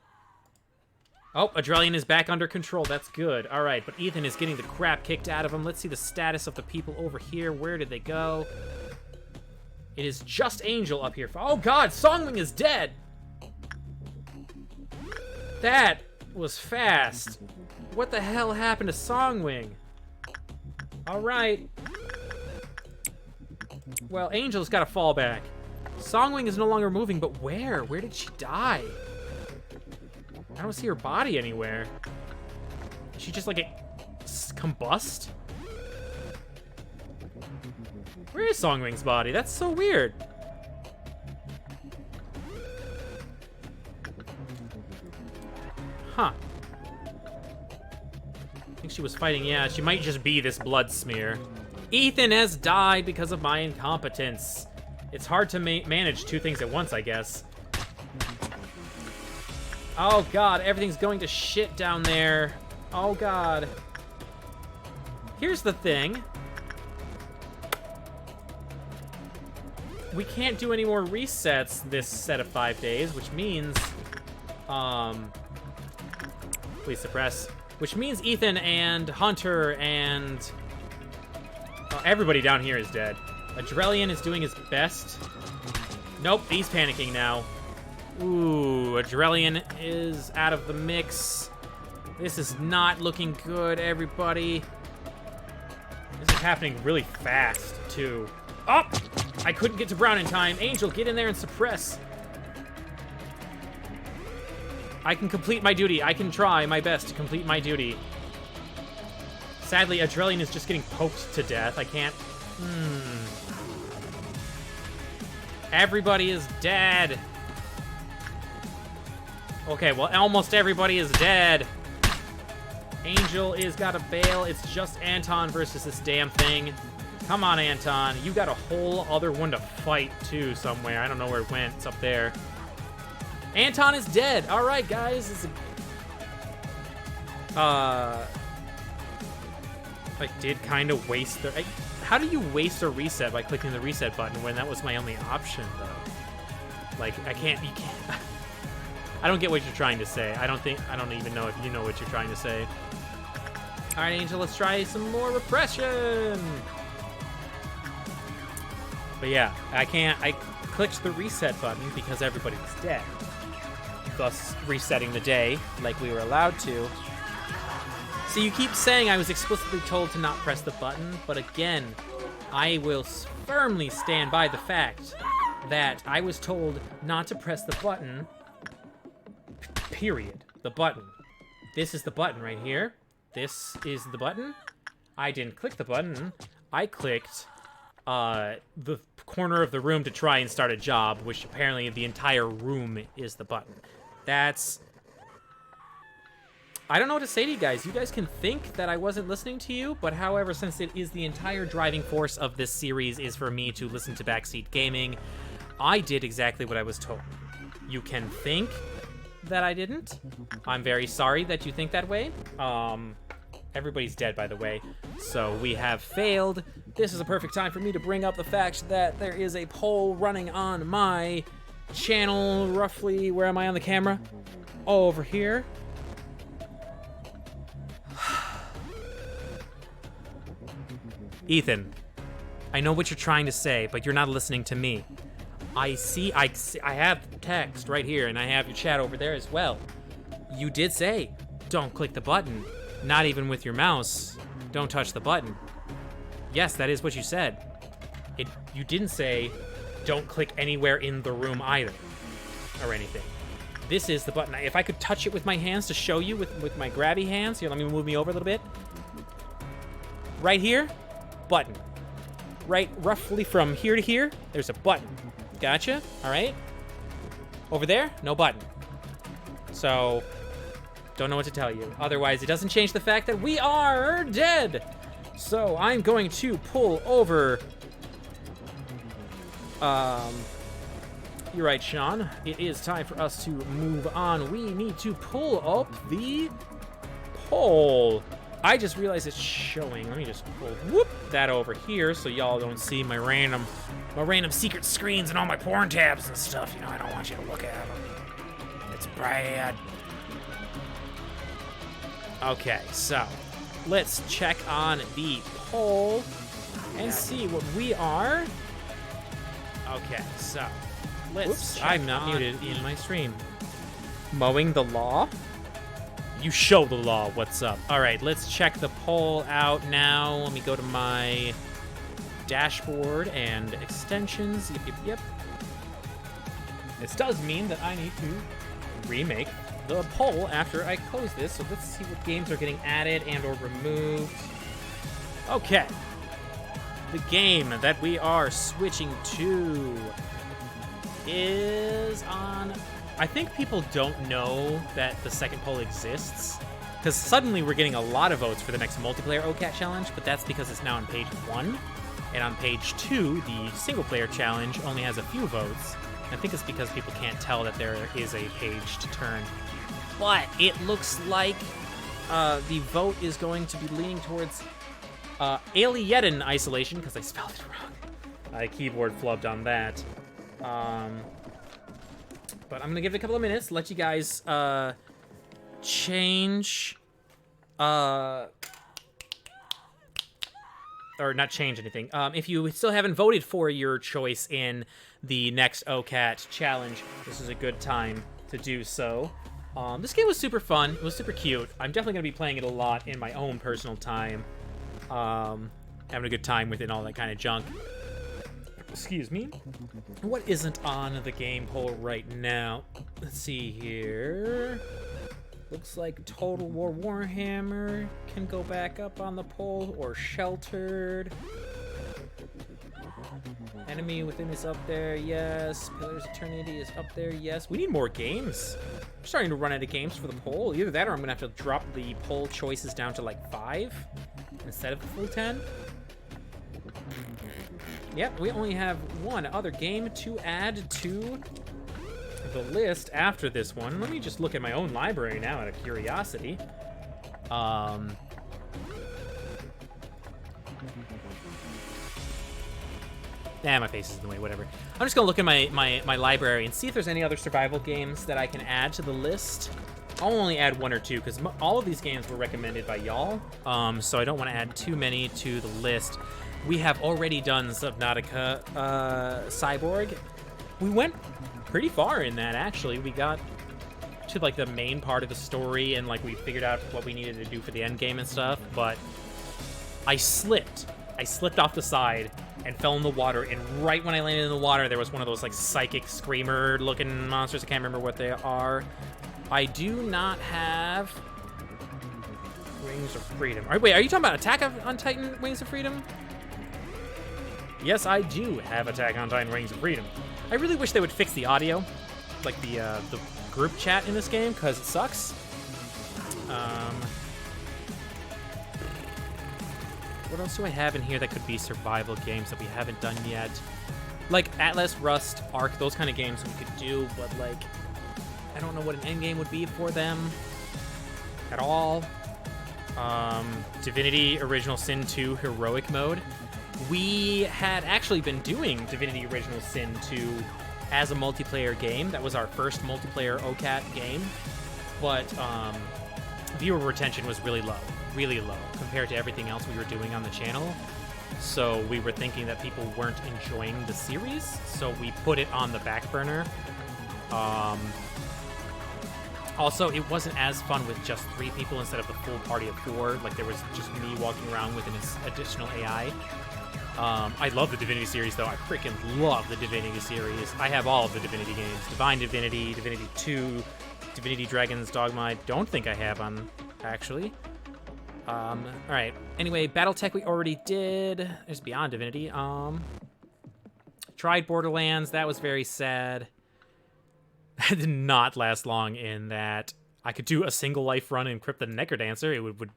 Oh, Adrelian is back under control. That's good. All right, but Ethan is getting the crap kicked out of him. Let's see the status of the people over here. Where did they go? It is just Angel up here. Oh, God, Songwing is dead. That was fast. What the hell happened to Songwing? All right. Well, Angel's got to fall back. Songwing is no longer moving, but where? Where did she die? I don't see her body anywhere. Did she just, like, combust? Where is Songwing's body? That's so weird. Huh. I think she was fighting, yeah, she might just be this blood smear. Ethan has died because of my incompetence. It's hard to manage two things at once, I guess. Oh, God, everything's going to shit down there. Oh, God. Here's the thing. We can't do any more resets this set of 5 days, which means... Please suppress. Which means Ethan and Hunter and... everybody down here is dead. Adrelian is doing his best. Nope, he's panicking now. Ooh, Adrelian is out of the mix. This is not looking good, everybody. This is happening really fast, too. Oh! I couldn't get to Brown in time. Angel, get in there and suppress. I can complete my duty. I can try my best to complete my duty. Sadly, Adrelian is just getting poked to death. I can't... Everybody is dead. Okay, well, almost everybody is dead. Angel is got a bail. It's just Anton versus this damn thing. Come on, Anton. You got a whole other one to fight, too, somewhere. I don't know where it went. It's up there. Anton is dead. All right, guys. I did kind of waste the... How do you waste a reset by clicking the reset button when that was my only option, though? Like, you can't... I don't get what you're trying to say. I don't even know if you know what you're trying to say. All right, Angel, let's try some more repression. But yeah, I clicked the reset button because everybody was dead. Thus resetting the day like we were allowed to. So you keep saying I was explicitly told to not press the button, but again, I will firmly stand by the fact that I was told not to press the button, period. The button. This is the button right here. This is the button. I didn't click the button. I clicked the corner of the room to try and start a job, which apparently the entire room is the button. That's... I don't know what to say to you guys. You guys can think that I wasn't listening to you, but however, since it is the entire driving force of this series is for me to listen to Backseat Gaming, I did exactly what I was told. You can think that I didn't. I'm very sorry that you think that way. Everybody's dead, by the way. So we have failed. This is a perfect time for me to bring up the fact that there is a poll running on my channel, roughly. Where am I on the camera? Oh, over here. Ethan, I know what you're trying to say, but you're not listening to me. I have text right here, and I have your chat over there as well. You did say, don't click the button. Not even with your mouse. Don't touch the button. Yes, that is what you said. You didn't say, don't click anywhere in the room either, or anything. This is the button. If I could touch it with my hands to show you with my grabby hands. Here, let me move me over a little bit. Right here, button. Right, roughly from here to here, there's a button. Gotcha? All right. Over there, no button. So, don't know what to tell you. Otherwise, it doesn't change the fact that we are dead. So, I'm going to pull over... You're right, Sean. It is time for us to move on. We need to pull up the poll. I just realized it's showing. Let me just pull that over here so y'all don't see my random secret screens and all my porn tabs and stuff. You know, I don't want you to look at them. It's bad. Okay, so let's check on the poll and see what we are. Okay, so let's. I'm not muted in my stream. Mowing the law? You show the law what's up. All right, let's check the poll out now. Let me go to my dashboard and extensions. Yep. This does mean that I need to remake the poll after I close this. So let's see what games are getting added and or removed. Okay. The game that we are switching to is on... I think people don't know that the second poll exists, because suddenly we're getting a lot of votes for the next multiplayer OCAT challenge, but that's because it's now on page 1, and on page 2, the single-player challenge only has a few votes. I think it's because people can't tell that there is a page to turn. But it looks like the vote is going to be leaning towards Alien Isolation, because I spelled it wrong. I keyboard flubbed on that. But I'm going to give it a couple of minutes, let you guys change, or not change anything. If you still haven't voted for your choice in the next OCAT challenge, this is a good time to do so. This game was super fun. It was super cute. I'm definitely going to be playing it a lot in my own personal time. Having a good time with it and all that kind of junk. Excuse me. What isn't on the game poll right now? Let's see here. Looks like Total War Warhammer can go back up on the poll, or Sheltered. Enemy Within is up there, yes. Pillars of Eternity is up there, yes. We need more games. I'm starting to run out of games for the poll. Either that or I'm gonna have to drop the poll choices down to like 5 instead of the full 10. Yep, we only have one other game to add to the list after this one. Let me just look at my own library now out of curiosity. My face is in the way, whatever. I'm just gonna look at my library and see if there's any other survival games that I can add to the list. I'll only add 1 or 2, because all of these games were recommended by y'all, so I don't want to add too many to the list. We have already done Subnautica Cyborg. We went pretty far in that, actually. We got to, like, the main part of the story, and, like, we figured out what we needed to do for the end game and stuff, but I slipped. I slipped off the side and fell in the water, and right when I landed in the water, there was one of those, like, psychic screamer-looking monsters. I can't remember what they are. I do not have Wings of Freedom. Wait, are you talking about Attack on Titan Wings of Freedom? Yes, I do have Attack on Titan Wings of Freedom. I really wish they would fix the audio, like the group chat in this game, because it sucks. What else do I have in here that could be survival games that we haven't done yet? Like Atlas, Rust, Ark, those kind of games we could do, but like, I don't know what an end game would be for them at all. Divinity Original Sin 2 Heroic Mode. We had actually been doing Divinity Original Sin 2 as a multiplayer game. That was our first multiplayer OCAT game, but viewer retention was really low compared to everything else we were doing on the channel. So we were thinking that people weren't enjoying the series, so we put it on the back burner. Also, it wasn't as fun with just 3 people instead of the full party of 4. Like, there was just me walking around with an additional AI. I love the Divinity series, though. I freaking love the Divinity series. I have all of the Divinity games. Divine Divinity, Divinity 2, Divinity Dragon's Dogma. I don't think I have on, actually. Alright. Anyway, Battletech we already did. There's Beyond Divinity. Tried Borderlands. That was very sad. That did not last long in that I could do a single life run in Crypt the Necrodancer. It would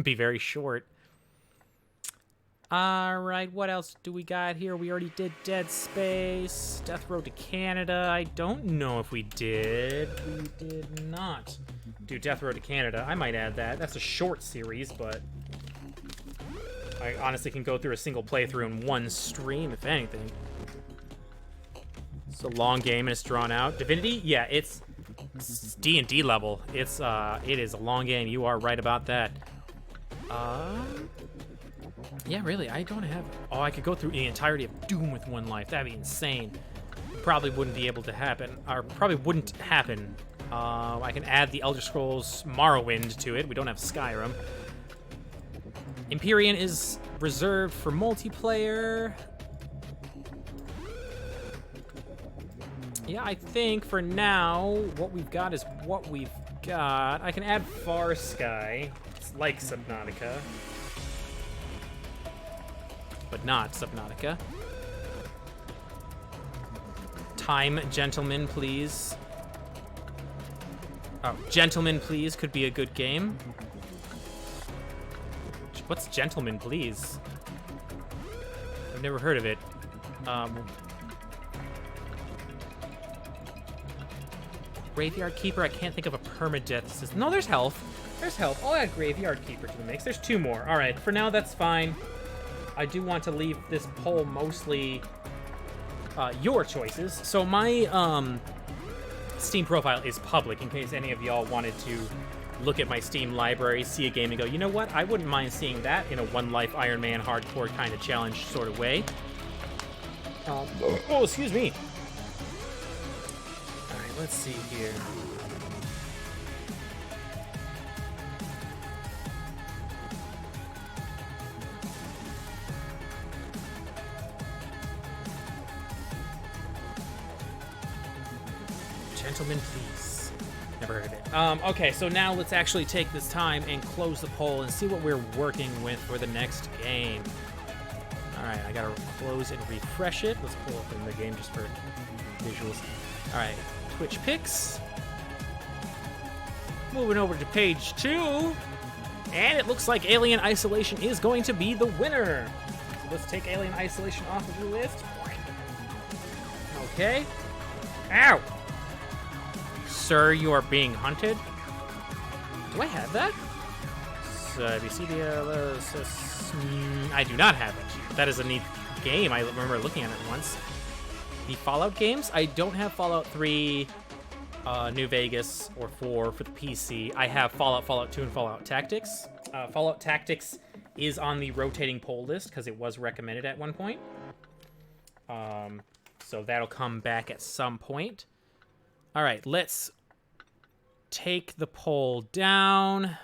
be very short. Alright, what else do we got here? We already did Dead Space, Death Road to Canada. I don't know if we did. We did not do Death Road to Canada. I might add that. That's a short series, but I honestly can go through a single playthrough in one stream, if anything. It's a long game and it's drawn out. Divinity? Yeah, it's D&D level. It is a long game. You are right about that. Yeah, really, I don't have... Oh, I could go through the entirety of Doom with one life. That'd be insane. Probably wouldn't be able to happen. Or probably wouldn't happen. I can add the Elder Scrolls Morrowind to it. We don't have Skyrim. Empyrean is reserved for multiplayer. Yeah, I think for now, what we've got is what we've got. I can add Far Sky. It's like Subnautica, but not Subnautica. Time, Gentlemen, Please. Oh, Gentlemen, Please could be a good game. What's Gentlemen, Please? I've never heard of it. Graveyard Keeper, I can't think of a permadeath system. No, there's health. There's health. I'll add Graveyard Keeper to the mix. There's 2 more. All right, for now, that's fine. I do want to leave this poll mostly your choices. So my Steam profile is public in case any of y'all wanted to look at my Steam library, see a game, and go, you know what? I wouldn't mind seeing that in a One Life Iron Man hardcore kind of challenge sort of way. Oh, excuse me. All right, let's see here. Gentlemen, Please. Never heard of it. Okay, so now let's actually take this time and close the poll and see what we're working with for the next game. All right, I gotta close and refresh it. Let's pull up in the game just for visuals. All right, Twitch picks. Moving over to page 2, and it looks like Alien Isolation is going to be the winner. So let's take Alien Isolation off of the list. Okay. Ow! Sir, you are being hunted. Do I have that? I do not have it. That is a neat game. I remember looking at it once. The Fallout games? I don't have Fallout 3, New Vegas, or 4 for the PC. I have Fallout, Fallout 2, and Fallout Tactics. Fallout Tactics is on the rotating poll list because it was recommended at one point. So that'll come back at some point. All right, let's take the poll down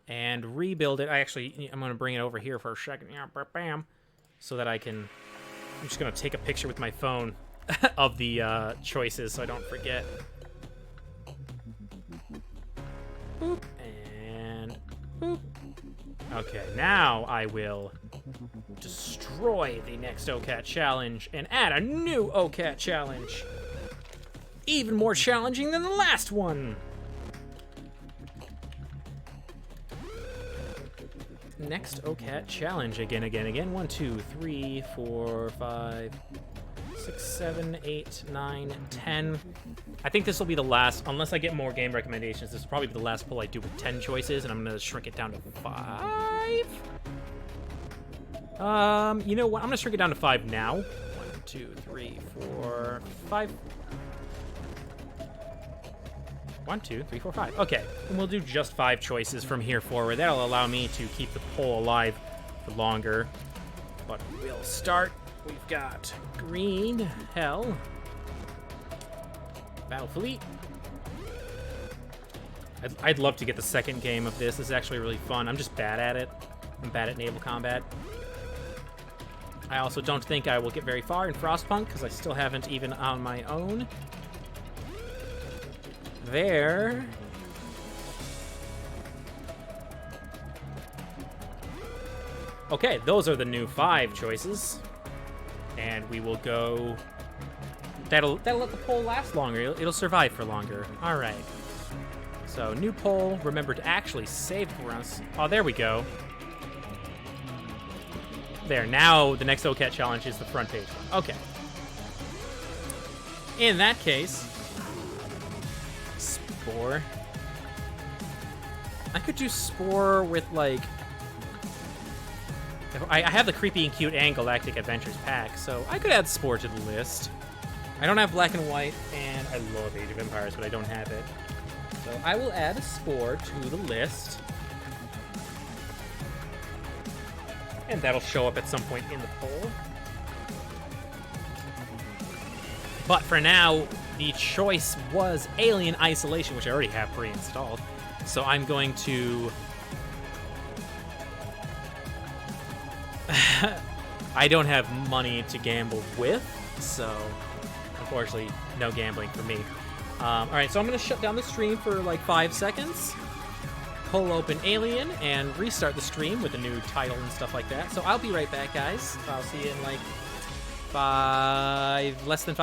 and rebuild it. I'm going to bring it over here for a second. Yeah, bam, so that I'm just going to take a picture with my phone of the choices so I don't forget. Boop, and boop. Okay, now I will destroy the next OCAT challenge and add a new OCAT challenge. Even more challenging than the last one. Next OCAT challenge. Again. 1, 2, 3, 4, 5, 6, 7, 8, 9, 10. I think this will be the last, unless I get more game recommendations, this will probably be the last poll I do with 10 choices, and I'm going to shrink it down to 5. You know what? I'm going to shrink it down to 5 now. 1, 2, 3, 4, 5. 1, 2, 3, 4, 5. Okay, and we'll do just 5 choices from here forward. That'll allow me to keep the poll alive for longer. But we'll start. We've got green, hell, battle fleet. I'd love to get the second game of this. This is actually really fun. I'm just bad at it. I'm bad at naval combat. I also don't think I will get very far in Frostpunk because I still haven't even on my own. There. Okay, those are the new 5 choices. And we will go... That'll let the poll last longer. It'll survive for longer. All right. So, new poll. Remember to actually save for us. Oh, there we go. There, now the next OCAT challenge is the front page one. Okay. In that case, Spore. I could do Spore with, like... I have the Creepy and Cute and Galactic Adventures pack, so I could add Spore to the list. I don't have Black and White, and I love Age of Empires, but I don't have it. So I will add a Spore to the list. And that'll show up at some point in the poll. But for now, the choice was Alien Isolation, which I already have pre-installed. So I'm going to... I don't have money to gamble with, so unfortunately, no gambling for me. Alright, so I'm going to shut down the stream for like 5 seconds, pull open Alien, and restart the stream with a new title and stuff like that. So I'll be right back, guys. I'll see you in like less than 5